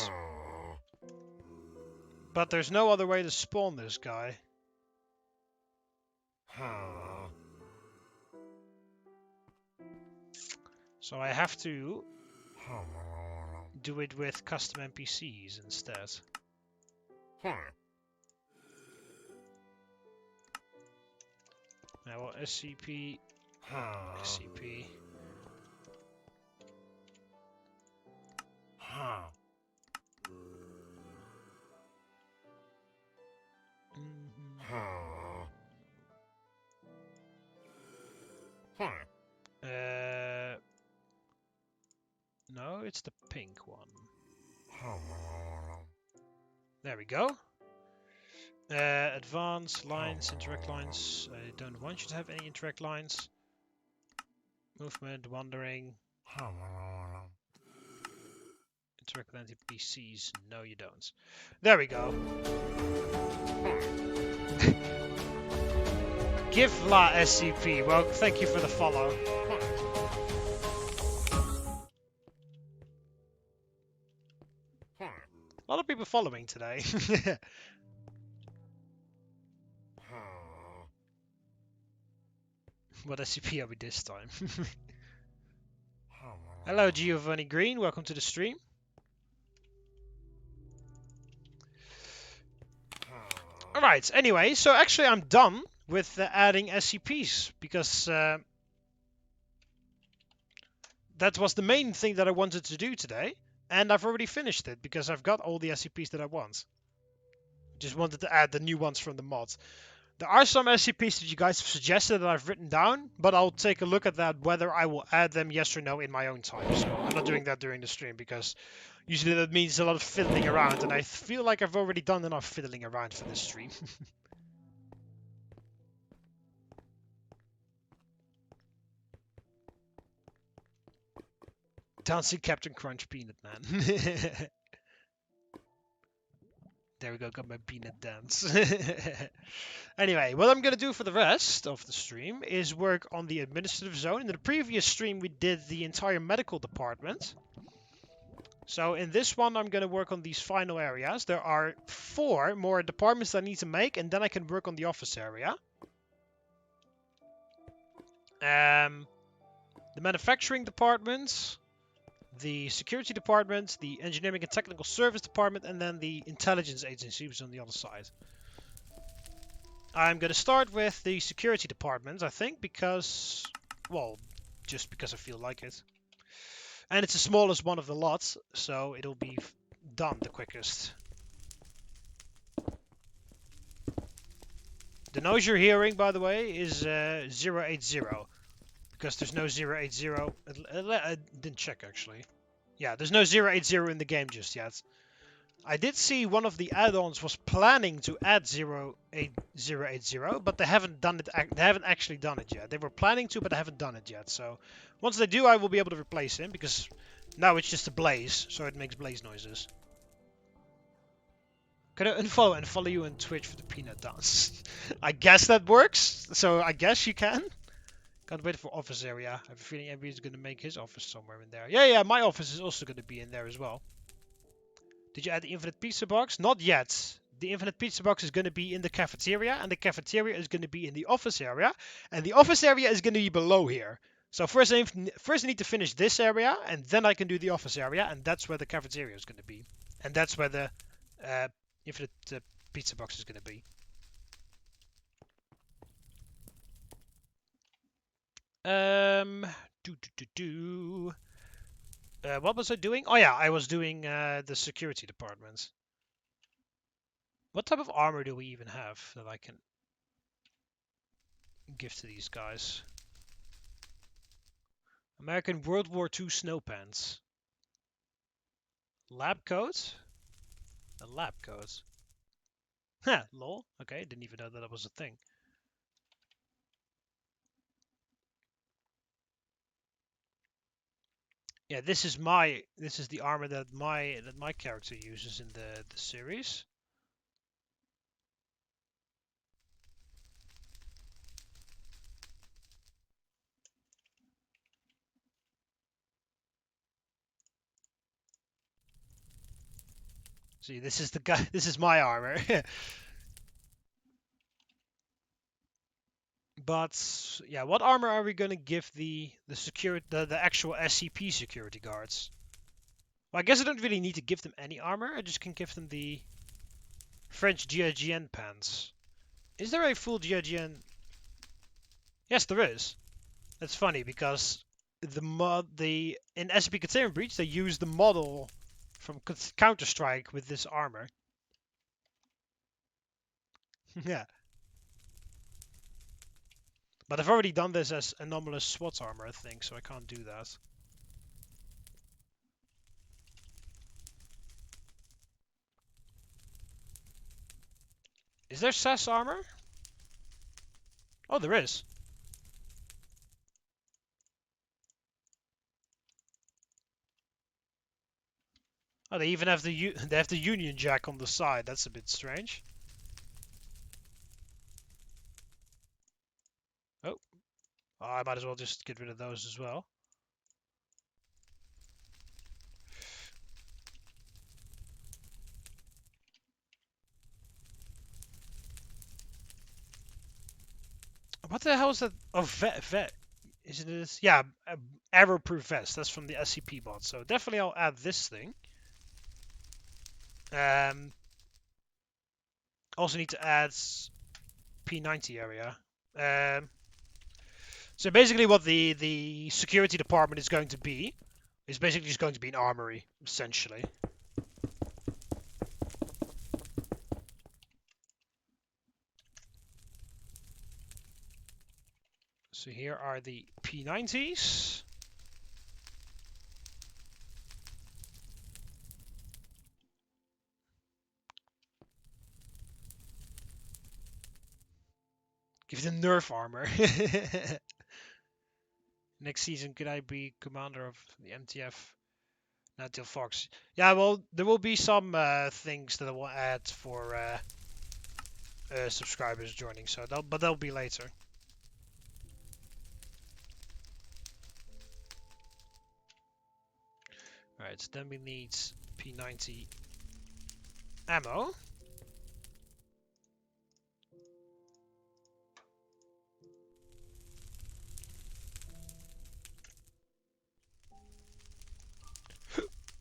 But there's no other way to spawn this guy. So I have to do it with custom NPCs instead. Now what SCP SCP no, it's the pink one. There we go. Advanced lines, interact lines. I don't want you to have any interact lines. Movement, wandering. Interact with NPCs. No, you don't. There we go. Give la SCP. Well, thank you for the follow. A lot of people following today. What SCP are we this time? Hello, Giovanni Green. Welcome to the stream. Alright, anyway, so actually I'm done with adding SCPs because that was the main thing that I wanted to do today, and I've already finished it because I've got all the SCPs that I want. Just wanted to add the new ones from the mods. There are some SCPs that you guys have suggested that I've written down, but I'll take a look at that whether I will add them yes or no in my own time. So I'm not doing that during the stream because usually that means a lot of fiddling around, and I feel like I've already done enough fiddling around for this stream. Dancing Captain Crunch Peanut Man. There we go, got my peanut dance. Anyway, what I'm going to do for the rest of the stream is work on the administrative zone. In the previous stream, we did the entire medical department. So in this one, I'm going to work on these final areas. There are 4 more departments that I need to make, and then I can work on the office area. The manufacturing department, the security department, the engineering and technical service department, and then the intelligence agency, which is on the other side. I'm going to start with the security department, I think, because, well, just because I feel like it. And it's the smallest one of the lots, so it'll be done the quickest. The noise you're hearing, by the way, is 080. Because there's no 080. I didn't check, actually. Yeah, there's no 080 in the game just yet. I did see one of the add-ons was planning to add 080, but they haven't done it. They haven't actually done it yet. They were planning to, but they haven't done it yet. So once they do, I will be able to replace him because now it's just a blaze, so it makes blaze noises. Can I unfollow and follow you on Twitch for the peanut dance? I guess that works. So I guess you can. Can't wait for office area. I have a feeling everybody's going to make his office somewhere in there. Yeah, my office is also going to be in there as well. Did you add the infinite pizza box? Not yet. The infinite pizza box is going to be in the cafeteria, and the cafeteria is going to be in the office area, and the office area is going to be below here. So first I need to finish this area, and then I can do the office area, and that's where the cafeteria is going to be. And that's where the infinite pizza box is going to be. What was I doing? Oh yeah, I was doing the security department. What type of armor do we even have that I can give to these guys? American World War II snow pants. Lab coat? A lab coat. Huh, lol. Okay, didn't even know that was a thing. Yeah, this is the armor that my character uses in the series. See, this is the guy. This is my armor. But yeah, what armor are we gonna give the actual SCP security guards? Well, I guess I don't really need to give them any armor. I just can give them the French GIGN pants. Is there a full GIGN? Yes, there is. That's funny because in SCP Containment Breach they use the model from Counter-Strike with this armor. Yeah. But I've already done this as anomalous SWAT armor, I think, so I can't do that. Is there SAS armor? Oh, there is. Oh, they even have the Union Jack on the side. That's a bit strange. Oh, I might as well just get rid of those as well. What the hell is that? Oh, vet. Is it this? Yeah, error-proof vest. That's from the SCP bot. So definitely I'll add this thing. Also need to add P90 area. So basically what the security department is going to be is basically just going to be an armory, essentially. So here are the P90s. Give them Nerf armor. Next season, could I be commander of the MTF? Not till Fox. Yeah, well, there will be some things that I will add for subscribers joining, so they'll be later. Alright, so then we need P90 ammo.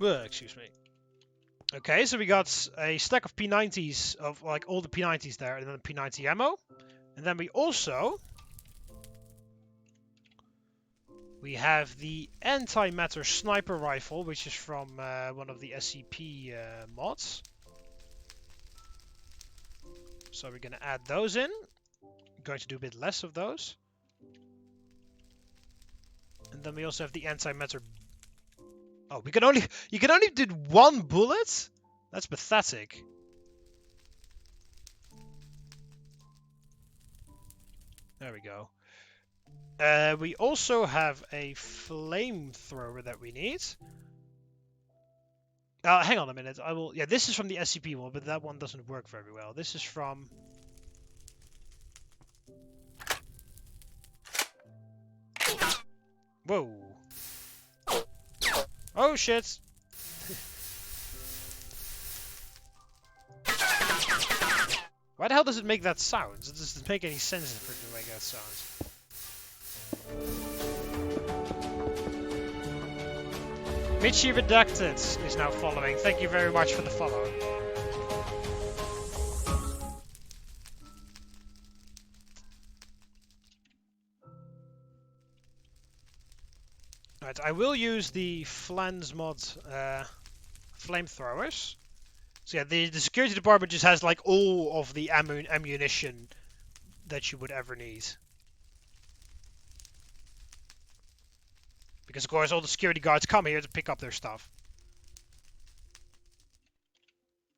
Excuse me. Okay, so we got a stack of P90s, of like all the P90s there, and then P90 ammo. And then we have the antimatter sniper rifle, which is from one of the SCP mods. So we're going to add those in. I'm going to do a bit less of those. And then we also have the antimatter. Oh, you can only do one bullet? That's pathetic. There we go. We also have a flamethrower that we need. Hang on a minute. Yeah, this is from the SCP one, but that one doesn't work very well. This is from... Whoa. Oh shit. Why the hell does it make that sound? It doesn't make any sense for it to make that sound. Mitchie Redacted is now following. Thank you very much for the follow. Right, I will use the Flans mod flamethrowers. So yeah, the security department just has like all of the ammunition that you would ever need. Because of course all the security guards come here to pick up their stuff.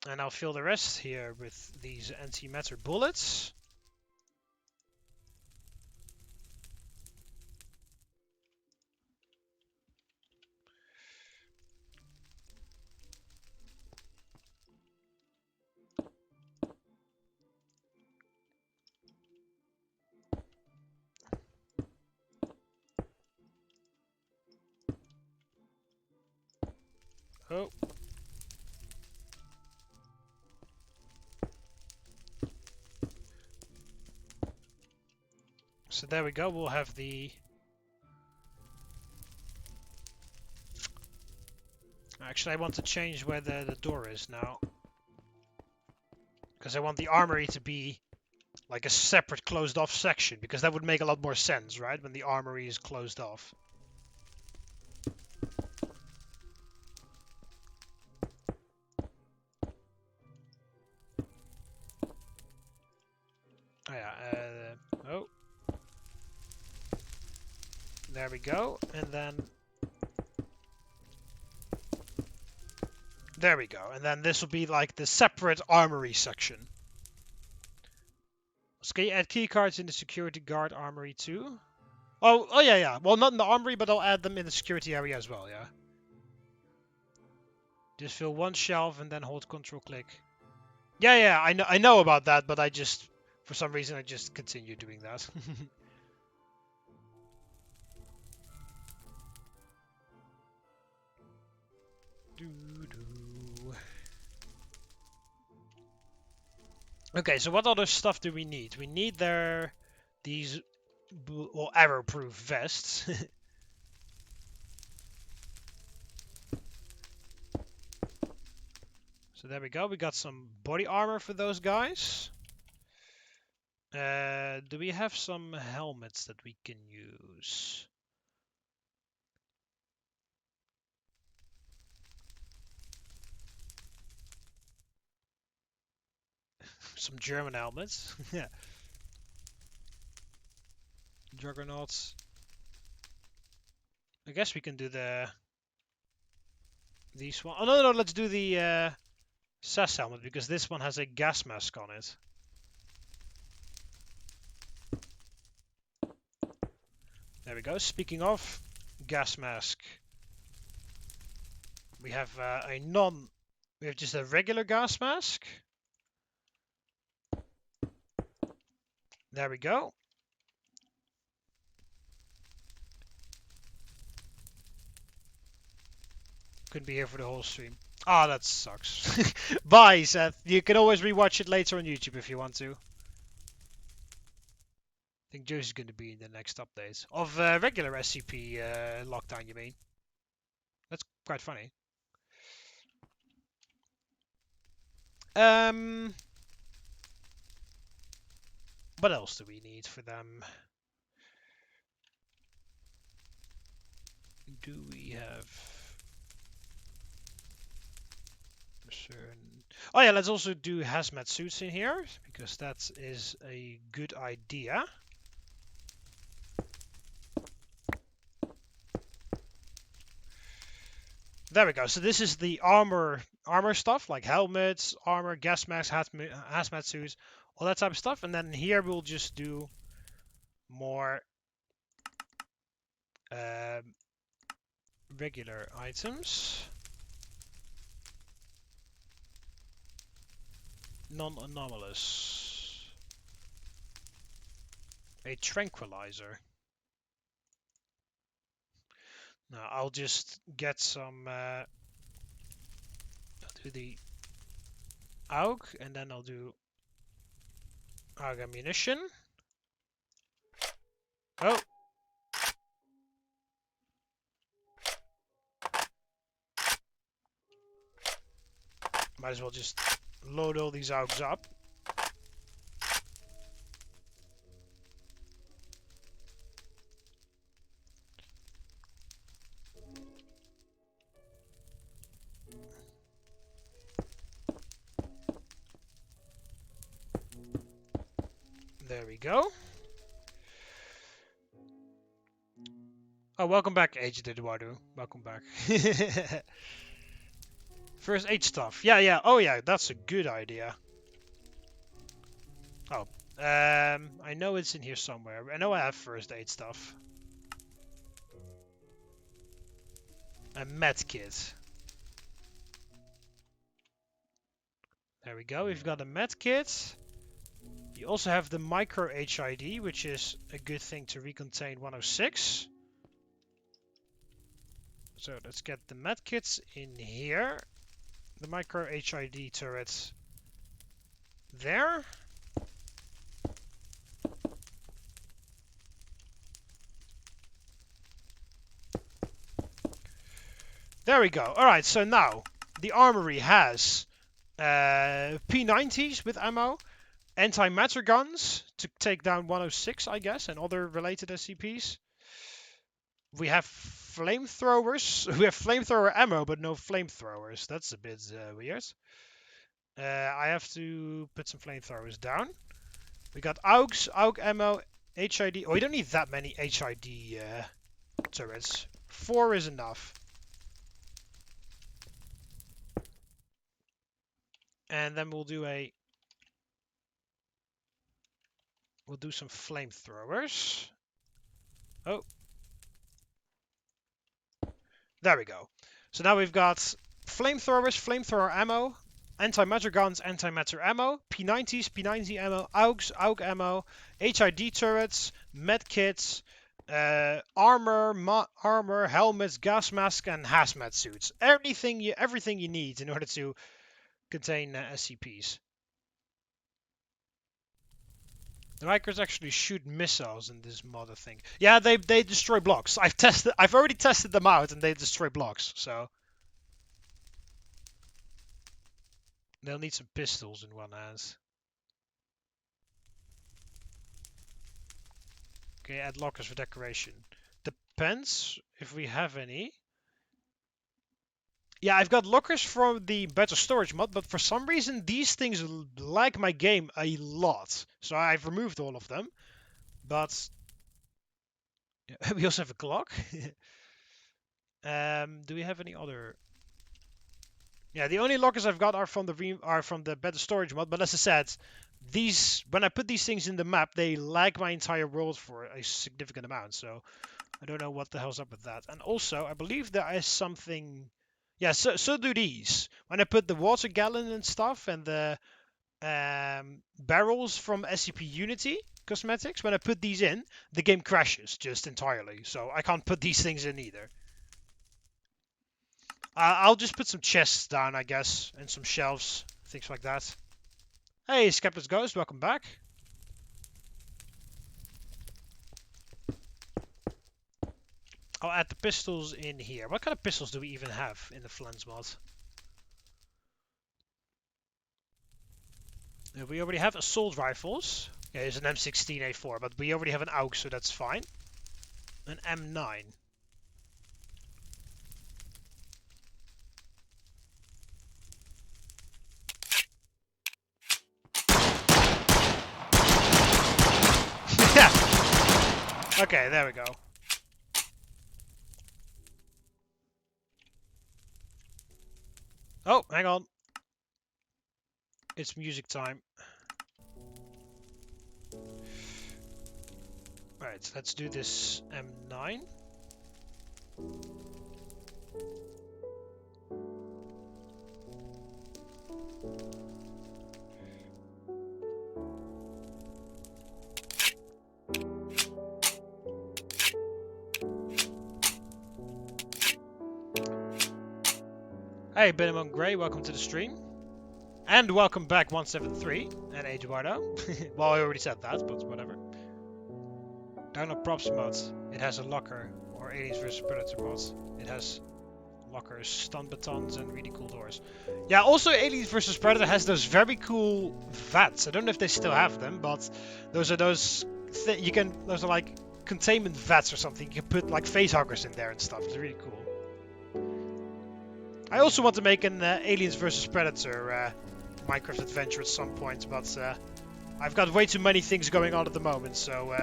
And I'll fill the rest here with these antimatter bullets. Oh. So there we go, we'll have the... Actually, I want to change where the door is now. Because I want the armory to be like a separate closed off section, because that would make a lot more sense, right? When the armory is closed off. Oh yeah, oh. There we go, and then... There we go, and then this will be like the separate armory section. So can you add keycards in the security guard armory too? Oh yeah. Well, not in the armory, but I'll add them in the security area as well, yeah. Just fill one shelf and then hold Control click. Yeah, I know about that, but I just, for some reason, I just continue doing that. Okay, so what other stuff do we need? We need these arrow-proof vests. So there we go. We got some body armor for those guys. Do we have some helmets that we can use? Some German helmets. Yeah. Juggernauts. I guess we can do these one. Oh no, let's do the SAS helmet, because this one has a gas mask on it. There we go. Speaking of gas mask, we have we have just a regular gas mask. There we go. Couldn't be here for the whole stream. Ah, that sucks. Bye, Seth. You can always rewatch it later on YouTube if you want to. I think Josie's going to be in the next update. Of regular SCP lockdown, you mean? That's quite funny. What else do we need for them? Do we have... Oh yeah, let's also do hazmat suits in here, because that is a good idea. There we go. So this is the armor stuff, like helmets, armor, gas masks, hazmat suits, all that type of stuff. And then here we'll just do more regular items. Non-anomalous. A tranquilizer. Now I'll just get some. I'll do the AUG, and then I'll do AUG ammunition. Oh. Might as well just load all these AUGs up. There we go. Oh, welcome back, Agent Eduardo. Welcome back. First aid stuff. Yeah. Oh, yeah, that's a good idea. Oh, I know it's in here somewhere. I know I have first aid stuff. A med kit. There we go. We've got a med kit. You also have the micro HID, which is a good thing to recontain 106. So let's get the med kits in here. The micro HID turret there. There we go. Alright, so now the armory has P90s with ammo, anti-matter guns to take down 106, I guess, and other related SCPs. We have flamethrowers. We have flamethrower ammo, but no flamethrowers. That's a bit weird. I have to put some flamethrowers down. We got AUGs, AUG ammo, HID. Oh, we don't need that many HID turrets. 4 is enough. And then we'll do some flamethrowers. Oh. There we go. So now we've got flamethrowers, flamethrower ammo, anti-matter guns, anti-matter ammo, P90s, P90 ammo, AUGs, AUG ammo, HID turrets, medkits, armor, helmets, gas mask, and hazmat suits. Everything you need in order to contain SCPs. The micros actually shoot missiles in this mod, I think. Yeah, they destroy blocks. I've already tested them out, and they destroy blocks. So they'll need some pistols in one hand. Okay, add lockers for decoration. Depends if we have any. Yeah, I've got lockers from the better storage mod, but for some reason these things lag my game a lot. So I've removed all of them. But we also have a clock. Do we have any other? Yeah, the only lockers I've got are from the better storage mod. But as I said, when I put these things in the map, they lag my entire world for a significant amount. So I don't know what the hell's up with that. And also, I believe there is something. Yeah, so do these. When I put the water gallon and stuff and the barrels from SCP Unity cosmetics, when I put these in, the game crashes just entirely. So I can't put these things in either. I'll just put some chests down, I guess, and some shelves, things like that. Hey, Skeptic's Ghost, welcome back. I'll add the pistols in here. What kind of pistols do we even have in the Flens mod? We already have assault rifles. Yeah, there's an M16A4, but we already have an AUG, so that's fine. An M9. Okay, there we go. Oh, hang on. It's music time. Alright, let's do this M9. Hey, Ben Among Grey, welcome to the stream. And welcome back 173 and Eduardo. Well, I already said that, but whatever. Download props mods. It has a locker, or Aliens vs Predator mods. It has lockers, stun batons, and really cool doors. Yeah, also Aliens vs Predator has those very cool vats. I don't know if they still have them, but those are those those are like containment vats or something. You can put like face huggers in there and stuff. It's really cool. I also want to make an Aliens vs Predator Minecraft adventure at some point, but I've got way too many things going on at the moment, so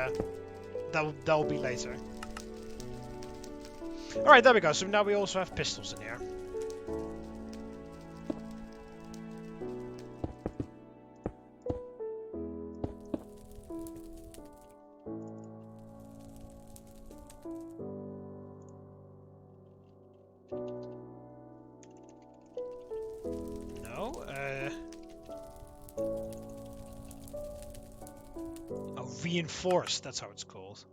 that'll be later. Alright, there we go. So now we also have pistols in here. No, oh, reinforced, that's how it's called.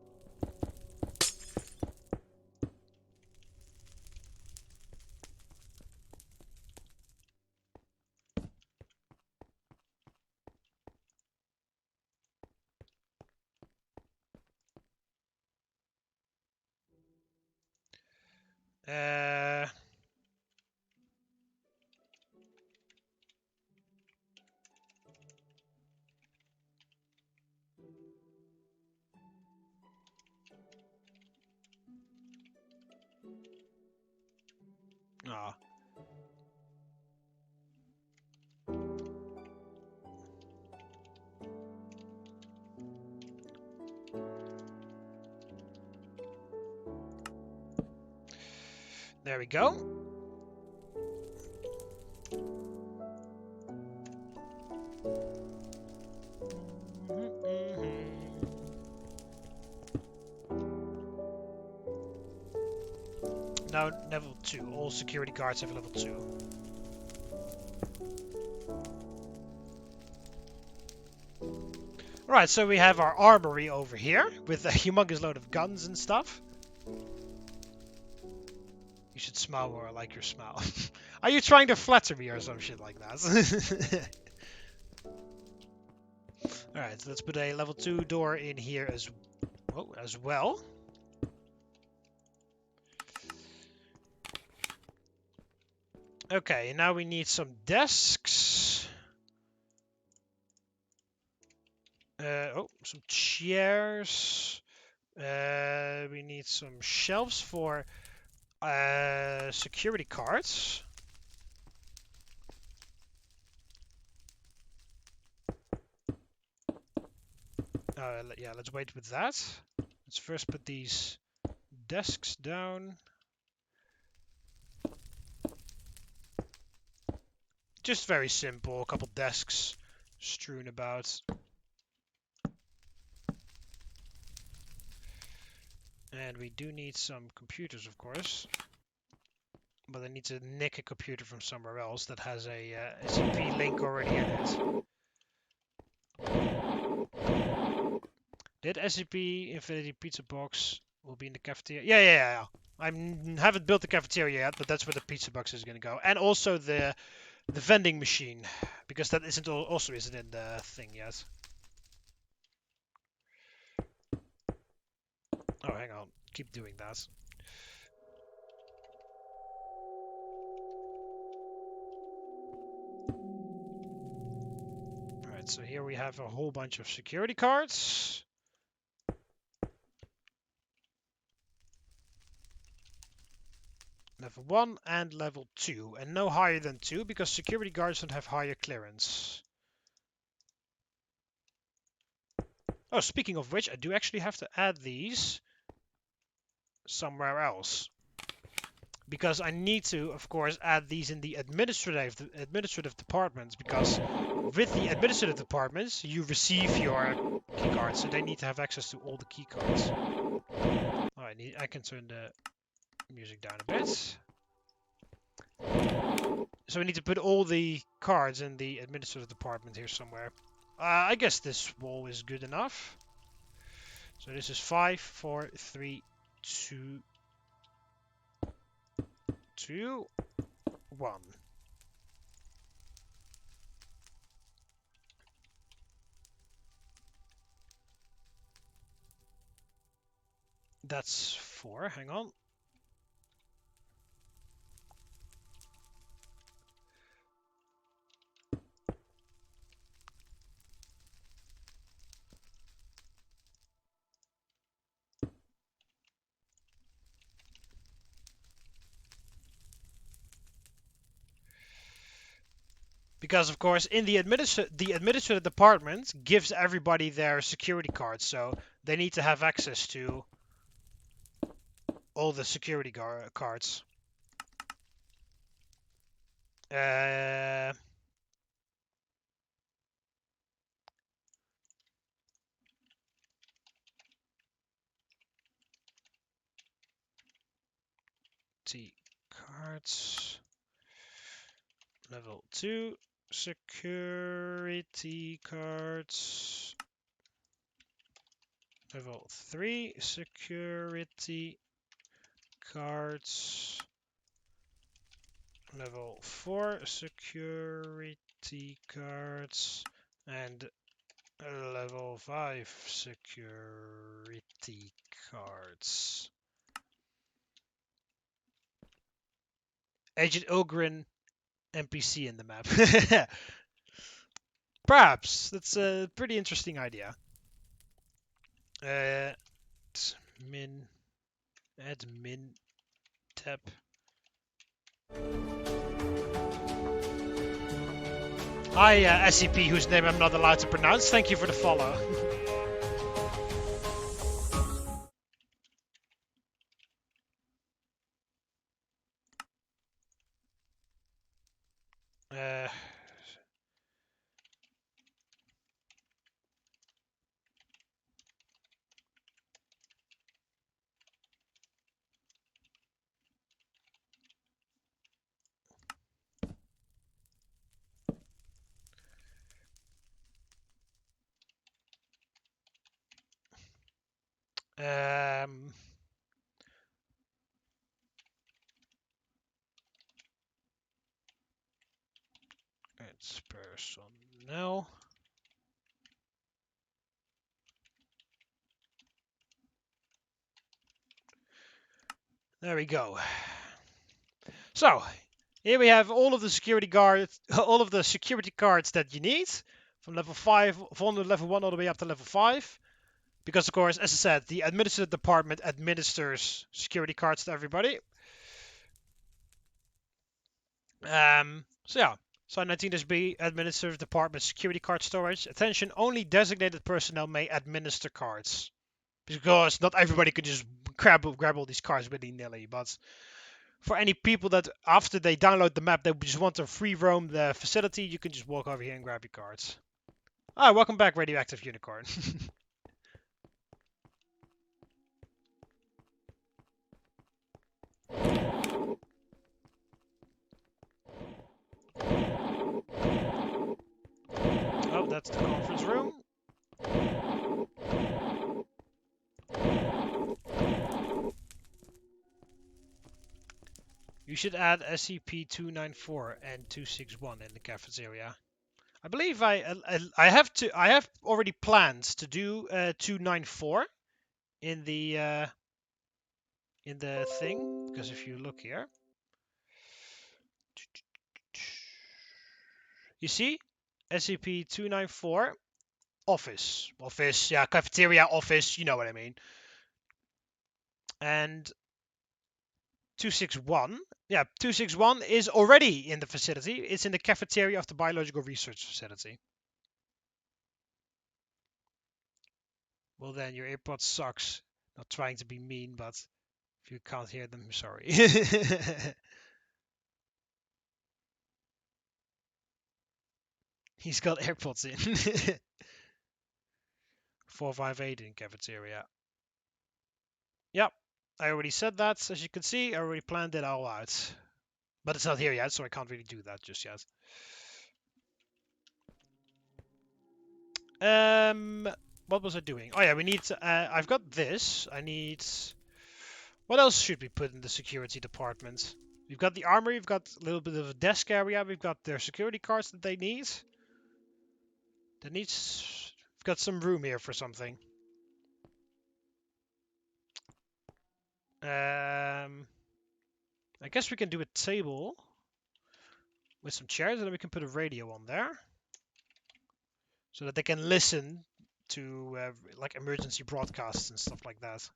Ah. There we go. Now level 2. All security guards have level 2. Alright, so we have our armory over here with a humongous load of guns and stuff. You should smile more, I like your smile. Are you trying to flatter me or some shit like that? Alright, so let's put a level 2 door in here as well. Okay, now we need some desks. Some chairs. We need some shelves for security cards. Yeah, let's wait with that. Let's first put these desks down. Just very simple, a couple desks strewn about. And we do need some computers, of course. But I need to nick a computer from somewhere else that has a SCP link already in it. Did SCP Infinity Pizza Box will be in the cafeteria? Yeah. I haven't built the cafeteria yet, but that's where the pizza box is going to go. And also the vending machine, because that isn't in the thing yet. Oh, hang on. Keep doing that. Alright, so here we have a whole bunch of security cards. Level 1 and level 2. And no higher than 2, because security guards don't have higher clearance. Oh, speaking of which, I do actually have to add these somewhere else. Because I need to, of course, add these in the administrative departments, because with the administrative departments, you receive your key cards, so they need to have access to all the key cards. Oh, I can turn the music down a bit. So we need to put all the cards in the administrative department here somewhere. I guess this wall is good enough. So this is 5, 4, 3, 2, 2, 1. That's 4. Hang on. Because of course, in the administrative department gives everybody their security cards, so they need to have access to all the security cards. T cards. Level 2 security cards. Level 3 security cards. Level 4 security cards. And level 5 security cards. Agent Ogren NPC in the map. Perhaps. That's a pretty interesting idea. Admin tab. Hi, SCP, whose name I'm not allowed to pronounce. Thank you for the follow. It's personnel. There we go. So here we have all of the security guards, all of the security cards that you need from level 5, from level 1 all the way up to level 5. Because of course, as I said, the administrative department administers security cards to everybody. So yeah, Site 19-B administers department security card storage. Attention, only designated personnel may administer cards. Because not everybody could just grab all these cards willy-nilly, but for any people that after they download the map, they just want to free roam the facility, you can just walk over here and grab your cards. Ah, welcome back, Radioactive Unicorn. Oh, that's the conference room. You should add SCP-294 and 261 in the cafeteria. I believe I have already planned to do 294 in the thing, because if you look here, you see SCP-294 office, yeah, cafeteria, office, you know what I mean. And 261, yeah, 261 is already in the facility. It's in the cafeteria of the biological research facility. Well then, your AirPods sucks. Not trying to be mean, but if you can't hear them, sorry. He's got AirPods in. 458 in cafeteria. Yep, I already said that. As you can see, I already planned it all out. But it's not here yet, so I can't really do that just yet. What was I doing? Oh yeah, we need. I've got this. I need. What else should we put in the security department? We've got the armory, we've got a little bit of a desk area, we've got their security cards that they need. We've got some room here for something. I guess we can do a table with some chairs, and then we can put a radio on there, so that they can listen to like emergency broadcasts and stuff like that.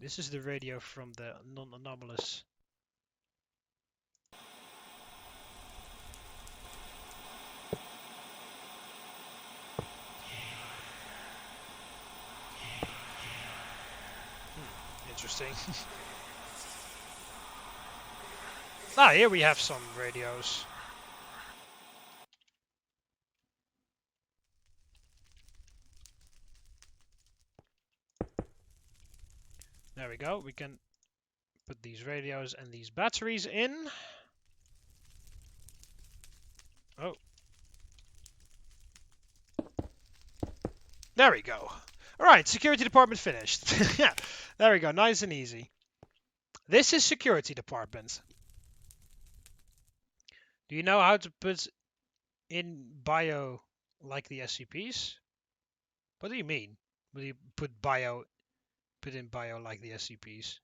This is the radio from the non-anomalous. Interesting. Here we have some radios. There we go. We can put these radios and these batteries in. Oh. There we go. Alright, security department finished. Yeah, there we go. Nice and easy. This is security department. Do you know how to put in bio like the SCPs? What do you mean? Will you put in bio like the SCPs?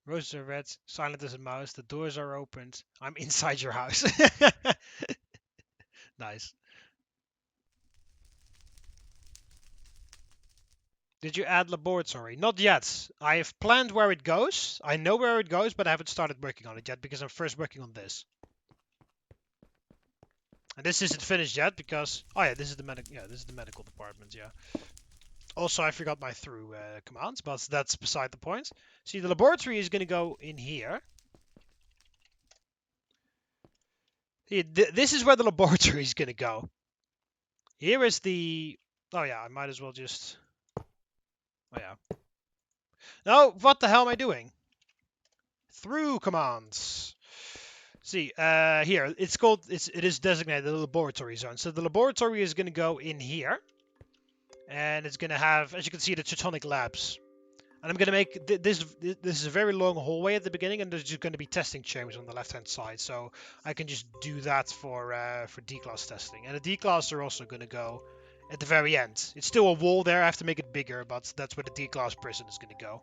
Roses are red, silent as a mouse, the doors are opened. I'm inside your house. Nice. Did you add laboratory? Not yet. I have planned where it goes. I know where it goes, but I haven't started working on it yet because I'm first working on this. And this isn't finished yet because this is the medical department. Yeah. Also, I forgot my through commands, but that's beside the point. See, the laboratory is going to go in here. This is where the laboratory is going to go. Here is the... Oh yeah, I might as well just... Oh yeah. No, what the hell am I doing? Through commands. See, here, it is designated the laboratory zone. So the laboratory is going to go in here. And it's going to have, as you can see, the Teutonic labs. And I'm going to make this is a very long hallway at the beginning, and there's just going to be testing chambers on the left-hand side. So I can just do that for D-class testing. And the D-class are also going to go at the very end. It's still a wall there. I have to make it bigger, but that's where the D-class prison is going to go.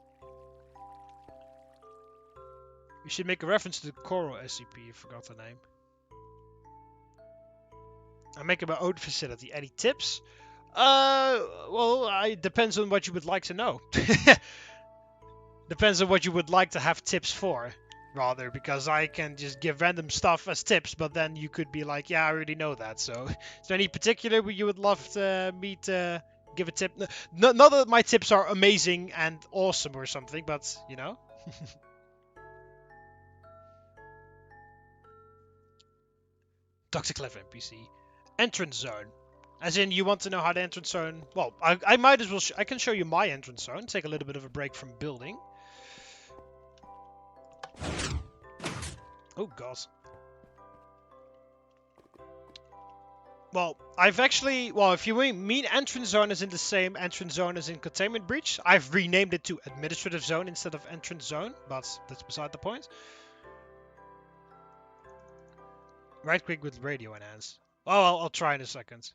You should make a reference to the Coral SCP. I forgot the name. I'm making my own facility. Any tips? Well, it depends on what you would like to know. Depends on what you would like to have tips for, rather, because I can just give random stuff as tips, but then you could be like, yeah, I already know that. So, is there any particular you would love me to give a tip? Not that my tips are amazing and awesome or something, but, you know. Dr. Clever NPC. Entrance zone. As in, you want to know how the entrance zone... Well, I might as well... I can show you my entrance zone. Take a little bit of a break from building. Oh, God. Well, I've actually... Well, if you mean entrance zone as in the same entrance zone as in containment breach, I've renamed it to administrative zone instead of entrance zone. But that's beside the point. Right-click with radio enhance. Oh, I'll try in a second.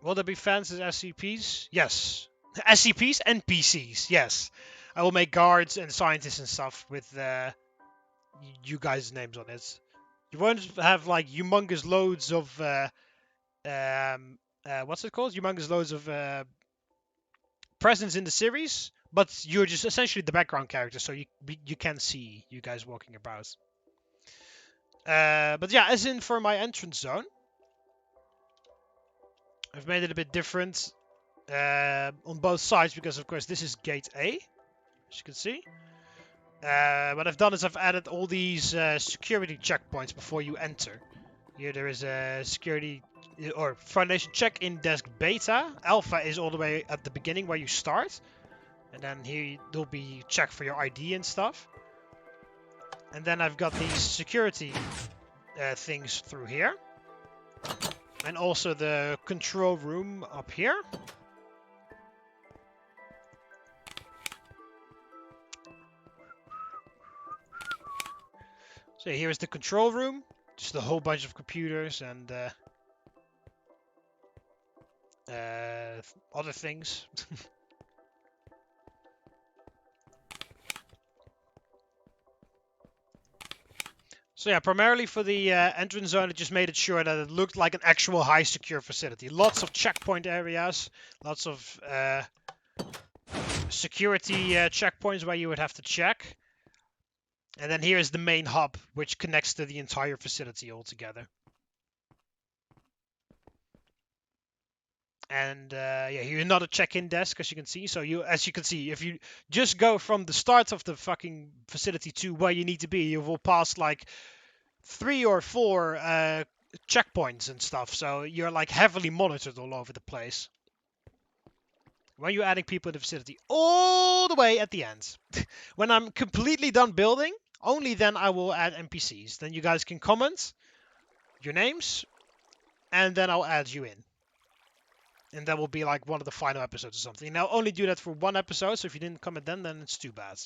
Will there be fans as SCPs? Yes. SCPs and PCs, yes. I will make guards and scientists and stuff with you guys' names on it. You won't have like humongous loads of what's it called? Humongous loads of presence in the series, but you're just essentially the background character, so you can see you guys walking about. But yeah, as in for my entrance zone, I've made it a bit different on both sides because, of course, this is gate A, as you can see. What I've done is I've added all these security checkpoints before you enter. Here there is a security or foundation check in desk beta. Alpha is all the way at the beginning where you start. And then here there'll be check for your ID and stuff. And then I've got these security things through here. And also the control room up here. So here is the control room. Just a whole bunch of computers and other things. So yeah, primarily for the entrance zone, it just made it sure that it looked like an actual high secure facility. Lots of checkpoint areas, lots of security checkpoints where you would have to check. And then here is the main hub, which connects to the entire facility altogether. And yeah, here's another check-in desk, as you can see. So as you can see, if you just go from the start of the fucking facility to where you need to be, you will pass like 3 or 4 checkpoints and stuff. So you're like heavily monitored all over the place. When you're adding people in the facility, all the way at the end. When I'm completely done building, only then I will add NPCs. Then you guys can comment your names, and then I'll add you in. And that will be like one of the final episodes or something. And I'll only do that for 1 episode, so if you didn't comment then it's too bad.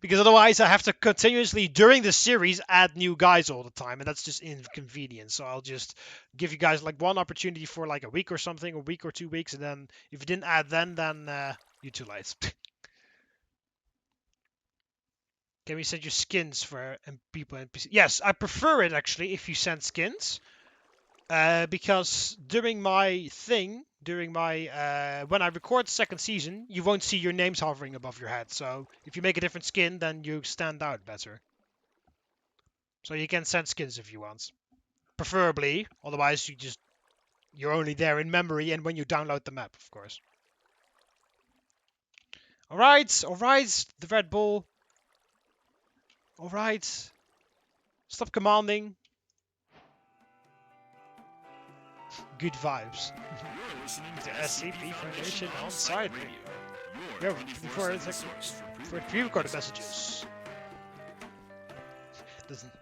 Because otherwise I have to continuously, during the series, add new guys all the time, and that's just inconvenient. So I'll just give you guys like 1 opportunity for like a week or something, a week or 2 weeks, and then if you didn't add then you're too late. Can we send you skins for people NPC? Yes, I prefer it actually if you send skins. Because during my when I record the 2nd season, you won't see your names hovering above your head. So if you make a different skin, then you stand out better. So you can send skins if you want, preferably. Otherwise, you're only there in memory and when you download the map, of course. All right, the Red Bull. All right, stop commanding. Good vibes. The SCP Foundation on site. Yeah, for pre-recorded messages. Doesn't.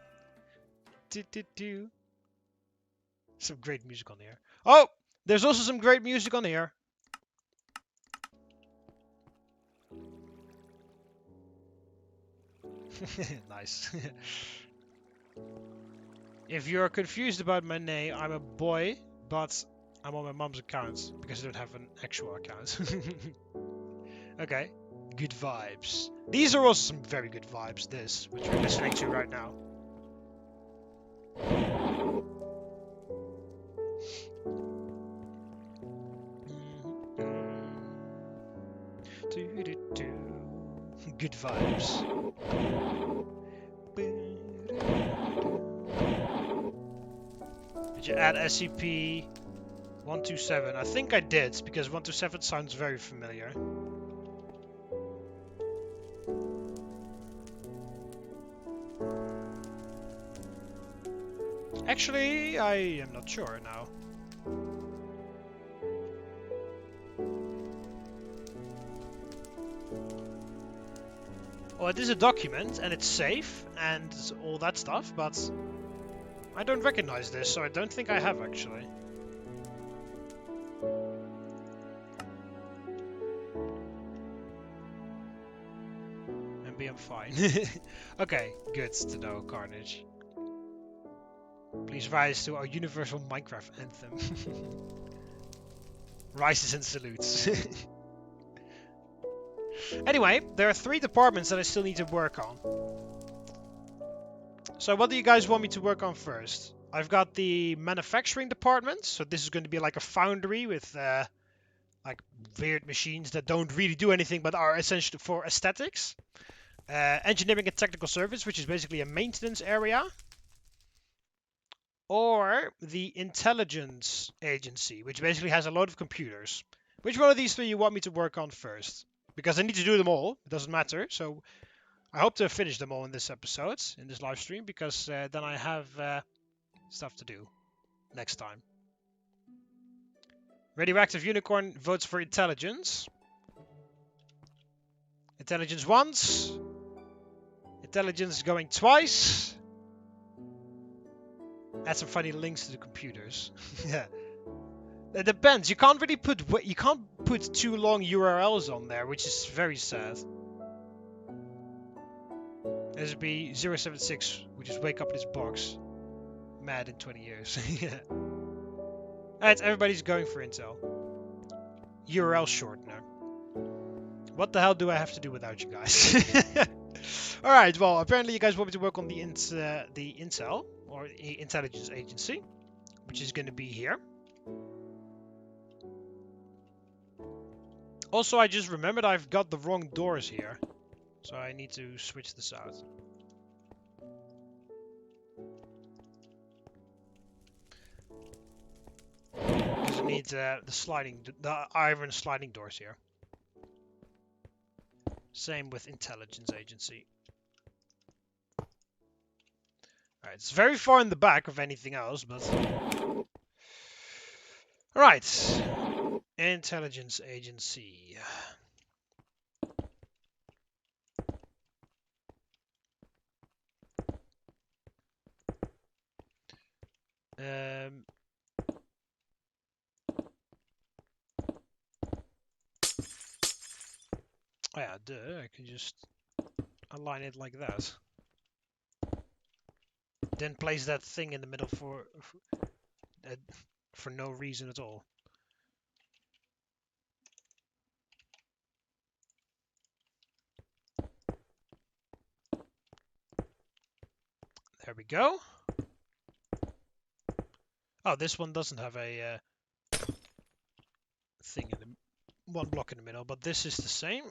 Some great music on here. Oh, there's also some great music on here. Nice. If you're confused about my name, I'm a boy, but I'm on my mom's account because I don't have an actual account. Okay. Good vibes. These are also some very good vibes, which we're listening to right now. Good vibes. Did you add SCP-127? I think I did, because 127 sounds very familiar. Actually, I am not sure now. Well, it is a document, and it's safe, and all that stuff, but I don't recognize this, so I don't think I have, actually. I'm fine. Okay, good to know, Carnage. Please rise to our universal Minecraft anthem. Rises and salutes. Anyway, there are 3 departments that I still need to work on. So what do you guys want me to work on first? I've got the manufacturing department, so this is going to be like a foundry with like weird machines that don't really do anything but are essentially for aesthetics. Engineering and technical service, which is basically a maintenance area. Or the intelligence agency, which basically has a lot of computers. Which one of these 3 you want me to work on first? Because I need to do them all. It doesn't matter. So I hope to finish them all in this episode, in this live stream, because then I have stuff to do next time. Radioactive Unicorn votes for intelligence. Intelligence once. Intelligence going twice. Add some funny links to the computers. Yeah. It depends. You can't really put too long URLs on there, which is very sad. SCP-076, we just wake up in this box. Mad in 20 years. Yeah. Alright, everybody's going for intel. URL shortener. What the hell do I have to do without you guys? Alright, well, apparently you guys want me to work on the intel, or the intelligence agency, which is going to be here. Also, I just remembered I've got the wrong doors here. So I need to switch this out. Because I need the iron sliding doors here. Same with intelligence agency. Alright, it's very far in the back of anything else, but... Alright. Intelligence agency. Oh yeah, I can just align it like that. Then place that thing in the middle for no reason at all. There we go. Oh, this one doesn't have a thing in the one block in the middle, but this is the same.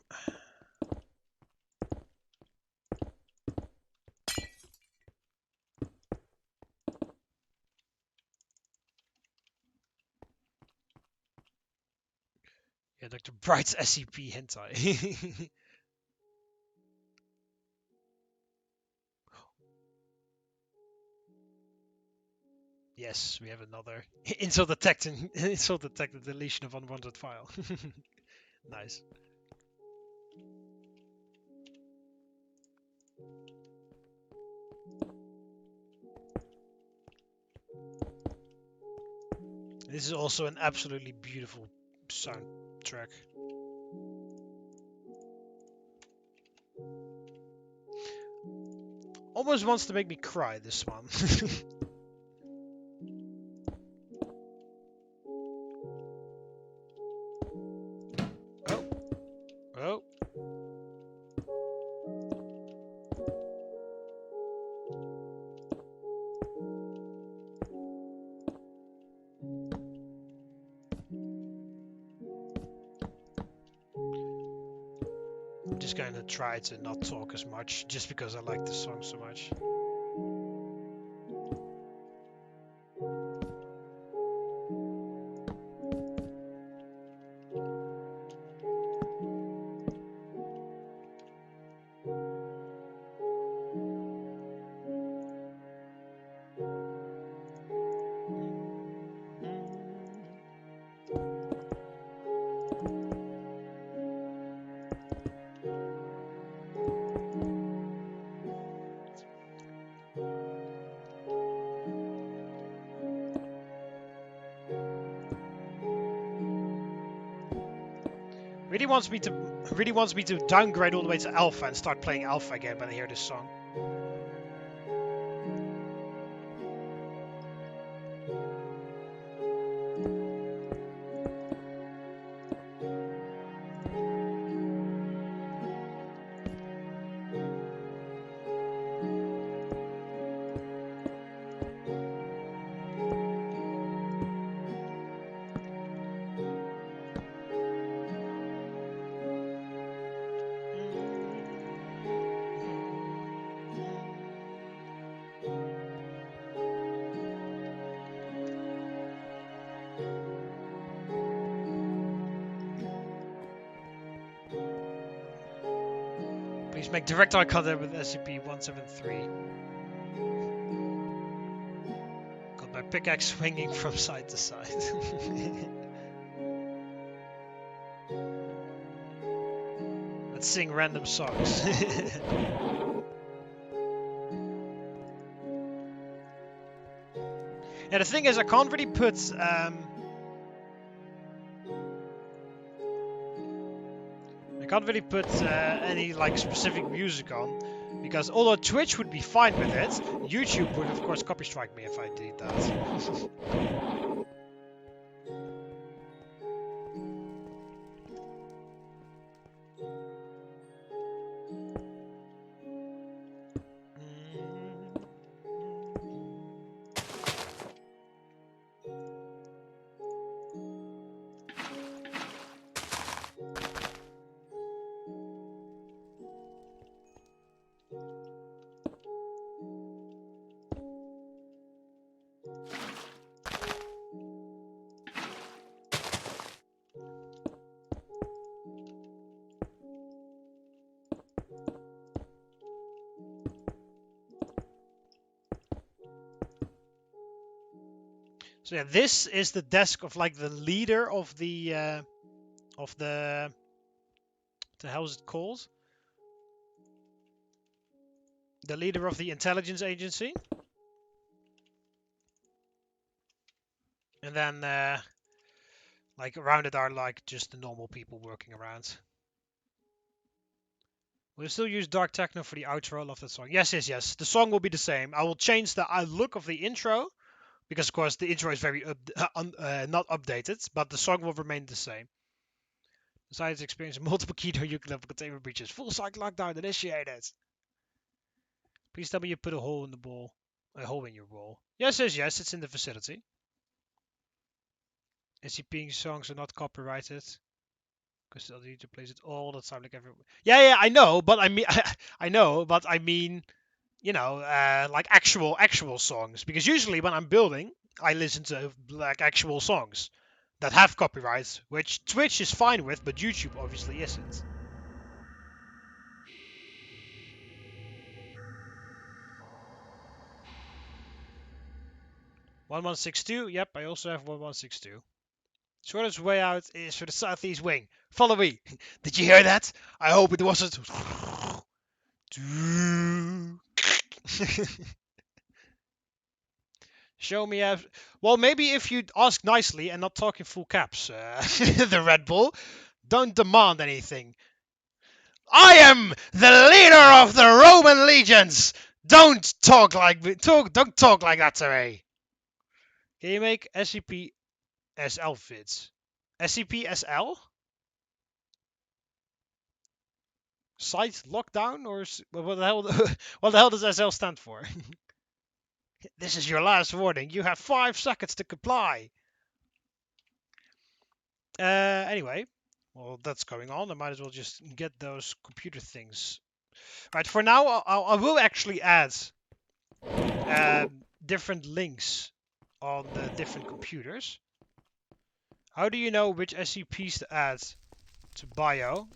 Yeah, Dr. Bright's SCP hentai. Yes, we have another insult detected deletion of unwanted file. Nice. This is also an absolutely beautiful soundtrack. Almost wants to make me cry, this one. Oh. I'm just going to try to not talk as much, just because I like this song so much. Really wants me to downgrade all the way to alpha and start playing alpha again when I hear this song. Please make direct eye contact with SCP-173. Got my pickaxe swinging from side to side. Let's sing random songs. Yeah, the thing is, I can't really put any like specific music on, because although Twitch would be fine with it, YouTube would of course copy strike me if I did that. So yeah, this is the desk of like the leader of the what the hell is it called? The leader of the intelligence agency. And then like around it are like just the normal people working around. We'll still use Dark Techno for the outro. I love that song. Yes, yes, yes. The song will be the same. I will change the look of the intro, because of course the intro is very not updated, but the song will remain the same. Besides experiencing multiple keto nuclear level containment breaches, full site lockdown initiated. Please tell me you put a hole in the ball. A hole in your wall. Yes, yes, yes. It's in the facility. SCP songs are not copyrighted. Because the DJ plays it all the time, like every. Yeah, yeah, I know, but I mean, I know, but I mean, you know, like actual songs. Because usually when I'm building, I listen to like actual songs that have copyrights, which Twitch is fine with, but YouTube obviously isn't. (1162) Yep, I also have 1162. Shortest way out is for the southeast wing. Follow me. Did you hear that? I hope it wasn't. Show me well, maybe if you ask nicely and not talk in full caps, the Red Bull. Don't demand anything. I am the leader of the Roman legions. Don't talk like that to me. Can you make SCP SL fits? SCP SL? Site lockdown, or what the hell? What the hell does SL stand for? This is your last warning. You have 5 seconds to comply. Anyway, well, that's going on. I might as well just get those computer things. Right, for now, I will actually add different links on the different computers. How do you know which SCPs to add to bio,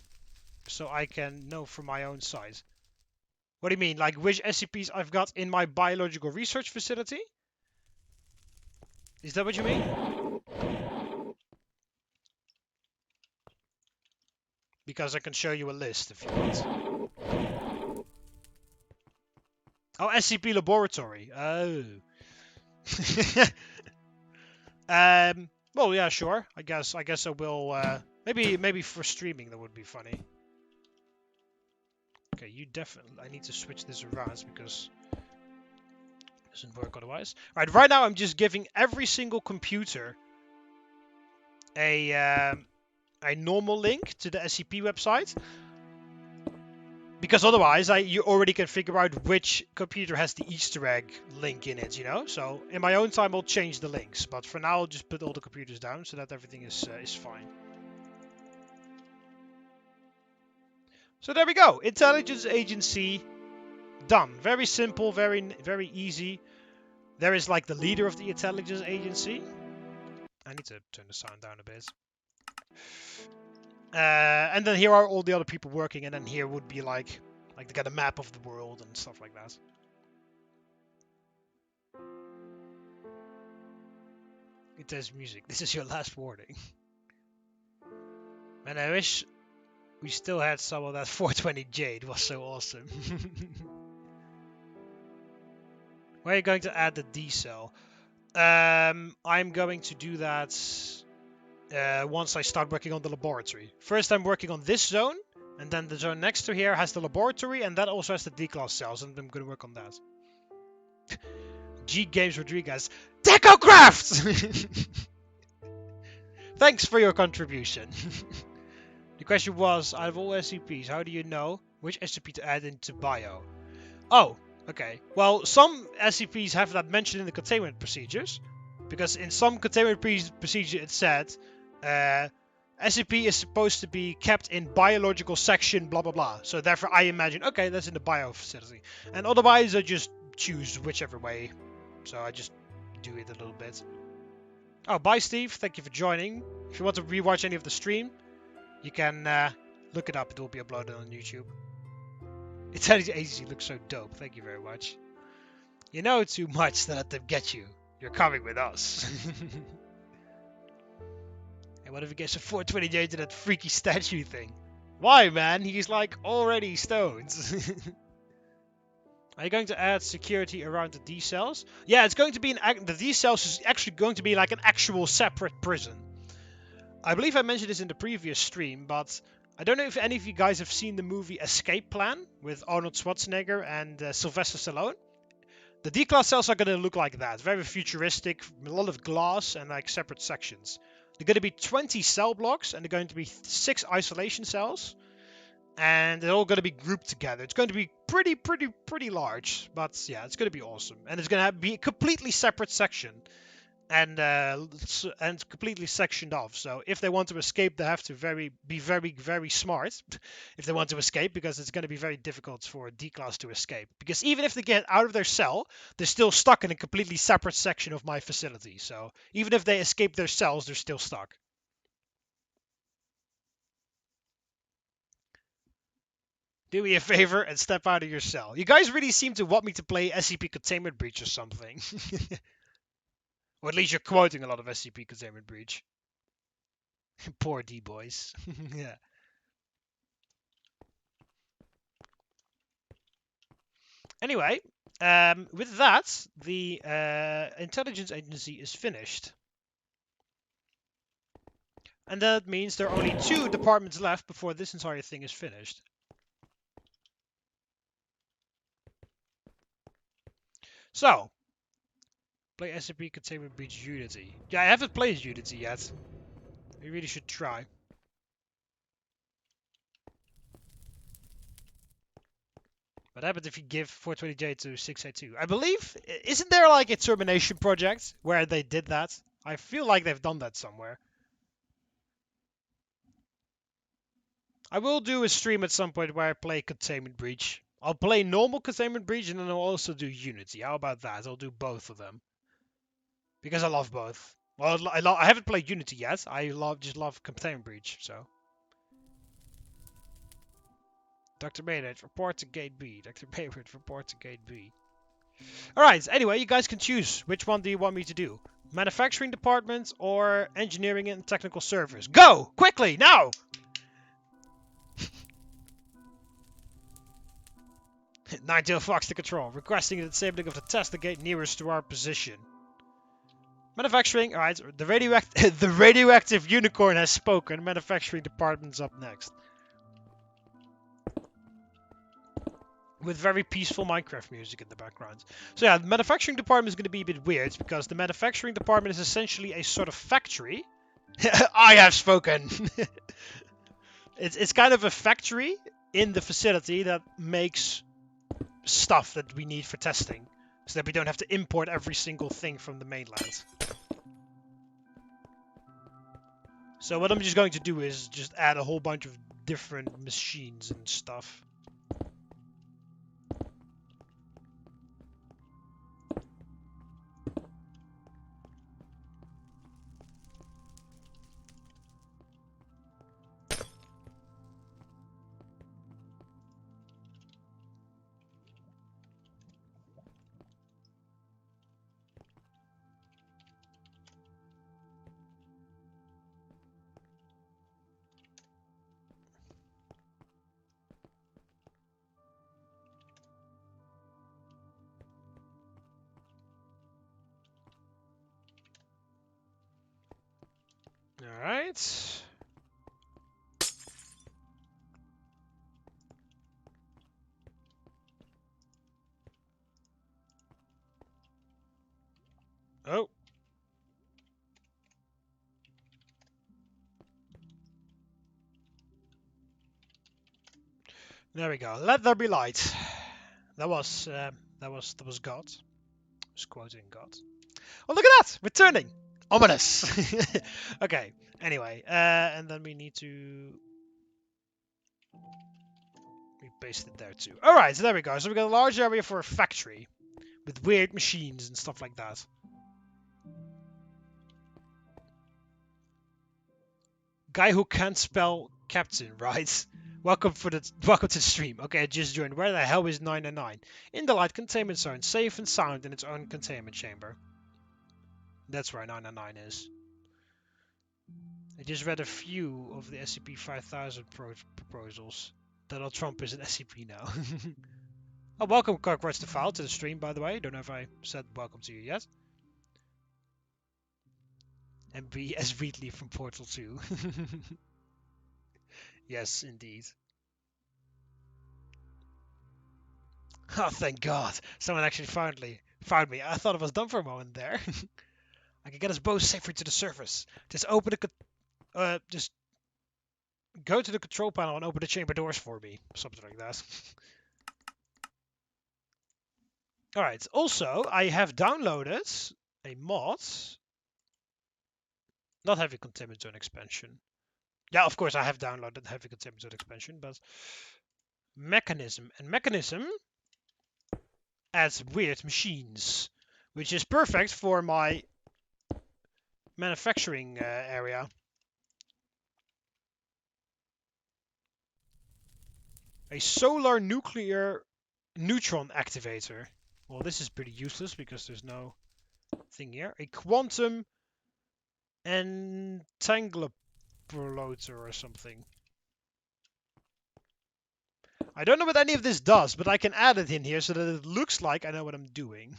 so I can know from my own side? What do you mean? Like which SCPs I've got in my biological research facility? Is that what you mean? Because I can show you a list if you want. Oh, SCP laboratory. Oh. Well, yeah, sure. I guess I will. Maybe for streaming that would be funny. Okay, you definitely. I need to switch this around because it doesn't work otherwise. All right, right now I'm just giving every single computer a normal link to the SCP website. Because otherwise, you already can figure out which computer has the Easter egg link in it, you know? So, in my own time, I'll change the links. But for now, I'll just put all the computers down so that everything is fine. So there we go. Intelligence Agency done. Very simple, very easy. There is like the leader of the Intelligence Agency. I need to turn the sound down a bit. And then here are all the other people working, and then here would be like they got a map of the world and stuff like that. It has music. This is your last warning. Man, I wish we still had some of that 420 Jade. It was so awesome. Where are you going to add the D cell? I'm going to do that once I start working on the laboratory. First, I'm working on this zone, and then the zone next to here has the laboratory, and that also has the D-class cells, and I'm going to work on that. G Games Rodriguez. DecoCraft! Thanks for your contribution. The question was, out of all SCPs, how do you know which SCP to add into bio? Oh, okay. Well, some SCPs have that mentioned in the containment procedures, because in some containment procedure it said SCP is supposed to be kept in biological section, blah blah blah. So therefore I imagine, okay, that's in the bio facility. And otherwise I just choose whichever way. So I just do it a little bit. Oh, bye Steve, thank you for joining. If you want to rewatch any of the stream, you can look it up, it will be uploaded on YouTube. Italian agency looks so dope, thank you very much. You know too much to let them get you. You're coming with us. And what if he gets a 420 day to that freaky statue thing? Why, man? He's like already stoned. Are you going to add security around the D cells? Yeah, it's going to be the D cells is actually going to be like an actual separate prison. I believe I mentioned this in the previous stream, but I don't know if any of you guys have seen the movie Escape Plan with Arnold Schwarzenegger and Sylvester Stallone. The D-class cells are going to look like that. Very futuristic, a lot of glass and like separate sections. They're going to be 20 cell blocks and they're going to be 6 isolation cells. And they're all going to be grouped together. It's going to be pretty large. But yeah, it's going to be awesome. And it's going to be a completely separate section. And completely sectioned off. So if they want to escape, they have to be very smart if they want to escape, because it's going to be very difficult for D-class to escape. Because even if they get out of their cell, they're still stuck in a completely separate section of my facility. So even if they escape their cells, they're still stuck. Do me a favor and step out of your cell. You guys really seem to want me to play SCP Containment Breach or something. Or at least you're quoting a lot of SCP Containment Breach. Poor D-boys. Yeah. Anyway, with that, the intelligence agency is finished. And that means there are only 2 departments left before this entire thing is finished. So, play SCP Containment Breach Unity. Yeah, I haven't played Unity yet. We really should try. What happens if you give 420J to 682? I believe, isn't there like a termination project where they did that? I feel like they've done that somewhere. I will do a stream at some point where I play Containment Breach. I'll play normal Containment Breach and then I'll also do Unity. How about that? I'll do both of them. Because I love both. Well, I haven't played Unity yet. I just love Containment Breach, so. Dr. Maynard, report to Gate B. Dr. Maynard, report to Gate B. Alright, anyway, you guys can choose. Which one do you want me to do? Manufacturing department or engineering and technical service? Go! Quickly, now! Ninetail Fox to control, requesting the disabling of the test gate nearest to our position. Manufacturing, alright, the radioactive unicorn has spoken. Manufacturing department's up next. With very peaceful Minecraft music in the background. So yeah, the manufacturing department is going to be a bit weird, because the manufacturing department is essentially a sort of factory. I have spoken! It's kind of a factory in the facility that makes stuff that we need for testing, so that we don't have to import every single thing from the mainland. So what I'm just going to do is just add a whole bunch of different machines and stuff. Alright. Oh. There we go. Let there be light. That was God. I was quoting God. Oh, look at that! Returning! Ominous! Okay, anyway, and then we need to... We paste it there too. Alright, so there we go. So we got a large area for a factory. With weird machines and stuff like that. Guy who can't spell captain, right? Welcome to the stream. Okay, I just joined. Where the hell is 999? In the light containment zone, safe and sound in its own containment chamber. That's where 999 is. I just read a few of the SCP-5000 proposals. Donald Trump is an SCP now. Oh, welcome, Cockroach the Fowl, to the stream, by the way. Don't know if I said welcome to you yet. And B as Wheatley from Portal 2. Yes, indeed. Oh, thank God. Someone actually found me. I thought it was done for a moment there. I can get us both safely to the surface. Just just go to the control panel and open the chamber doors for me. Something like that. Alright, also, I have downloaded a mod. Not Heavy Containment Zone expansion. Yeah, of course I have downloaded Heavy Containment Zone expansion, but Mechanism. And Mechanism adds weird machines, which is perfect for my manufacturing area. A solar nuclear neutron activator. Well, this is pretty useless because there's no thing here. A quantum entangler or something. I don't know what any of this does, but I can add it in here so that it looks like I know what I'm doing.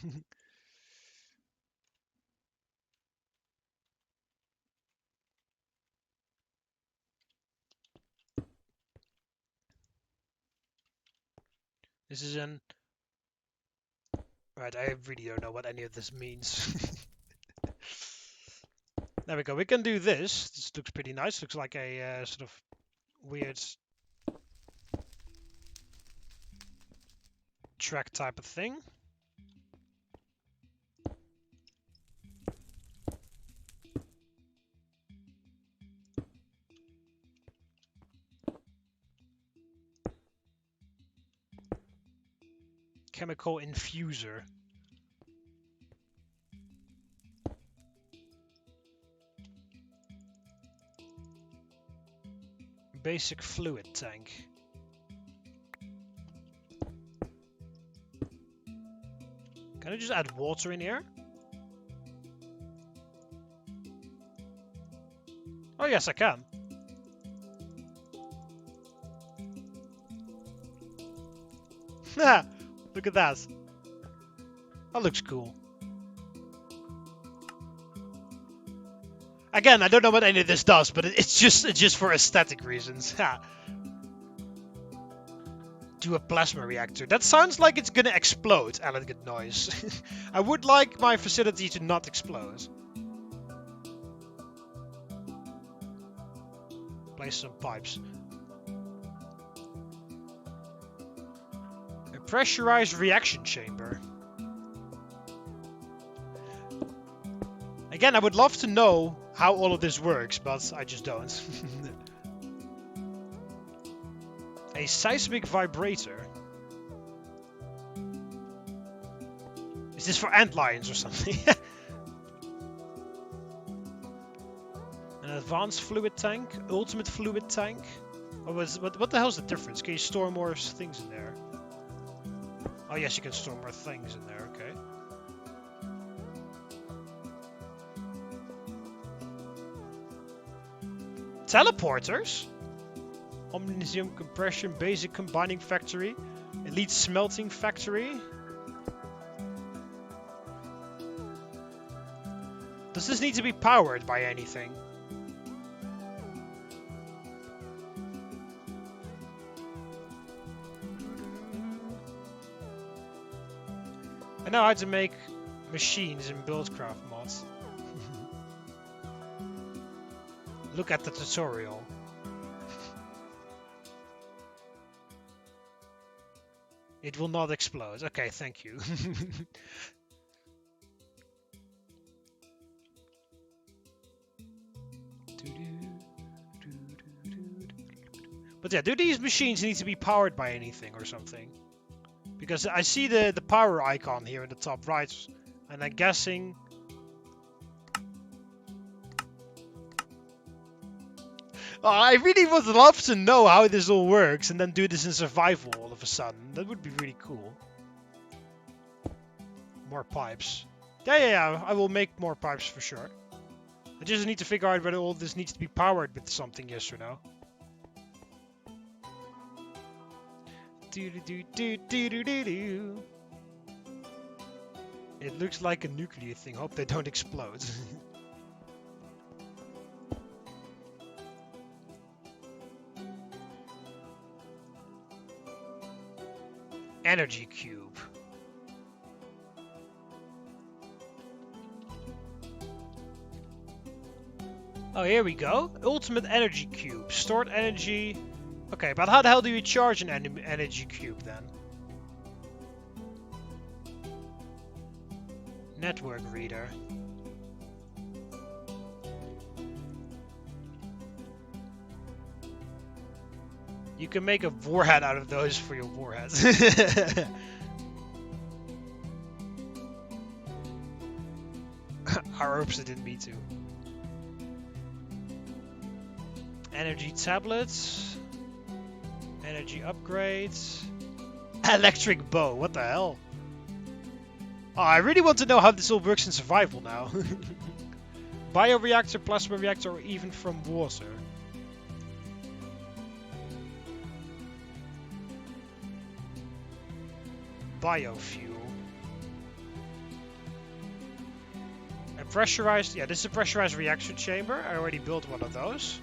This is an... Right, I really don't know what any of this means. There we go. We can do this. This looks pretty nice. Looks like a sort of weird track type of thing. Chemical infuser. Basic fluid tank. Can I just add water in here? Oh yes, I can. Look at that. That looks cool. Again, I don't know what any of this does, but it's just for aesthetic reasons. Do a plasma reactor. That sounds like it's gonna explode. Elegant noise. I would like my facility to not explode. Place some pipes. A pressurized reaction chamber. Again, I would love to know how all of this works, but I just don't. A seismic vibrator. Is this for antlions or something? An advanced fluid tank, ultimate fluid tank. What the hell is the difference? Can you store more things in there? Oh yes, you can store more things in there. Okay. Teleporters? Omnisium compression, basic combining factory, elite smelting factory. Does this need to be powered by anything? I know how to make machines in Buildcraft mods. Look at the tutorial. It will not explode. Okay, thank you. But yeah, do these machines need to be powered by anything or something? Because I see the power icon here in the top right, and I'm guessing... Oh, I really would love to know how this all works and then do this in survival all of a sudden. That would be really cool. More pipes. Yeah, I will make more pipes for sure. I just need to figure out whether all this needs to be powered with something, yes or no. It looks like a nuclear thing. Hope they don't explode. Energy cube. Oh, here we go. Ultimate energy cube. Stored energy. Okay, but how the hell do you charge an energy cube then? Network reader. You can make a warhead out of those for your warheads. I hope it didn't me too. Energy tablets. Energy upgrades. Electric bow, what the hell? Oh, I really want to know how this all works in survival now. Bioreactor, plasma reactor, or even from water. Biofuel. A pressurized... Yeah, this is a pressurized reaction chamber. I already built one of those.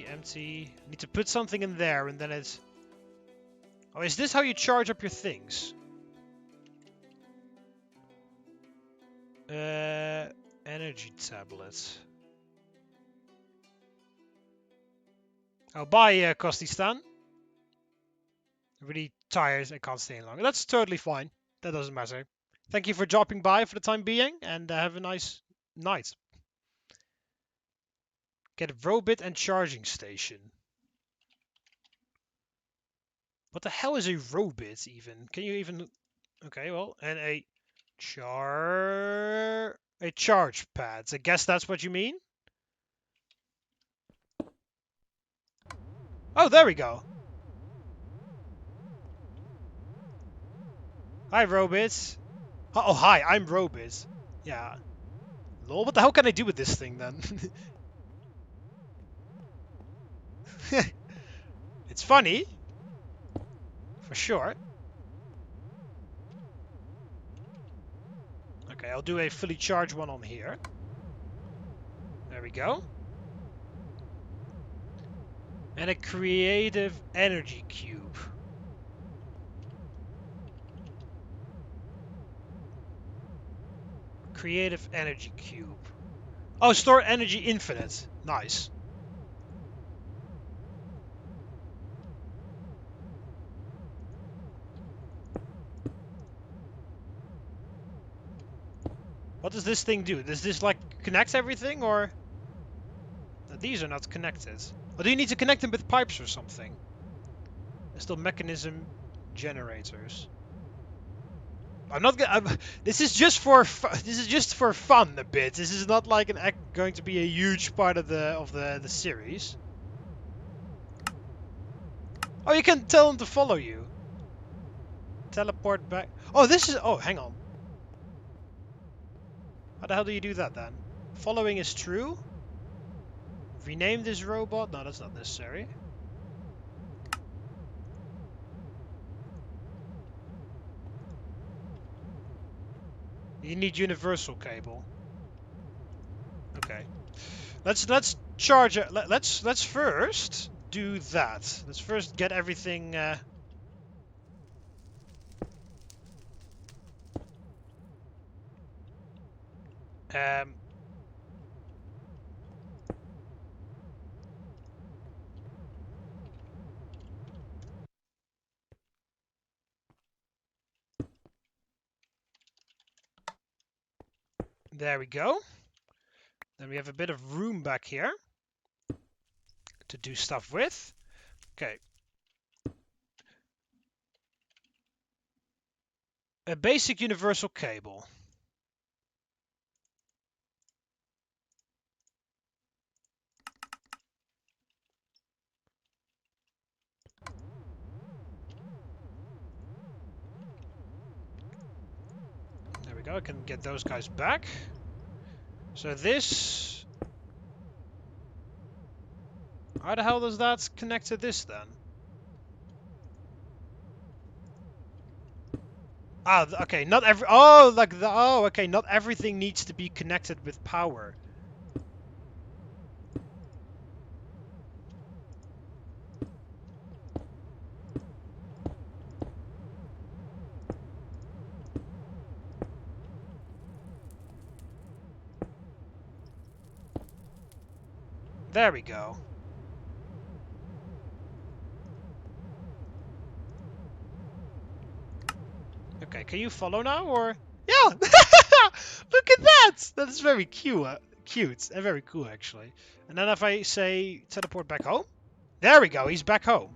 Empty. Need to put something in there and then it's... Oh, is this how you charge up your things? Energy tablets. Oh, bye, Kostistan. I'm really tired. I can't stay any longer. That's totally fine. That doesn't matter. Thank you for dropping by for the time being, and have a nice night. Get a robot and charging station. What the hell is a robot even? Can you even... Okay, well, and a charge pad. I guess that's what you mean? Oh, there we go. Hi, robots. Oh, hi, I'm robots. Yeah. Lol, what the hell can I do with this thing then? It's funny. For sure. Okay, I'll do a fully charged one on here. There we go. And a creative energy cube. Creative energy cube. Oh, store energy infinite. Nice. What does this thing do? Does this like connect everything or? No, these are not connected. Or do you need to connect them with pipes or something? There's still mechanism generators. I'm not gonna. This is just for fun a bit. This is not like going to be a huge part of the series. Oh, you can tell them to follow you. Teleport back. Oh, this is. Oh, hang on. How the hell do you do that then? Following is true. Rename this robot. No, that's not necessary. You need universal cable. Okay. Let's charge it. Let's first do that. Let's first get everything... Um, there we go. Then we have a bit of room back here to do stuff with. Okay. A basic universal cable. There we go. I can get those guys back. So this... How the hell does that connect to this then? Ah, okay, not every... Oh, like the... Oh, okay, not everything needs to be connected with power. There we go. Okay, can you follow now, or... Yeah! Look at that! That is very cute and very cool, actually. And then if I say teleport back home? There we go, he's back home.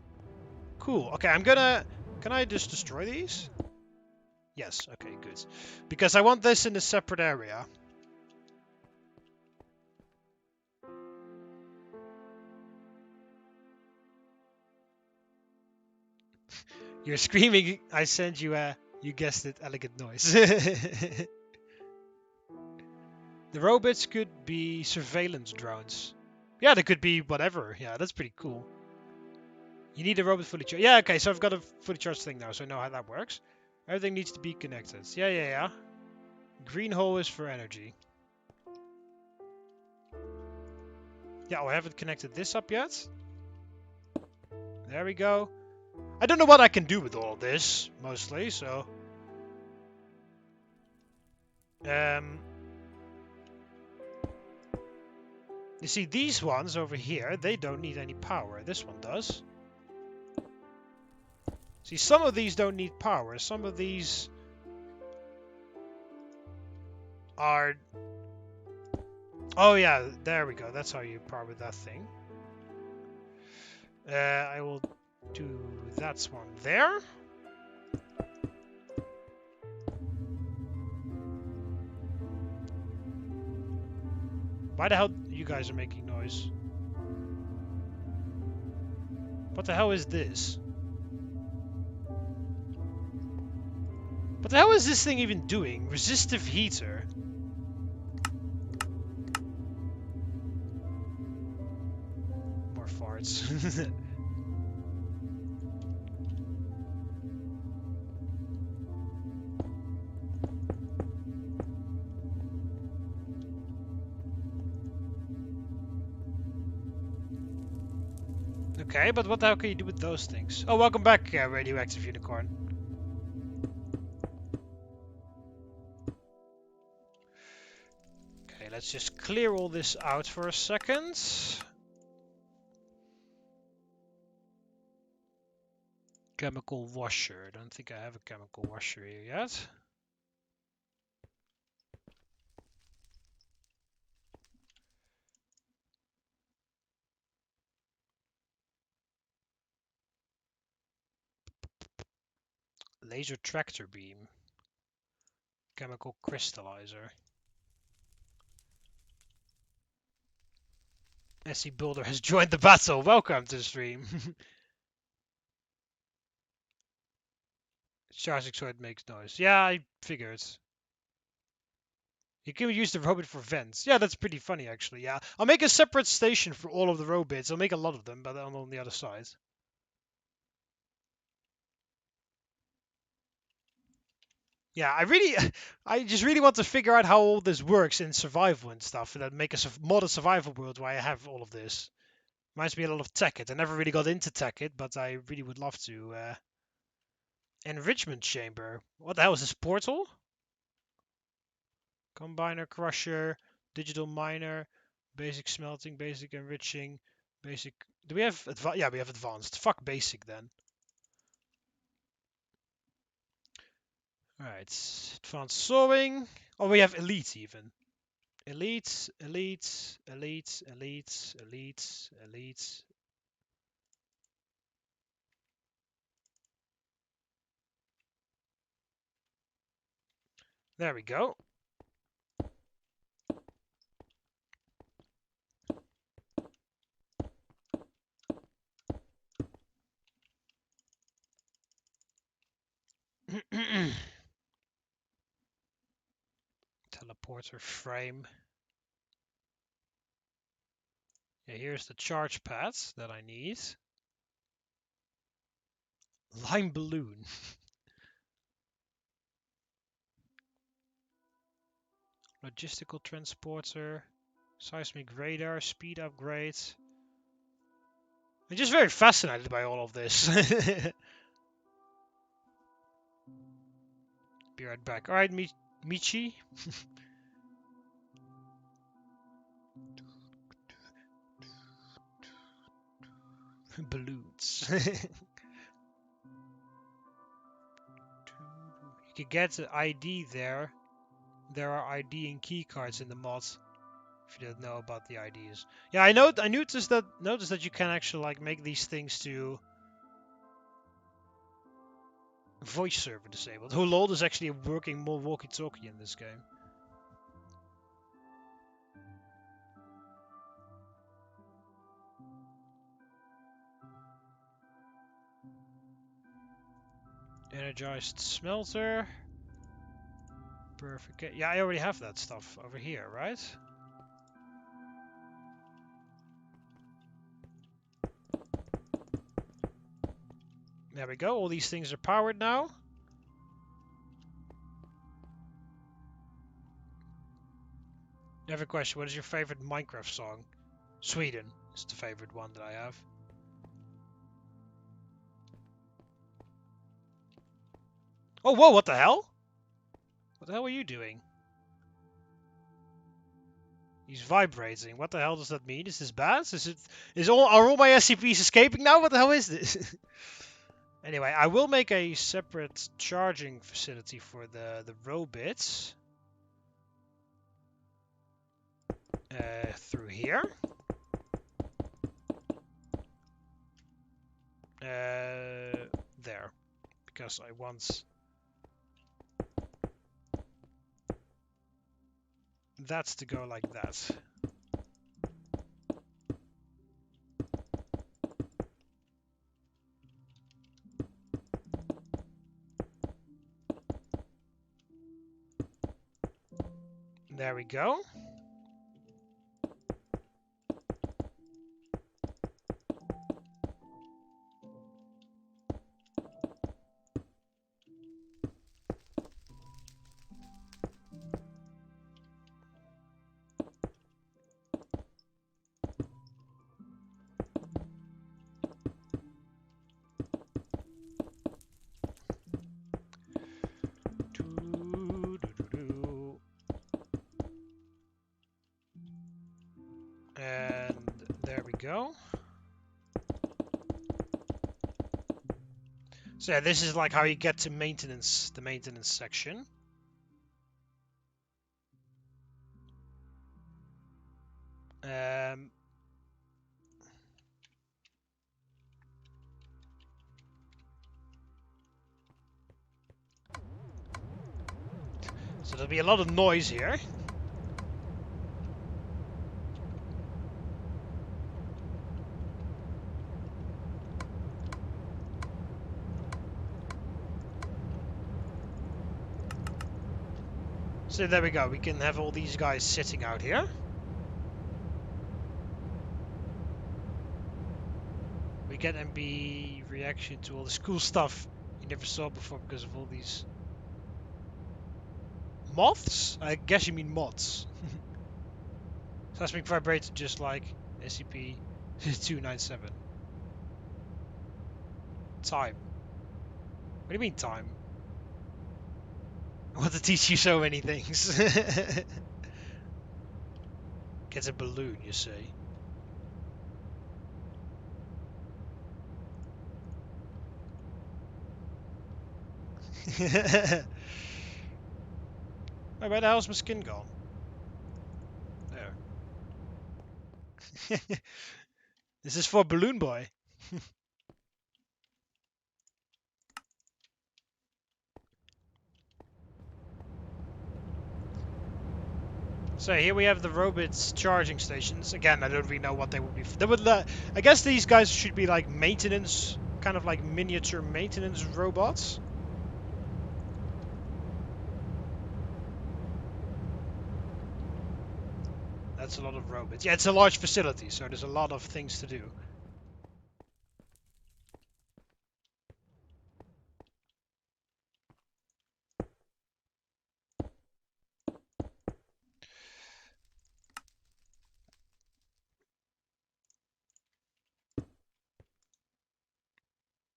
Cool. Okay, I'm gonna... Can I just destroy these? Yes, okay, good. Because I want this in a separate area. You're screaming, I send you a... You guessed it, elegant noise. The robots could be surveillance drones. Yeah, they could be whatever. Yeah, that's pretty cool. You need a robot fully charged. Yeah, okay, so I've got a fully charged thing now, so I know how that works. Everything needs to be connected. Yeah. Green hole is for energy. Yeah, I haven't connected this up yet. There we go. I don't know what I can do with all of this, mostly, so... You see, these ones over here, they don't need any power. This one does. See, some of these don't need power. Some of these are... Oh yeah, there we go. That's how you power that thing. I will do that one there. Why the hell you guys are making noise? What the hell is this? What the hell is this thing even doing? Resistive heater. More farts. Okay, but what the hell can you do with those things? Oh, welcome back, radioactive unicorn. Okay, let's just clear all this out for a second. Chemical washer. I don't think I have a chemical washer here yet. Laser tractor beam. Chemical crystallizer. SC Builder has joined the battle. Welcome to the stream. Charging so it makes noise. Yeah, I figured. You can use the robot for vents. Yeah, that's pretty funny actually. Yeah, I'll make a separate station for all of the robots. I'll make a lot of them, but I'm on the other side. Yeah, I just really want to figure out how all this works in survival and stuff, and then make a mod a survival world where I have all of this. Reminds me a lot of Tekkit. I never really got into Tekkit, but I really would love to. Enrichment chamber. What the hell is this portal? Combiner, crusher, digital miner, basic smelting, basic enriching, basic. Do we have advanced? Yeah, we have advanced. Fuck basic then. Alright, advanced sewing. Oh, we have elite even. Elite, elite, elite, elite, elite, elite. There we go. Teleporter frame. Yeah, here's the charge pads that I need. Lime balloon. Logistical transporter. Seismic radar. Speed upgrade. I'm just very fascinated by all of this. Be right back. Alright, Michi. Balloons. You can get the ID there. There are ID and key cards in the mod. If you don't know about the IDs. Yeah, I noticed that you can actually like make these things to voice server disabled. Oh lol, there's actually a working more walkie-talkie in this game. Energized smelter. Perfect. Yeah, I already have that stuff over here, right? There we go. All these things are powered now. I have a question. What is your favorite Minecraft song? Sweden is the favorite one that I have. Oh, whoa, what the hell? What the hell are you doing? He's vibrating. What the hell does that mean? Is this bad? Are all my SCPs escaping now? What the hell is this? Anyway, I will make a separate charging facility for the robots. Through here. There. Because I want that's to go like that. There we go. And there we go. So yeah, this is like how you get to maintenance, the maintenance section. So there'll be a lot of noise here. So there we go, we can have all these guys sitting out here. We get MB reaction to all this cool stuff you never saw before because of all these moths? I guess you mean mods. Seismic vibrator just like SCP 297. Time. What do you mean time? I want to teach you so many things. Get a balloon, you say? Wait, where the hell's my skin gone? There. This is for Balloon Boy. So here we have the robots charging stations. Again, I don't really know what they would be. They would. I guess these guys should be like maintenance, kind of like miniature maintenance robots. That's a lot of robots. Yeah, it's a large facility, so there's a lot of things to do.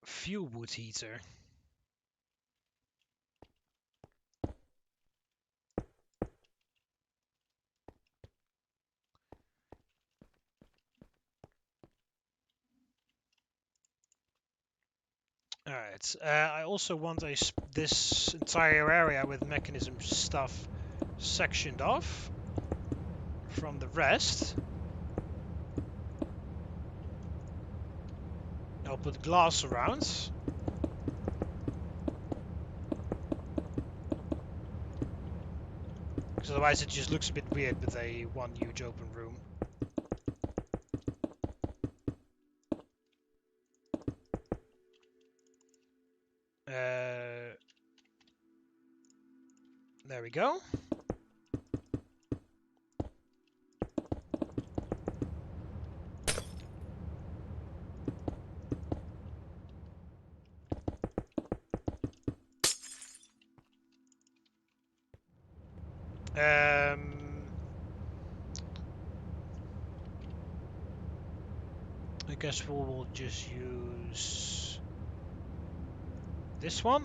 Fuel wood heater. Alright, I also want this entire area with mechanism stuff sectioned off from the rest. I'll put glass around. Because otherwise it just looks a bit weird with a one huge open room. There we go. I guess we'll just use this one.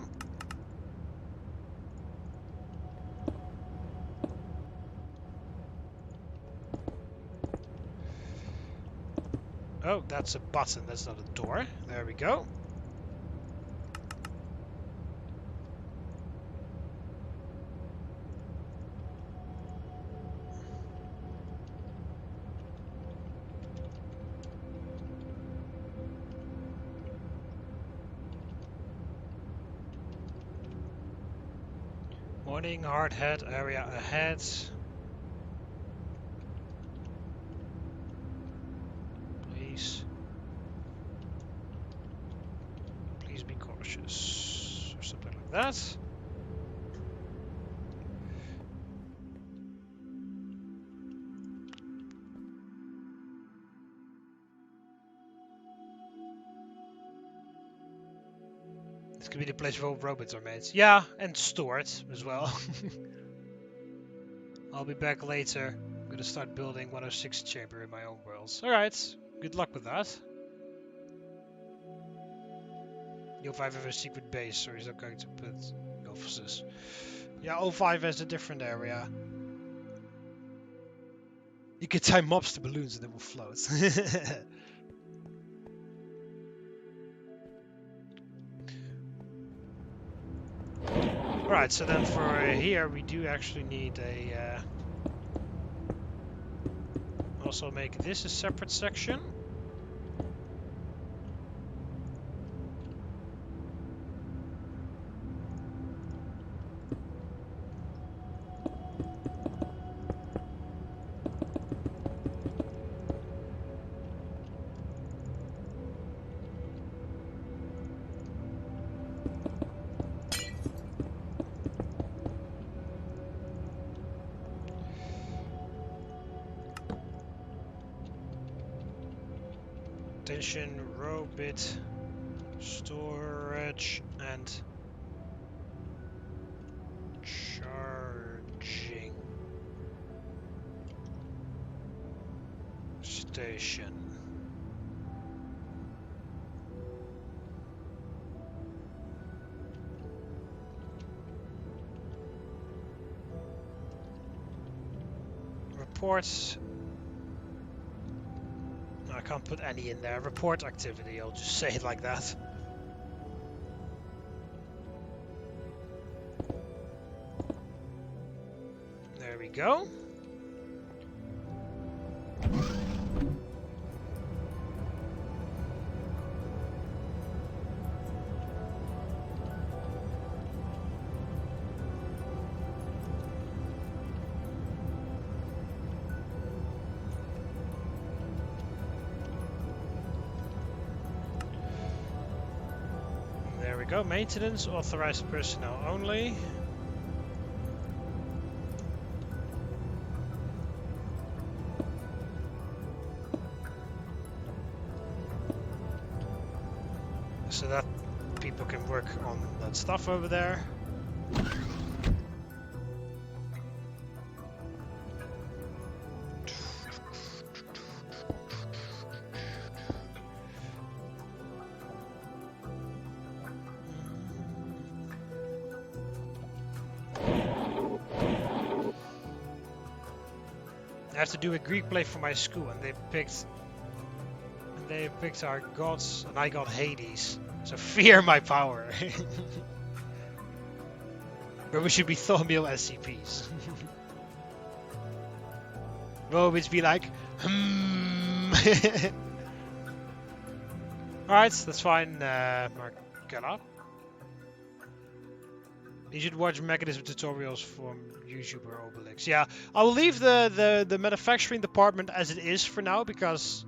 Oh, that's a button, that's not a door. There we go. Warning, hard hat area ahead. Please. Please be cautious. Or something like that. This could be the place where all robots are made. Yeah, and stored as well. I'll be back later. I'm gonna start building 106 chamber in my own worlds. Alright, good luck with that. You'll have a secret base, or is that going to put offices? Yeah, O5 has a different area. You can tie mobs to balloons and they will float. Alright, so then for here we do actually need a... also make this a separate section. Attention, robot, storage, and charging station. reports. No, I can't put any in there. Report activity. I'll just say it like that. There we go. There we go. Maintenance, authorized personnel only. So that people can work on that stuff over there. I have to do a Greek play for my school, and they picked our gods, and I got Hades. So fear my power. But we should be TheMBmulti SCPs. Robots be like, Alright, that's fine, Markella. You should watch mechanism tutorials from YouTube or Obelix. Yeah, I'll leave the manufacturing department as it is for now, because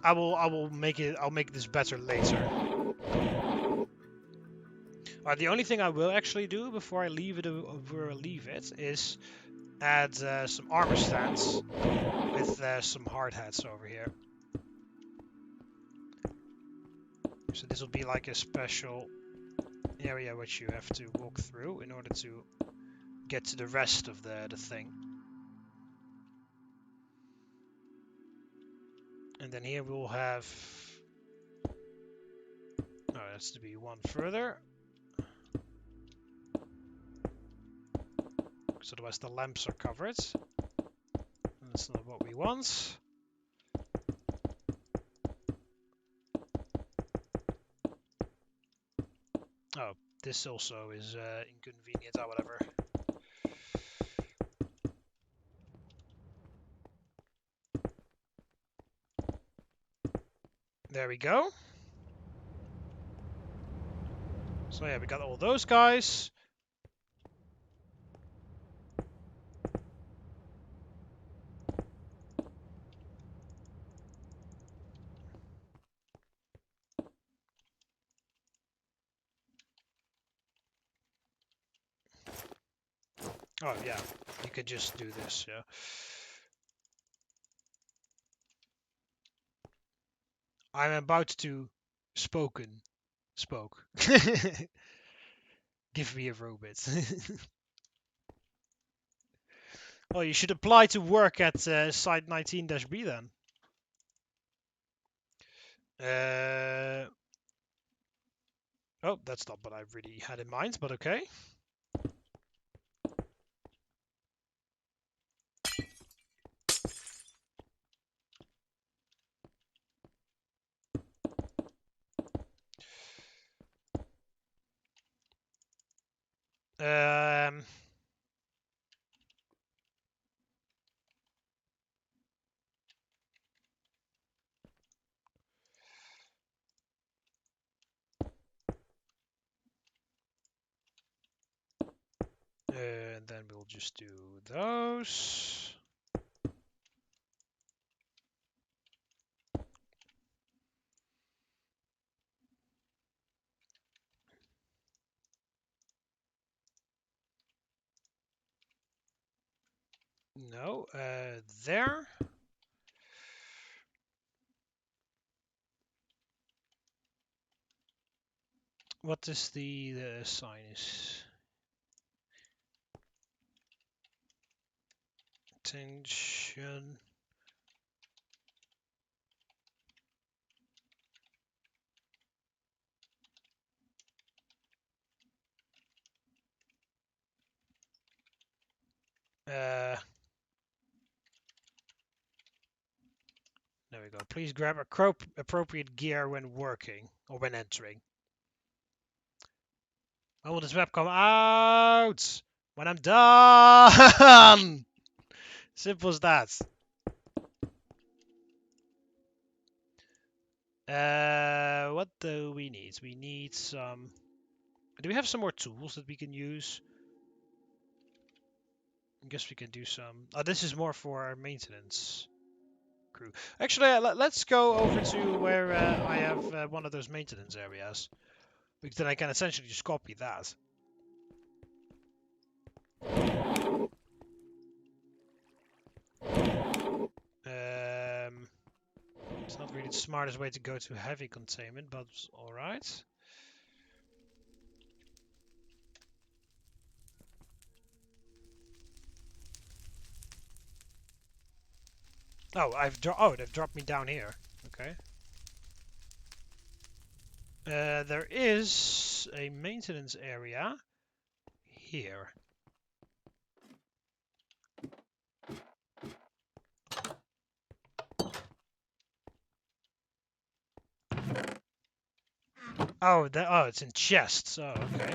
I'll make this better later. The only thing I will actually do before I leave it is add some armor stands with some hard hats over here. So this will be like a special area which you have to walk through in order to get to the rest of the thing. And then here we'll have... Oh, that's to be one further. Because otherwise the lamps are covered. And that's not what we want. Oh, this also is inconvenient, or whatever. There we go. So yeah, we got all those guys. Oh yeah, you could just do this, yeah. I'm about to spoke. Give me a robot. Well, you should apply to work at Site 19-B then. Oh, that's not what I really had in mind, but okay. And then we'll just do those. No, there. What is the sign is? Attention. There we go. Please grab appropriate gear when working or when entering. When will this map come out? When I'm done! Simple as that. What do we need? We need some... Do we have some more tools that we can use? I guess we can do some... Oh, this is more for our maintenance crew. Actually, let's go over to where I have one of those maintenance areas. Because then I can essentially just copy that. It's not really the smartest way to go to heavy containment, but alright. Oh, they've dropped me down here. Okay. There is a maintenance area here. Oh, it's in chests. Oh, okay.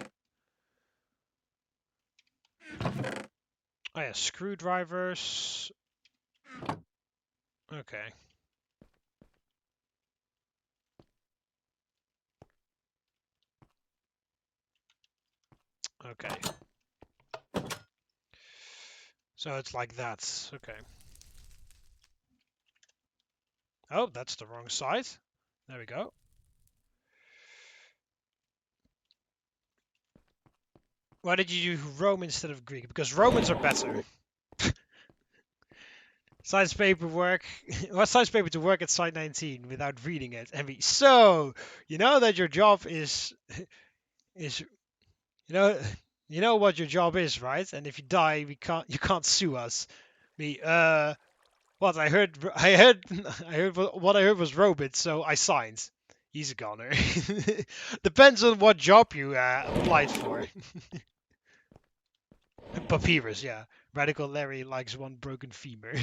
Oh yeah, screwdrivers. Okay. Okay. So it's like that. Okay. Oh, that's the wrong side. There we go. Why did you do Rome instead of Greek? Because Romans are better. Science paperwork. What science paper to work at site 19 without reading it? So, you know that your job is you know you know what your job is, right? And if you die, you can't sue us. What I heard what I heard was Robit, so I signed. He's a goner. Depends on what job you applied for. Papyrus, yeah. Radical Larry likes one broken femur.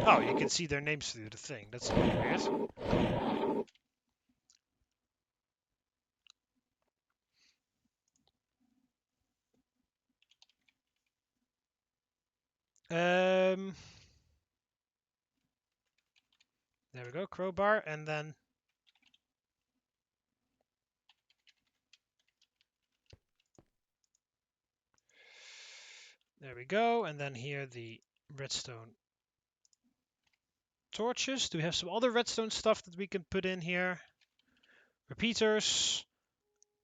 Oh, you can see their names through the thing. That's a bit weird. There we go, crowbar, and then there we go, and then here the redstone torches. Do we have some other redstone stuff that we can put in here? Repeaters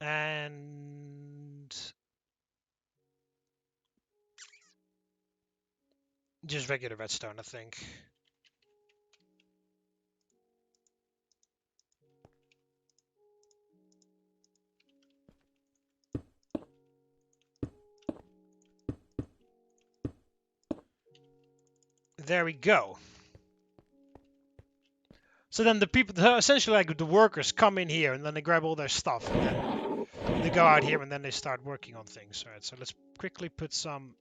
and just regular redstone, I think. There we go. So then the people, essentially like the workers come in here and then they grab all their stuff and then they go out here and then they start working on things. All right, so let's quickly put some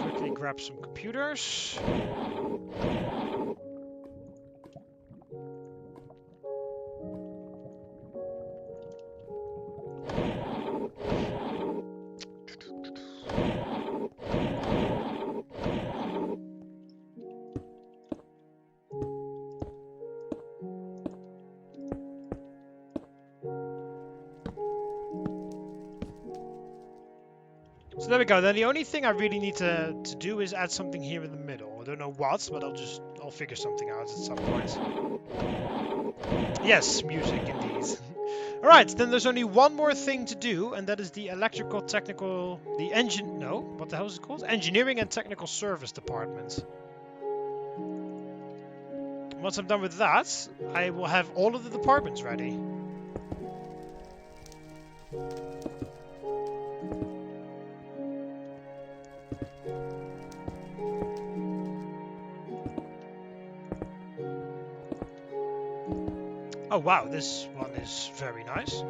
quickly grab some computers. So there we go. Then the only thing I really need to do is add something here in the middle. I don't know what, but I'll figure something out at some point. Yes, music indeed. Alright, then there's only one more thing to do, and that is the what the hell is it called? Engineering and Technical Service Department. Once I'm done with that, I will have all of the departments ready. Oh wow, this one is very nice.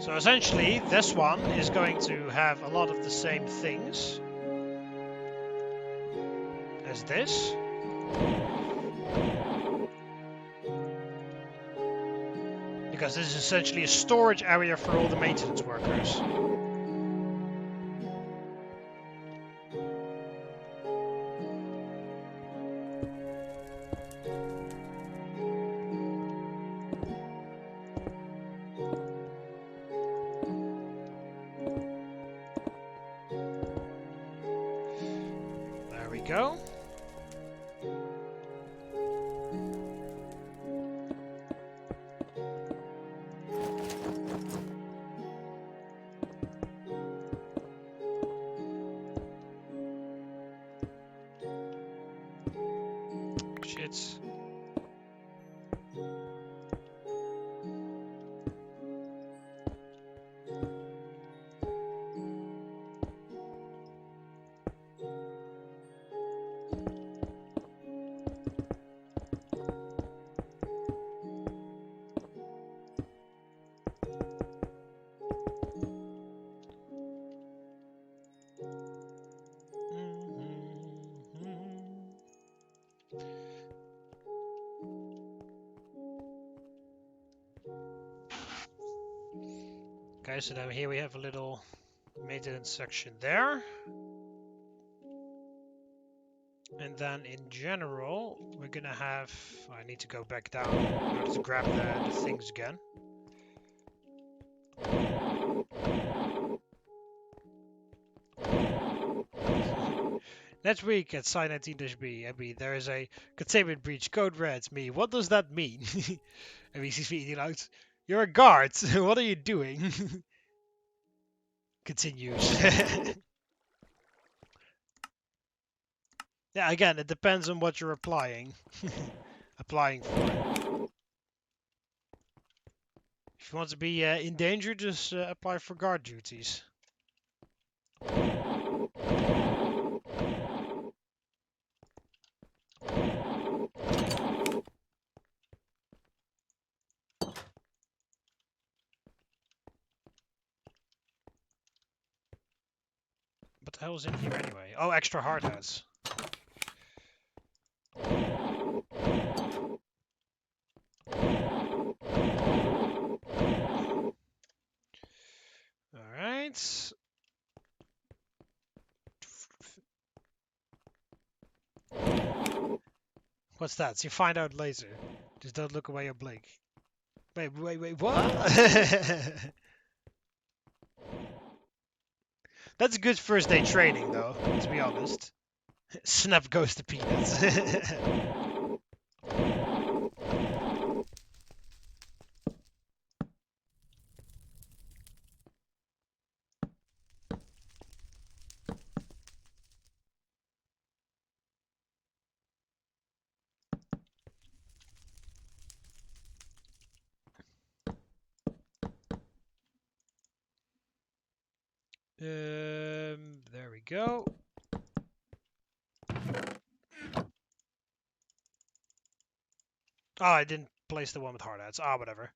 So essentially, this one is going to have a lot of the same things as this. Because this is essentially a storage area for all the maintenance workers. There we go. Shit. Okay, so now here we have a little maintenance section there. And then in general, we're gonna have... I need to go back down in order to grab the things again. Next week at Sci 19-B, Abby, there is a containment breach. Code red. Me. What does that mean? Abby sees me eating out. You're a guard. What are you doing? Continues. Yeah, again, it depends on what you're applying. Applying for. If you want to be in danger, just apply for guard duties. What the hell is in here anyway? Oh, extra hard hats. Alright. What's that? So you find out later. Just don't look away or blink. Wait, what? That's good first day training, though, to be honest. Snap goes to peanuts. There we go. Oh, I didn't place the one with hard hats. Ah, whatever.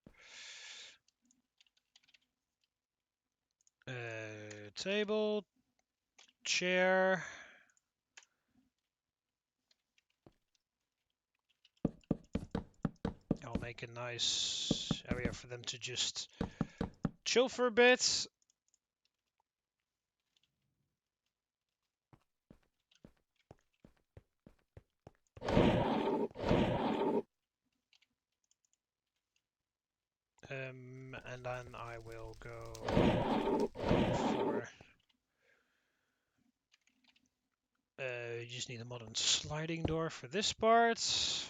Table, chair. I'll make a nice area for them to just chill for a bit. And then I will go for... you just need a modern sliding door for this part. Site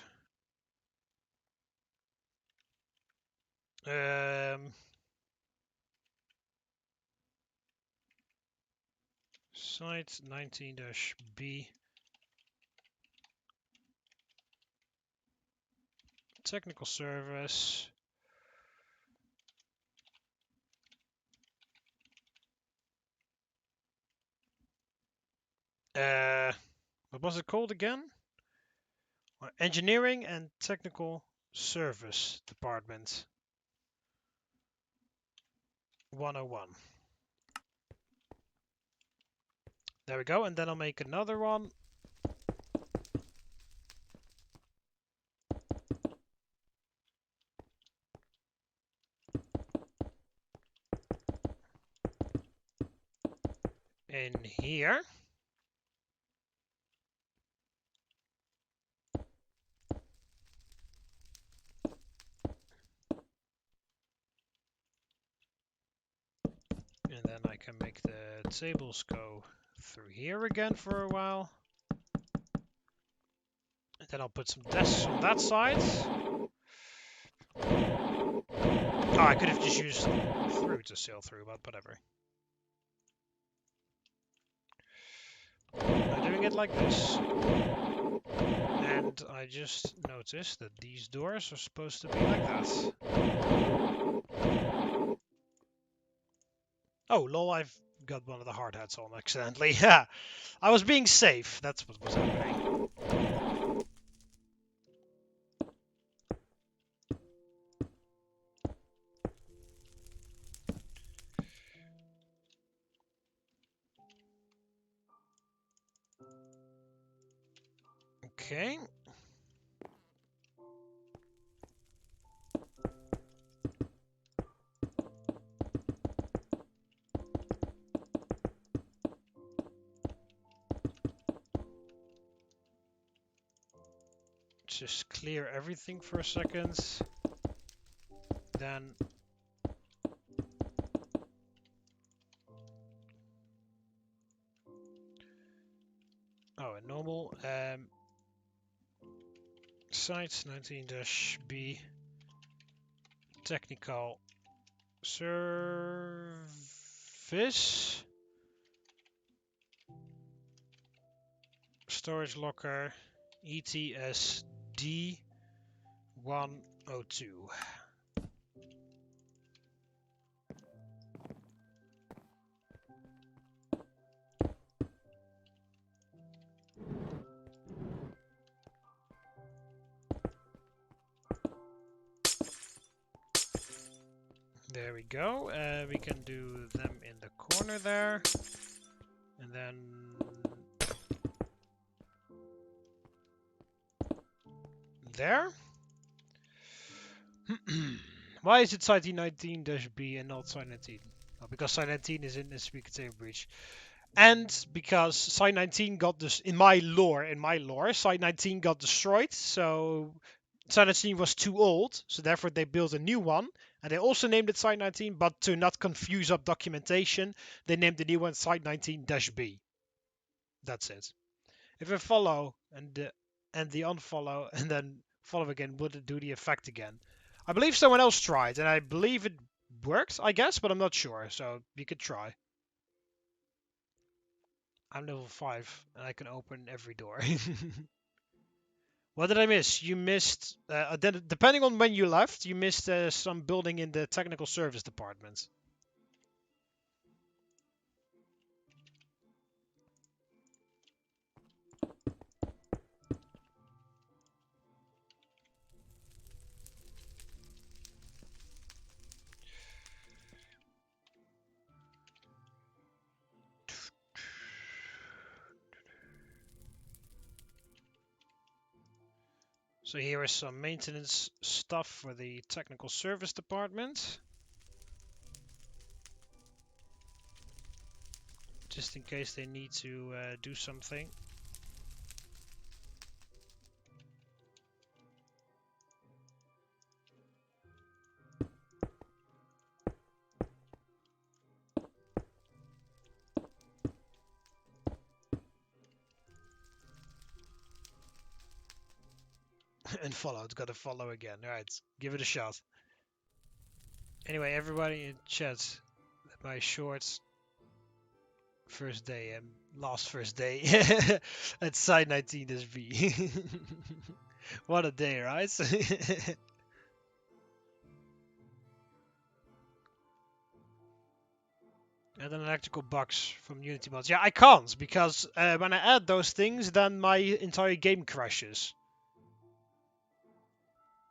19-B. Technical service. What was it called again? Engineering and Technical Service Department. 101. There we go, and then I'll make another one. In here. And then I can make the tables go through here again for a while. And then I'll put some desks on that side. Oh, I could have just used through to sail through, but whatever. I'm doing it like this. And I just noticed that these doors are supposed to be like that. Oh, lol, I've got one of the hard hats on accidentally. Yeah, I was being safe. That's what was happening. Okay. Just clear everything for a second. Then oh, a normal site 19-B technical service storage locker ETSD 102. There we go. We can do them in the corner there. And then there. Why is it site 19-B and not site 19? Well, because site 19 is in SCP containment breach. And because site 19 got this in my lore, site 19 got destroyed, so site 19 was too old, so therefore they built a new one, and they also named it site 19, but to not confuse up documentation, they named the new one site 19-B. That's it. If I follow and the unfollow and then follow again, would it do the effect again? I believe someone else tried, and I believe it worked, I guess, but I'm not sure, so you could try. I'm level 5, and I can open every door. What did I miss? You missed, depending on when you left, you missed some building in the technical service department. So here is some maintenance stuff for the technical service department. Just in case they need to do something. And followed, gotta follow again. Alright, give it a shot. Anyway, everybody in chat, my short first day and last first day at site 19-B. What a day, right? Add an electrical box from Unity mods. Yeah, I can't, because when I add those things, then my entire game crashes.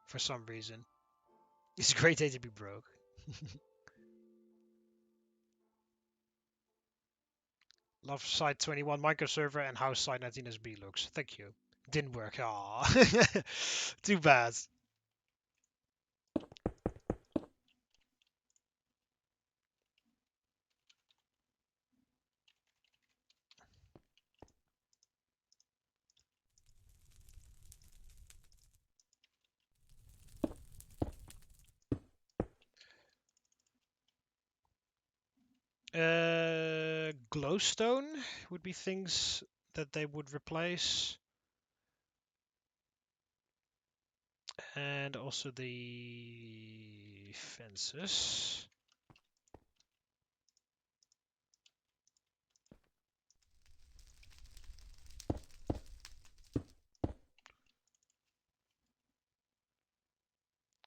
For some reason. It's a great day to be broke. Love site 21 microserver and house site 19 SB looks. Thank you. Didn't work. Ah, too bad. Glowstone would be things that they would replace. And also the fences.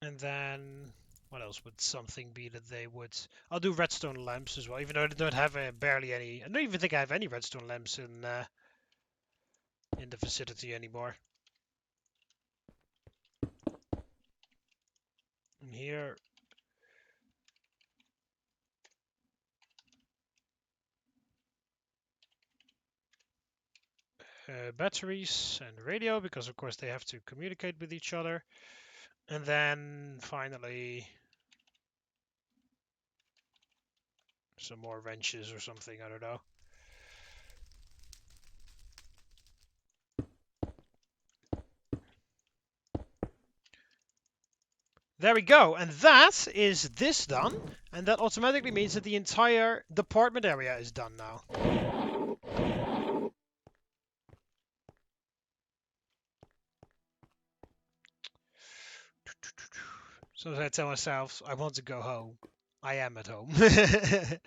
And then what else would something be that they would... I'll do redstone lamps as well, even though I don't have barely any... I don't even think I have any redstone lamps in the vicinity anymore. And here... batteries and radio, because of course they have to communicate with each other. And then finally... some more wrenches or something, I don't know. There we go, and that is this done, and that automatically means that the entire department area is done now. So I tell myself, I want to go home. I am at home. I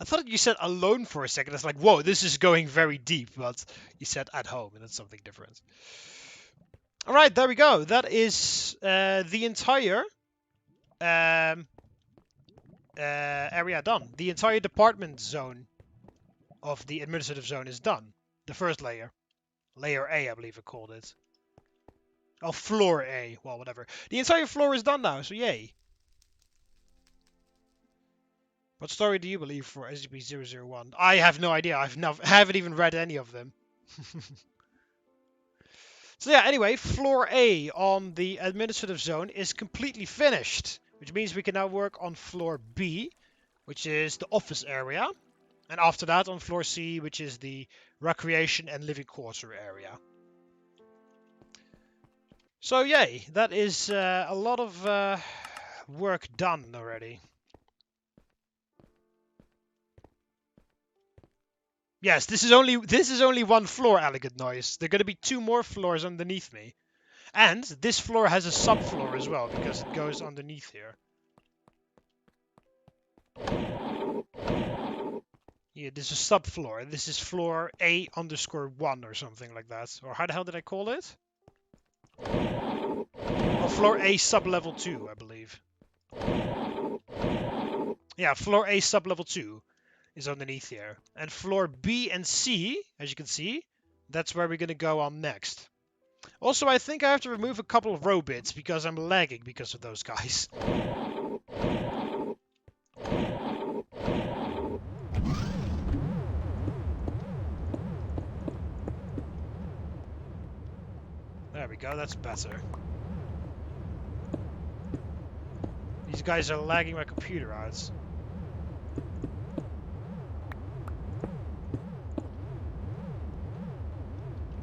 thought you said alone for a second. It's like, whoa, this is going very deep, but you said at home, and that's something different. All right, there we go. That is the entire area done. The entire department zone of the administrative zone is done. The first layer. Layer A, I believe it called it. Oh, floor A. Well, whatever. The entire floor is done now, so yay. What story do you believe for SCP-001? I have no idea. I haven't even read any of them. So yeah, anyway, floor A on the administrative zone is completely finished, which means we can now work on floor B, which is the office area, and after that on floor C, which is the recreation and living quarter area. So yay, that is a lot of work done already. Yes, this is only one floor, Elegant Noise. There are going to be 2 more floors underneath me. And this floor has a subfloor as well, because it goes underneath here. Yeah, this is subfloor. This is floor A_1 or something like that. Or how the hell did I call it? Oh, floor A sub-level 2, I believe. Yeah, floor A sub-level 2 is underneath here. And floor B and C, as you can see, that's where we're going to go on next. Also, I think I have to remove a couple of row bits because I'm lagging because of those guys. There we go, that's better. These guys are lagging my computer out.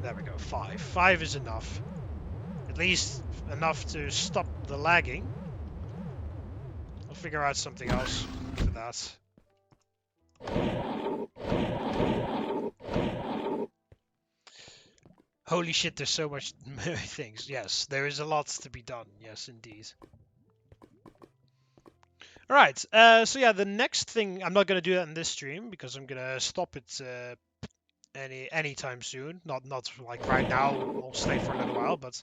There we go, 5. 5 is enough. At least enough to stop the lagging. I'll figure out something else for that. Holy shit, there's so much things. Yes, there is a lot to be done. Yes, indeed. Alright, so yeah, the next thing, I'm not going to do that in this stream because I'm going to stop it anytime soon. Not like right now. I'll stay for a little while, but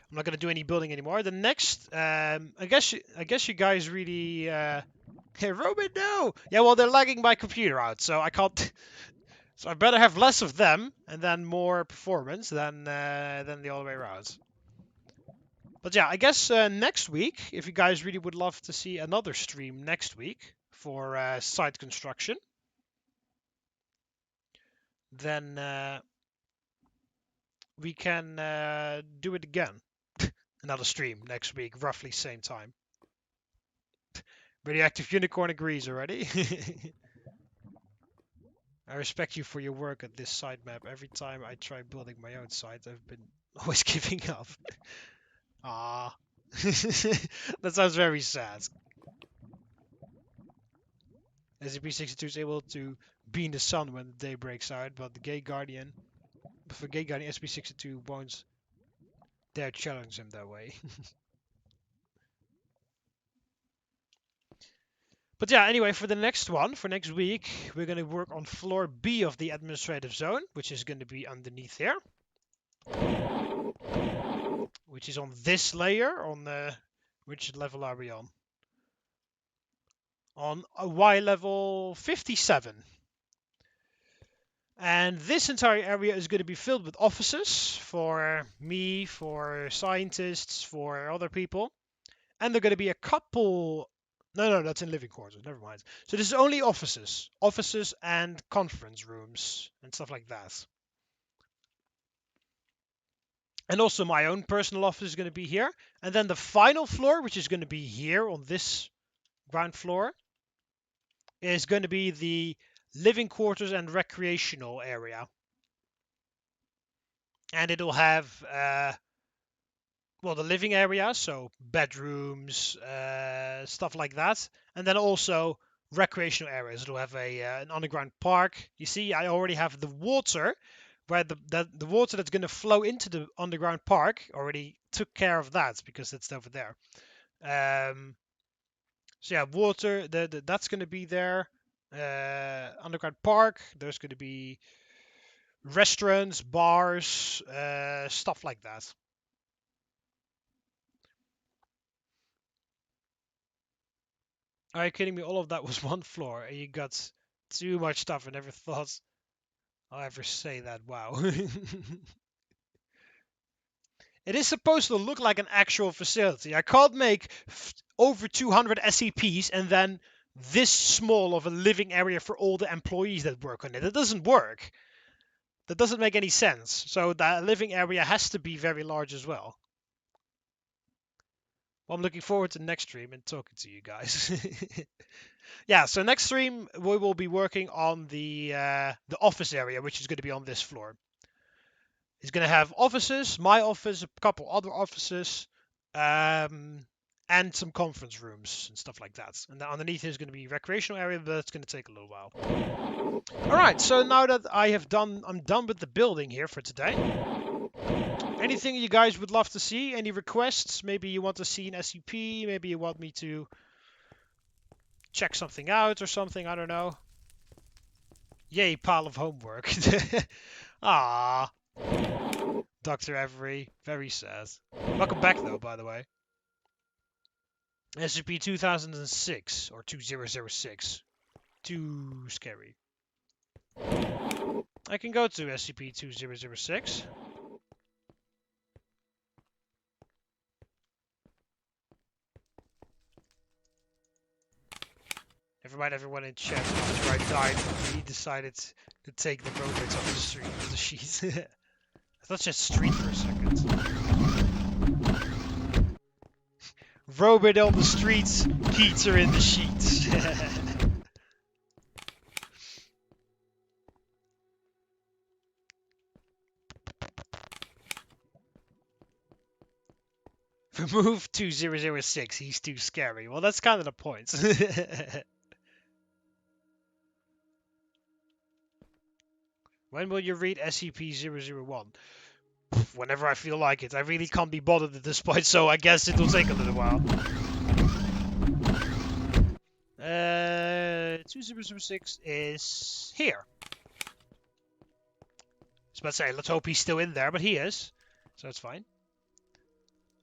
I'm not gonna do any building anymore. The next, I guess you guys really. Hey, Robin, no. Yeah, well, they're lagging my computer out, so I can't. So I better have less of them and then more performance than the other way around. But yeah, I guess next week, if you guys really would love to see another stream next week for site construction, then we can do it again. Another stream next week, roughly same time. Radioactive Unicorn agrees already. I respect you for your work at this site map. Every time I try building my own site, I've been always giving up. Ah, that sounds very sad. SCP-62 is able to be in the sun when the day breaks out, but for Gay Guardian, SCP-62 won't dare challenge him that way. But yeah, anyway, for the next one, for next week, we're going to work on floor B of the administrative zone, which is going to be underneath here. Which is on this layer, on the... Which level are we on? On Y level 57. And this entire area is going to be filled with offices for me, for scientists, for other people. And there are going to be a couple... No, that's in living quarters. Never mind. So this is only offices. Offices and conference rooms and stuff like that. And also my own personal office is going to be here. And then the final floor, which is going to be here on this ground floor, is going to be the living quarters and recreational area. And it'll have... well, the living area, so bedrooms, stuff like that, and then also recreational areas. It'll have an underground park. You see, I already have the water, where the water that's going to flow into the underground park already took care of that because it's over there. So yeah, water, that's going to be there. Underground park. There's going to be restaurants, bars, stuff like that. Are you kidding me? All of that was one floor, and you got too much stuff. I never thought I'll ever say that. Wow. It is supposed to look like an actual facility. I can't make over 200 SCPs and then this small of a living area for all the employees that work on it. It doesn't work. That doesn't make any sense. So that living area has to be very large as well. Well, I'm looking forward to the next stream and talking to you guys. Yeah, so next stream we will be working on the office area, which is going to be on this floor. It's going to have offices, my office, a couple other offices, and some conference rooms and stuff like that. And then underneath is going to be recreational area, but it's going to take a little while. All right, so now that I'm done with the building here for today. Anything you guys would love to see? Any requests? Maybe you want to see an SCP. Maybe you want me to check something out or something. I don't know. Yay, pile of homework. Ah, Dr. Avery. Very sad. Welcome back, though, by the way. SCP 2006 or 2006. Too scary. I can go to SCP 2006. Never mind everyone in chat after I died, he decided to take the robots off the street of the sheet. I thought just street for a second. Robot on the streets, pizza in the sheets. Remove 2006, he's too scary. Well, that's kind of the point. When will you read SCP-001? Whenever I feel like it. I really can't be bothered at this point, so I guess it will take a little while. 2006 is here. was about to say, let's hope he's still in there, but he is. So it's fine.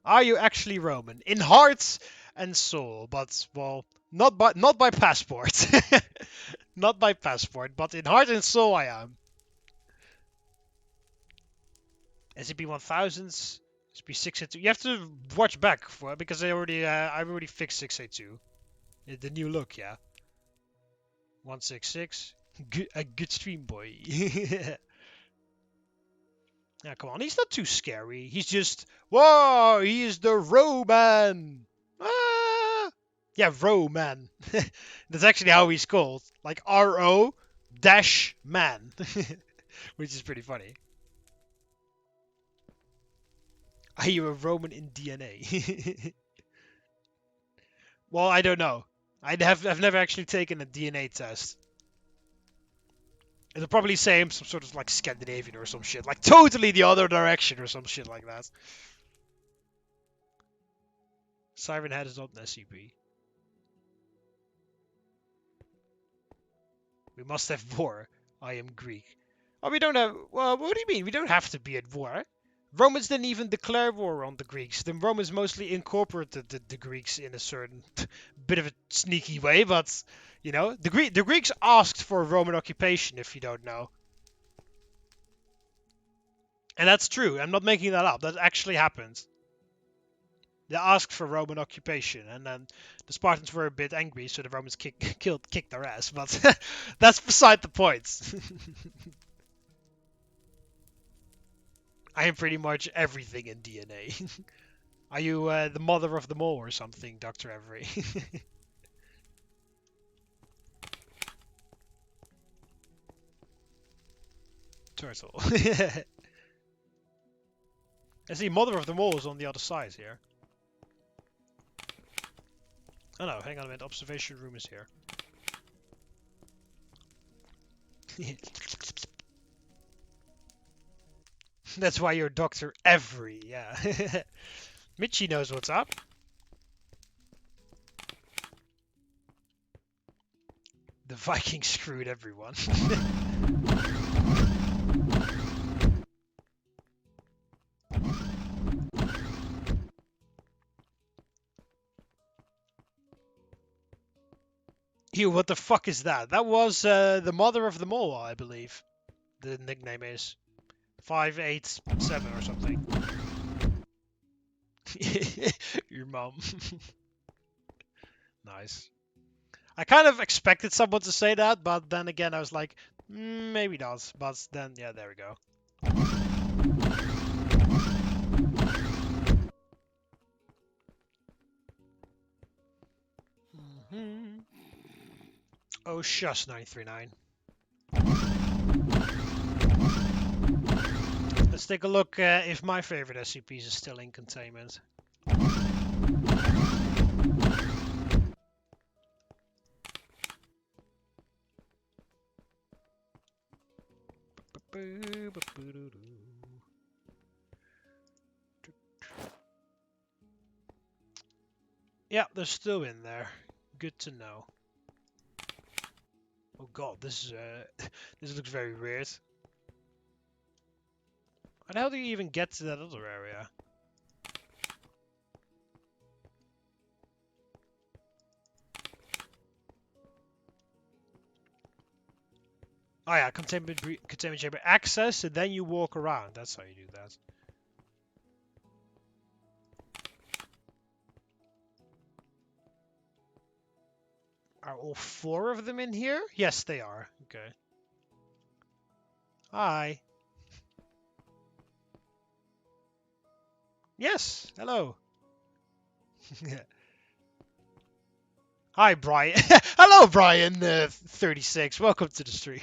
Are you actually Roman? In heart and soul, but, well, not by passport. Not by passport, but in heart and soul I am. SCP-1000, SCP-682. You have to watch back for it, because I already fixed 682. The new look, yeah. 166. A good stream, boy. Yeah, come on. He's not too scary. He's just, whoa, he is the Roman. Ah! Yeah, Roman. That's actually how he's called. Like R-O-man. Which is pretty funny. Are you a Roman in DNA? Well, I don't know. I've never actually taken a DNA test. It'll probably say I'm some sort of like Scandinavian or some shit. Like totally the other direction or some shit like that. Siren Head is not an SCP. We must have war. I am Greek. Oh, we don't have... Well, what do you mean? We don't have to be at war. Romans didn't even declare war on the Greeks. The Romans mostly incorporated the Greeks in a certain bit of a sneaky way, but, you know, the Greeks asked for Roman occupation, if you don't know. And that's true. I'm not making that up. That actually happened. They asked for Roman occupation, and then the Spartans were a bit angry, so the Romans kicked their ass. But that's beside the point. I am pretty much everything in DNA. Are you the mother of them all or something, Dr. Avery? Turtle. I see mother of them all is on the other side here. Oh no, hang on a minute. Observation room is here. That's why you're Dr. Avery, yeah. Mitchie knows what's up. The Vikings screwed everyone. Ew, what the fuck is that? That was the mother of them all, I believe. The nickname is 587 or something. Your mom. Nice. I kind of expected someone to say that, but then again I was like, maybe not. But then, yeah, there we go. Oh, shush, 939. Let's take a look if my favorite SCPs is still in containment. Yeah, they're still in there. Good to know. Oh god, this looks very weird. How the hell do you even get to that other area? Oh yeah, containment chamber access, and then you walk around. That's how you do that. Are all 4 of them in here? Yes, they are. Okay. Hi. Yes, hello. Hi, Brian. Hello, Brian, 36. Welcome to the stream.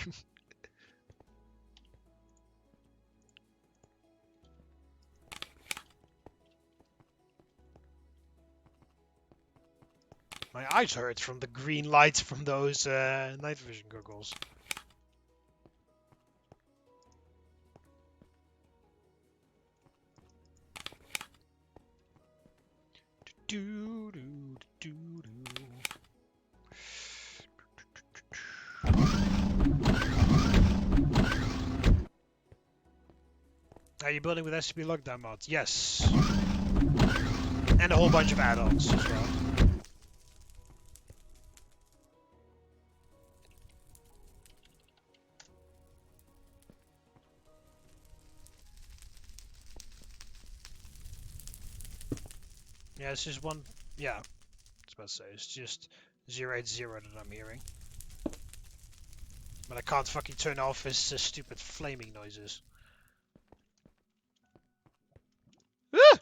My eyes hurt from the green lights from those night vision goggles. Do do do do. Are you building with SCP lockdown mods? Yes. And a whole bunch of add-ons as well. Yeah, it's just one. Yeah, I was about to say it's just 080 that I'm hearing. But I can't fucking turn off his stupid flaming noises. Ah!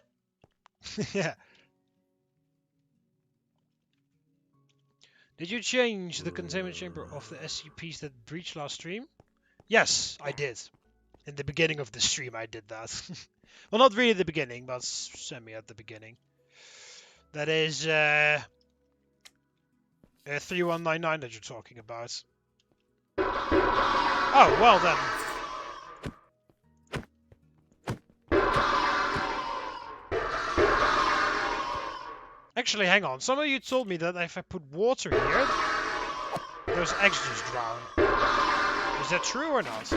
Yeah. Did you change the containment chamber of the SCPs that breached last stream? Yes, I did. In the beginning of the stream, I did that. Well, not really the beginning, but semi at the beginning. That is 3199 that you're talking about. Oh, well then. Actually, hang on. Some of you told me that if I put water here, those eggs just drown. Is that true or not?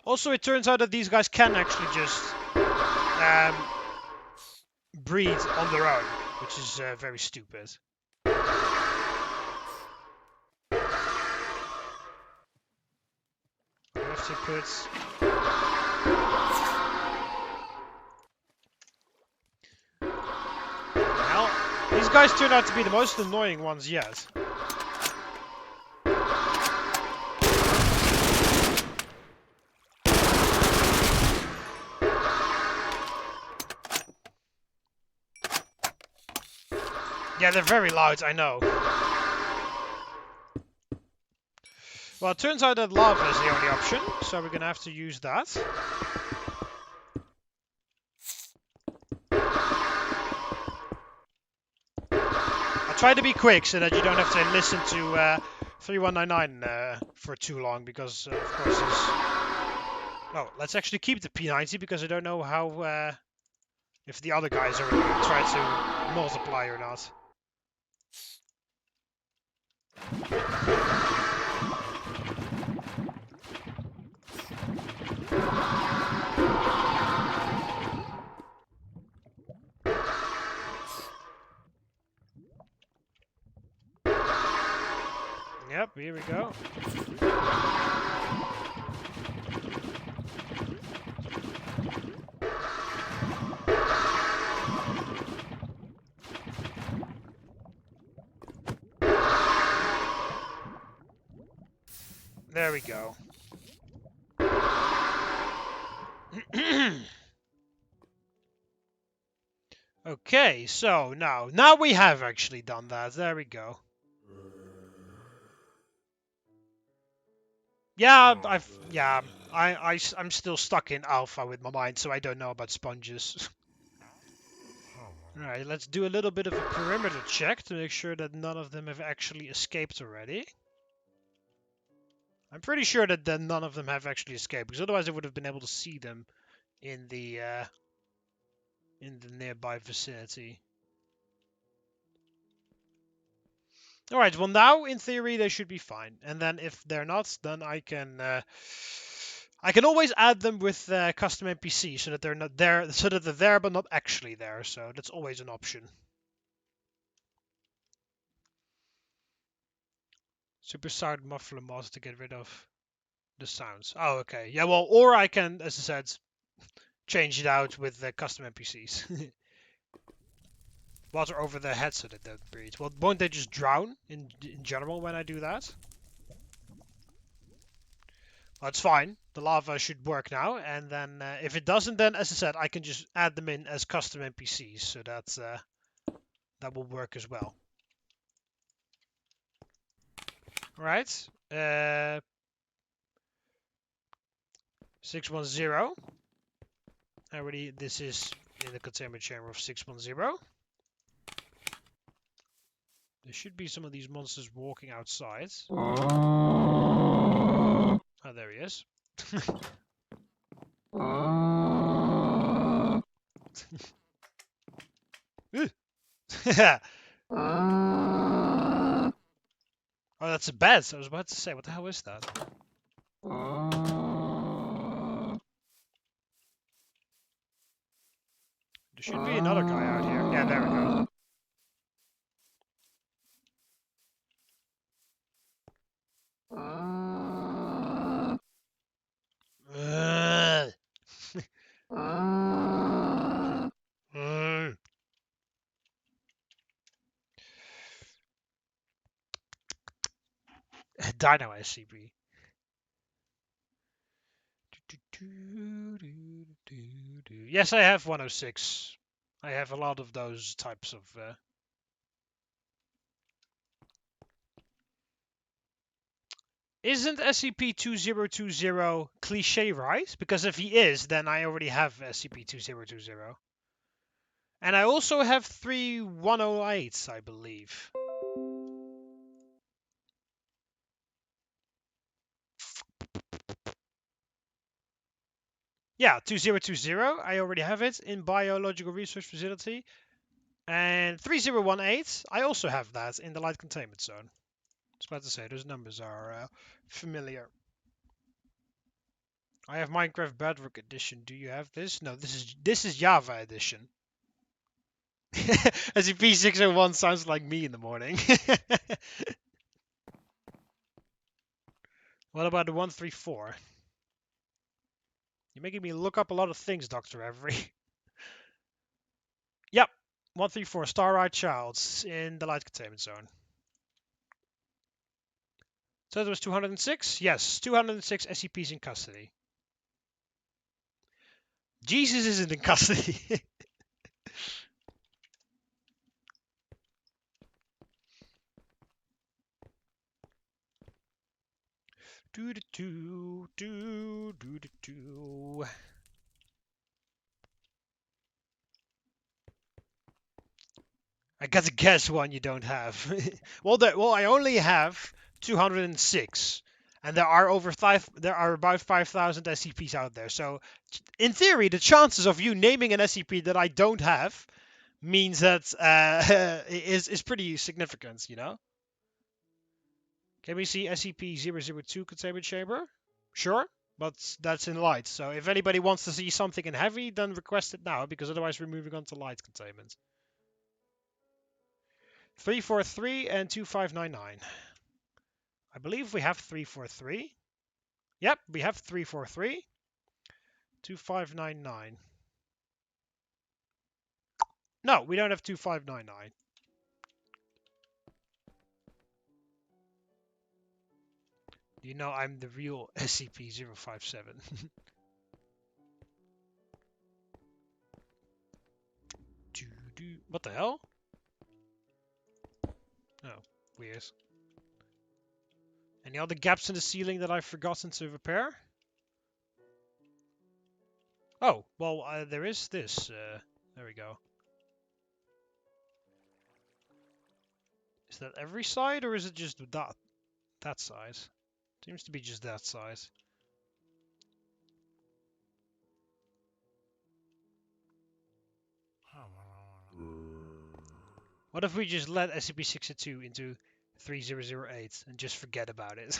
Also, it turns out that these guys can actually just breed on their own, which is very stupid. We have to put... Well, these guys turn out to be the most annoying ones yet. Yeah, they're very loud, I know. Well, it turns out that lava is the only option, so we're gonna have to use that. I'll try to be quick so that you don't have to listen to 3199 for too long, because of course there's... Oh, let's actually keep the P90 because I don't know how... if the other guys are going to try to multiply or not. Yep, here we go. There we go. Okay, so now we have actually done that. There we go. Yeah, I'm still stuck in alpha with my mind, so I don't know about sponges. Alright, let's do a little bit of a perimeter check to make sure that none of them have actually escaped already. I'm pretty sure that none of them have actually escaped, because otherwise I would have been able to see them in the nearby vicinity. Alright, well now, in theory, they should be fine. And then if they're not, then I can always add them with custom NPC so that they're not there, so that they're there but not actually there. So that's always an option. Supersonic muffler mod to get rid of the sounds. Oh, okay. Yeah, well, or I can, as I said, change it out with custom NPCs. Water over their head so that they don't breathe. Well, won't they just drown in general when I do that? Well, it's fine. The lava should work now, and then if it doesn't, then as I said, I can just add them in as custom NPCs, so that's that will work as well. All right, 610. Already, this is in the containment chamber of 610. There should be some of these monsters walking outside. Oh, there he is. Oh, that's a bed. I was about to say, what the hell is that? There should be another guy out here. Yeah, there we go. Dino SCP. Yes, I have 106. I have a lot of those types of. Isn't SCP-2020 cliche, right? Because if he is, then I already have SCP-2020. And I also have 3108s, I believe. Yeah, 2020, I already have it in Biological Research Facility. And 3018, I also have that in the Light Containment Zone. I was about to say, those numbers are familiar. I have Minecraft Bedrock Edition. Do you have this? No, this is Java Edition. SCP-601 sounds like me in the morning. What about the 134? You're making me look up a lot of things, Dr. Avery. Yep, 134, Star-Eyed Childs in the Light Containment Zone. So it was 206? Yes, 206 SCPs in custody. Jesus isn't in custody. I got to guess one you don't have. well, I only have 206, and there are about 5,000 SCPs out there. So, in theory, the chances of you naming an SCP that I don't have means that is pretty significant, you know. Can we see SCP-002 containment chamber? Sure, but that's in light. So if anybody wants to see something in heavy, then request it now, because otherwise we're moving on to light containment. 343 and 2599. I believe we have 343. Yep, we have 343. 2599. No, we don't have 2599. You know I'm the real SCP-057. What the hell? Oh, weird. Any other gaps in the ceiling that I've forgotten to repair? Oh, well, there is this. There we go. Is that every side, or is it just that size? Seems to be just that size. What if we just let SCP-62 into 3008 and just forget about it?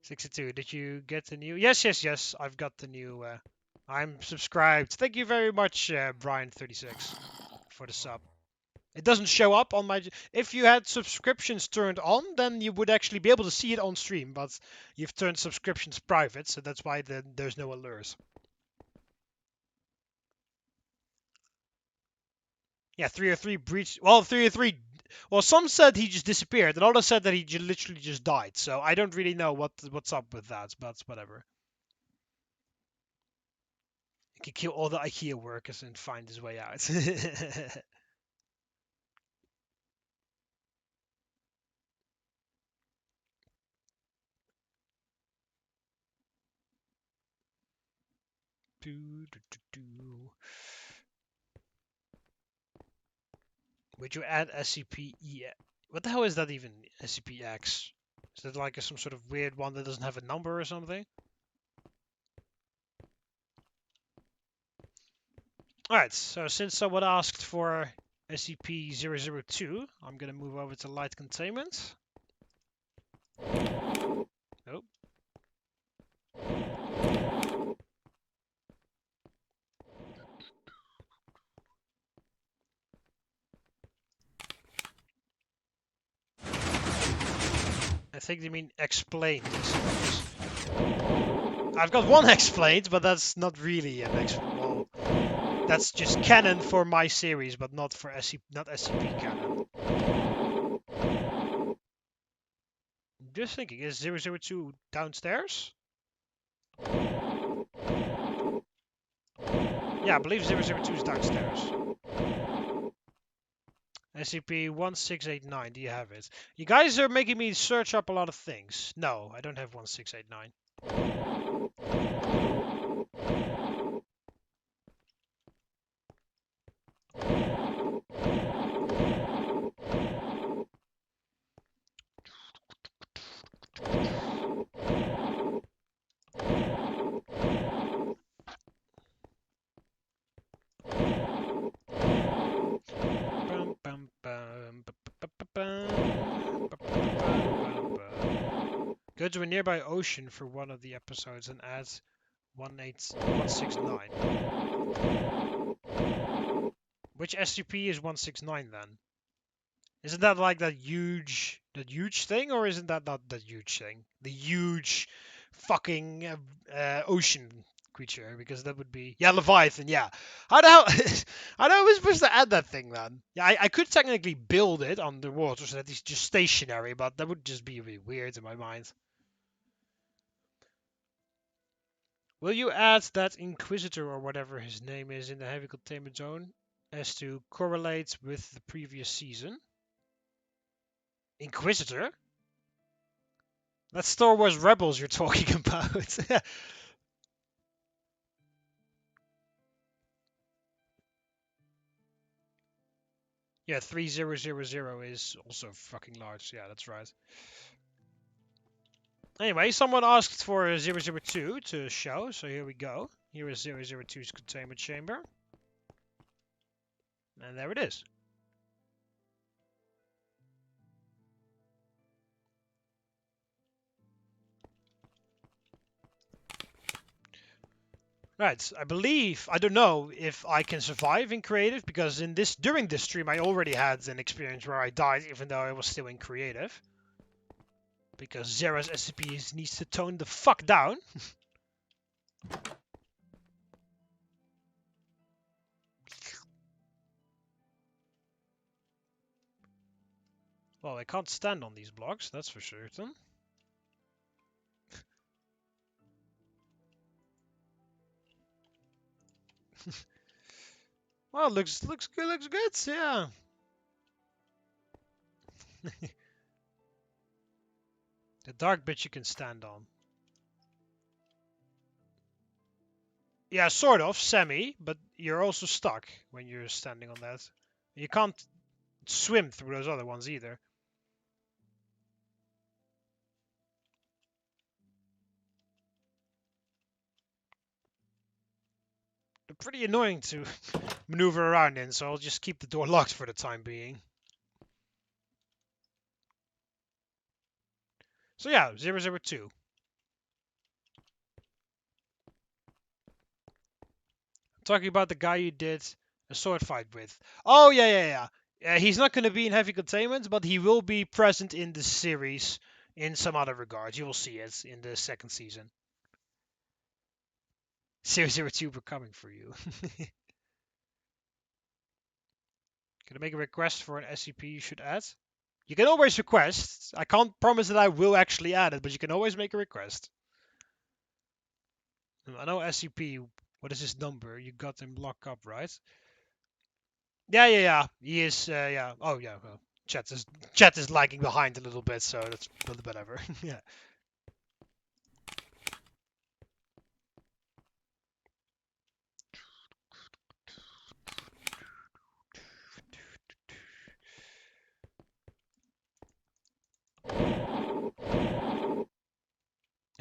62, did you get the new? Yes, I've got the new. I'm subscribed. Thank you very much, Brian36, for the sub. It doesn't show up on my... If you had subscriptions turned on, then you would actually be able to see it on stream, but you've turned subscriptions private, so that's why there's no alerts. Yeah, 303 breach... Well, 303... Well, some said he just disappeared, and others said that he literally just died, so I don't really know what's up with that, but whatever. He could kill all the IKEA workers and find his way out. Would you add SCP-E? What the hell is that even? SCP-X? Is that like some sort of weird one that doesn't have a number or something? Alright, so since someone asked for SCP-002. I'm gonna move over to light containment. Nope. I think they mean explained. I've got one explained, but that's not really an well, that's just canon for my series, but not for SCP canon. Just thinking, is 002 downstairs? Yeah, I believe 002 is downstairs. SCP-1689, do you have it? You guys are making me search up a lot of things. No, I don't have 1689. Go to a nearby ocean for one of the episodes and add 169. Which SCP is 169 then? Isn't that like that huge thing, or isn't that not that huge thing? The huge fucking ocean creature, because that would be, yeah, Leviathan, yeah. How the hell how the hell are we supposed to add that thing then? Yeah, I could technically build it underwater so that it's just stationary, but that would just be a bit weird in my mind. Will you add that Inquisitor or whatever his name is in the heavy containment zone as to correlate with the previous season? Inquisitor? That's Star Wars Rebels you're talking about. Yeah, 3000 is also fucking large. Yeah, that's right. Anyway, someone asked for 002 to show, so here we go. Here is 002's containment chamber. And there it is. Right, I don't know if I can survive in creative, because during this stream I already had an experience where I died even though I was still in creative. Because Zera's SCP needs to tone the fuck down. Well, I can't stand on these blocks, that's for certain. Well, looks good, yeah. The dark bit you can stand on. Yeah, sort of, semi, but you're also stuck when you're standing on that. You can't swim through those other ones either. They're pretty annoying to maneuver around in, so I'll just keep the door locked for the time being. So yeah, 002. Talking about the guy you did a sword fight with. Oh, yeah. He's not going to be in heavy containment, but he will be present in the series in some other regards. You will see it in the second season. 002, we're coming for you. Can I make a request for an SCP you should add? You can always request. I can't promise that I will actually add it, but you can always make a request. I know SCP. What is his number? You got him locked up, right? Yeah. He is. Yeah. Oh, yeah. Well, chat is lagging behind a little bit, so that's whatever. Yeah.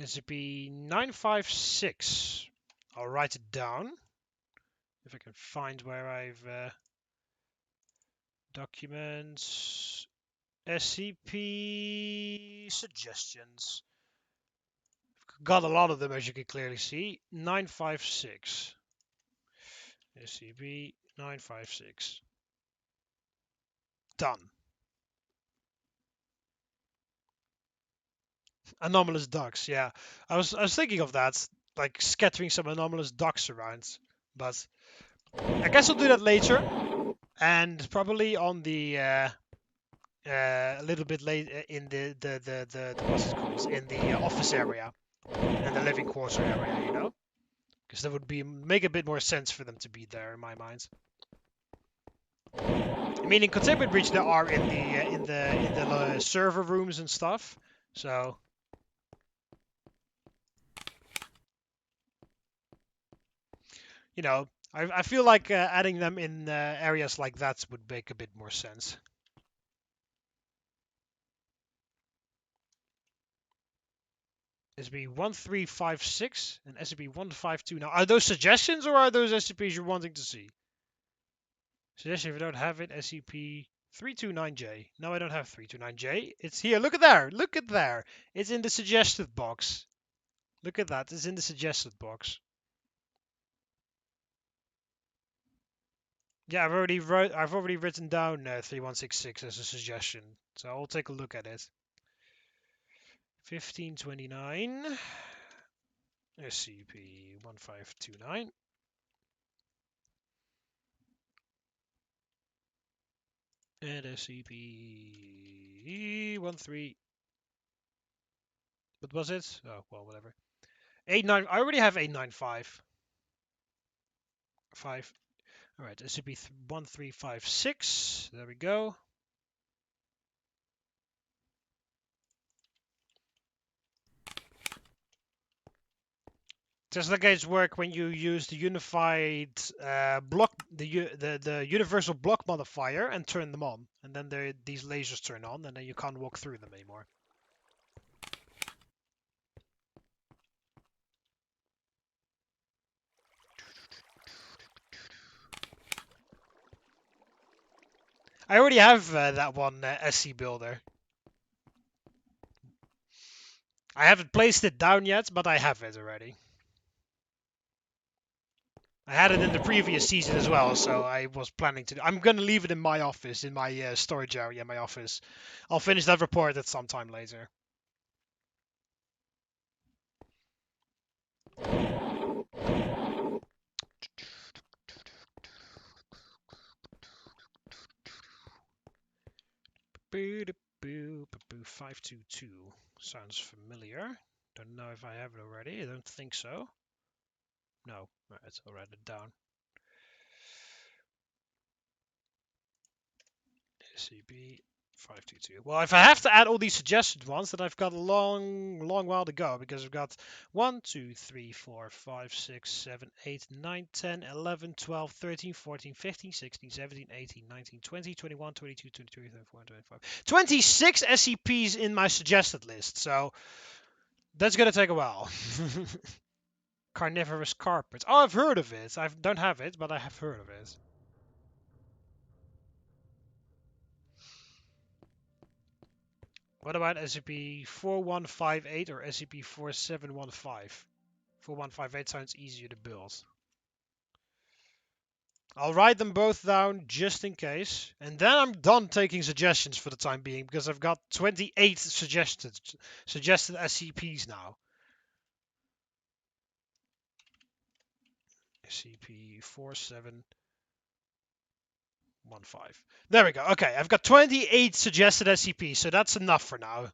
SCP-956. I'll write it down if I can find where I've. Documents. SCP suggestions. Got a lot of them, as you can clearly see. 956. SCP 956. Done. Anomalous ducks, yeah. I was thinking of that, like scattering some anomalous ducks around, but I guess I'll do that later, and probably on the a little bit late in the what's it called, in the office area and the living quarter area, you know, because that would be make a bit more sense for them to be there in my mind. I mean, in containment breach there are in the server rooms and stuff, so. You know, I feel like adding them in areas like that would make a bit more sense. SCP-1356 and SCP-152. Now, are those suggestions or are those SCPs you're wanting to see? Suggestion if you don't have it, SCP-329J. No, I don't have 329J. It's here. Look at there. Look at there. It's in the suggested box. Look at that. It's in the suggested box. Yeah, I've already written down 3166 as a suggestion, so I'll take a look at it. 1529 SCP-1529 and SCP-13. What was it? Oh, well, whatever. 89. I already have 895. 5. All right, SCP-1356. There we go. Tesla gates work when you use the unified the universal block modifier and turn them on, and then these lasers turn on, and then you can't walk through them anymore. I already have that one SC builder. I haven't placed it down yet, but I have it already. I had it in the previous season as well, so I was planning to. I'm gonna leave it in my office, in my storage area, in my office. I'll finish that report at some time later. Boo 522 sounds familiar. Don't know if I have it already. I don't think so. No, alright, I'll write it down. SCP-522. Well, if I have to add all these suggested ones, then I've got a long while to go, because I've got 1, 2, 3, 4, 5, 6, 7, 8, 9, 10, 11, 12, 13, 14, 15, 16, 17, 18, 19, 20, 21, 22, 23, 24, 25. 26 SCPs in my suggested list, so that's gonna take a while. Carnivorous carpet. Oh, I've heard of it. I don't have it, but I have heard of it. What about SCP-4158 or SCP-4715? 4158 sounds easier to build. I'll write them both down just in case, and then I'm done taking suggestions for the time being, because I've got 28 suggested SCPs now. SCP-4715. There we go. Okay, I've got 28 suggested SCPs, so that's enough for now.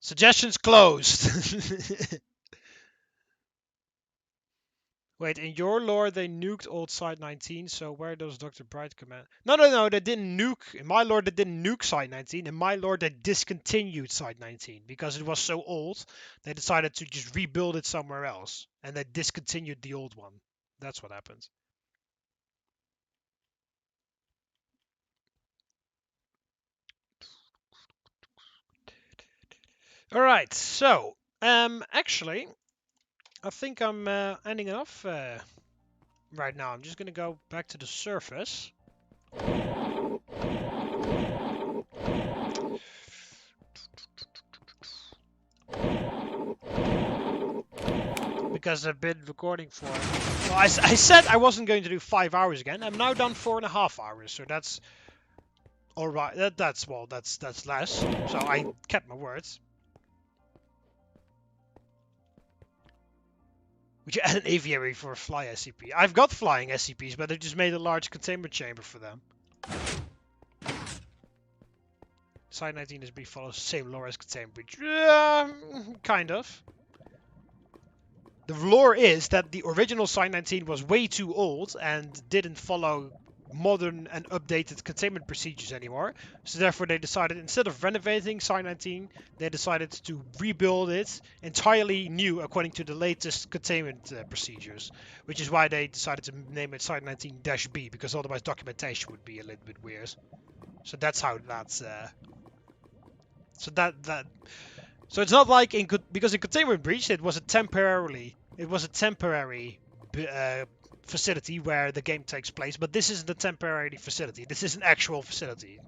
Suggestions closed. Wait, in your lore they nuked old Site-19, so where does Dr. Bright command? No, they didn't nuke. In my lore they didn't nuke Site-19. In my lore they discontinued Site-19 because it was so old. They decided to just rebuild it somewhere else, and they discontinued the old one. That's what happened. All right, so actually, I think I'm ending it off right now. I'm just gonna go back to the surface. because I've been recording for... Well, I said I wasn't going to do 5 hours again. I'm now done 4.5 hours, so that's... Alright, that's less. So I kept my words. Would you add an aviary for a fly SCP? I've got flying SCPs, but I just made a large containment chamber for them. Site 19 SB follows the same lore as containment breach. Kind of. The lore is that the original Site 19 was way too old and didn't follow modern and updated containment procedures anymore. So therefore they decided, instead of renovating Site 19, they decided to rebuild it entirely new according to the latest containment procedures. Which is why they decided to name it Site 19-B, because otherwise documentation would be a little bit weird. So that's how that's... So it's not like because in containment breach it was a temporary facility where the game takes place, but this isn't a temporary facility. This is an actual facility.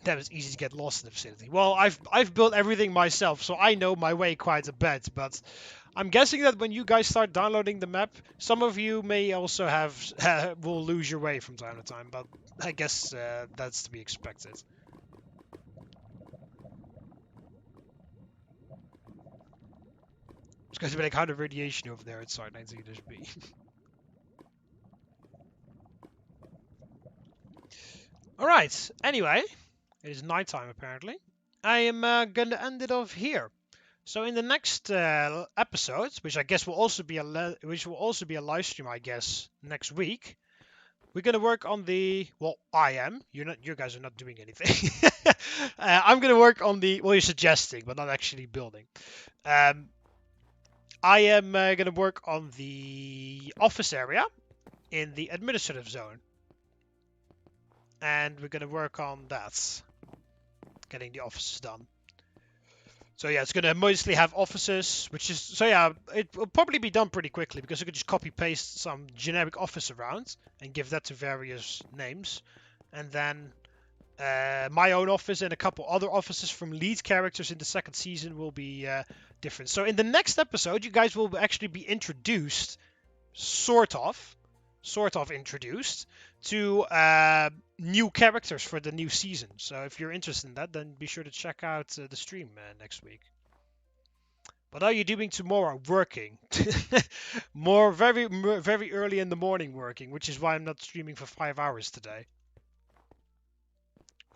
That was easy to get lost in the facility. Well, I've built everything myself, so I know my way quite a bit. But I'm guessing that when you guys start downloading the map, some of you may also will lose your way from time to time. But I guess that's to be expected. It's going to be like 100 radiation over there at Site 19-B. Alright, anyway, it is nighttime apparently. I am going to end it off here. So in the next episode, which I guess will also be a live stream, I guess, next week, we're going to work on the... Well, I am. You guys are not doing anything. I'm going to work on the... Well, you're suggesting, but not actually building. I am going to work on the office area in the administrative zone. And we're going to work on that. Getting the offices done. So yeah, it's going to mostly have offices, which is... So yeah, it will probably be done pretty quickly because you could just copy paste some generic office around and give that to various names. And then my own office and a couple other offices from lead characters in the second season will be different. So in the next episode, you guys will actually be introduced, sort of introduced to new characters for the new season. So if you're interested in that, then be sure to check out the stream next week. What are you doing tomorrow? Working. Very early in the morning working, which is why I'm not streaming for 5 hours today.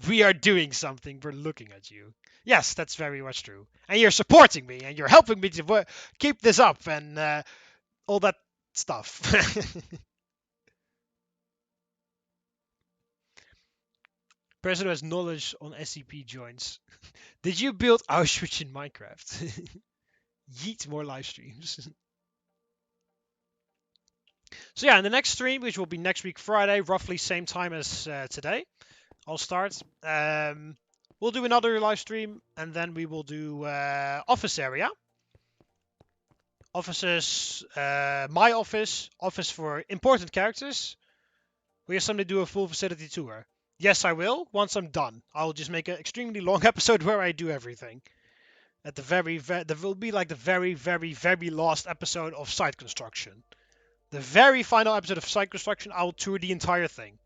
We are doing something. We're looking at you. Yes, that's very much true. And you're supporting me, and you're helping me to keep this up, and all that stuff. Person who has knowledge on SCP joins. Did you build Auschwitz in Minecraft? Yeet, more live streams. So yeah, in the next stream, which will be next week Friday, roughly same time as today, I'll start. We'll do another live stream, and then we will do office area. Offices, my office for important characters. We have something to do a full facility tour. Yes, I will. Once I'm done, I'll just make an extremely long episode where I do everything. At the there will be like the very last episode of site construction. The very final episode of site construction, I'll tour the entire thing.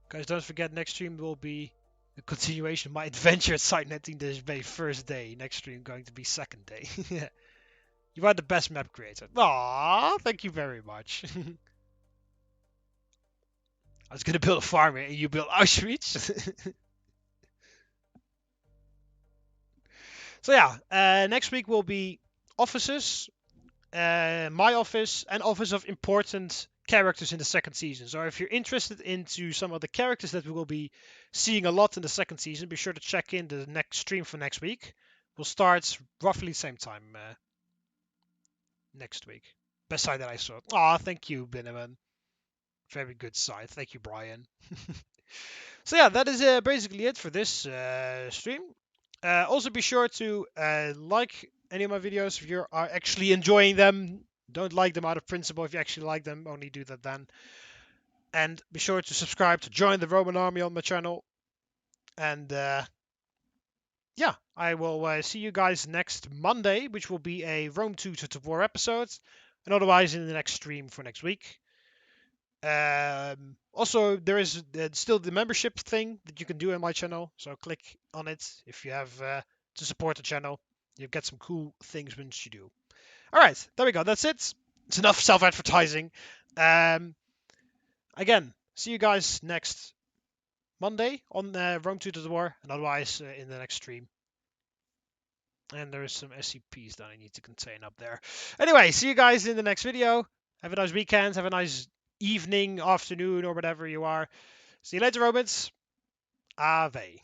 Guys, don't forget, next stream will be the continuation of my adventure at Site 19-B first day. Next stream going to be second day. You are the best map creator. Aww, thank you very much. I was going to build a farm here and you build Auschwitz. So yeah, next week will be offices, my office, and office of important characters in the second season. So if you're interested into some of the characters that we will be seeing a lot in the second season, be sure to check in the next stream for next week. We'll start roughly the same time next week. Best side that I saw. Aw, thank you, Binneman. Very good side. Thank you, Brian. So yeah, that is basically it for this stream. Also be sure to like any of my videos if you are actually enjoying them. Don't like them out of principle. If you actually like them, only do that then. And be sure to subscribe to join the Roman army on my channel. And yeah, I will see you guys next Monday, which will be a Rome 2 to War episode, and otherwise in the next stream for next week. Also, there is still the membership thing that you can do on my channel, so click on it if you have to support the channel. You get some cool things once you do. All right, there we go. That's it. It's enough self-advertising. Again, see you guys next Monday on Rome 2 to the War, and otherwise in the next stream. And there's some SCPs that I need to contain up there. Anyway, see you guys in the next video. Have a nice weekend. Have a nice evening, afternoon, or whatever you are. See you later, Romans. Ave.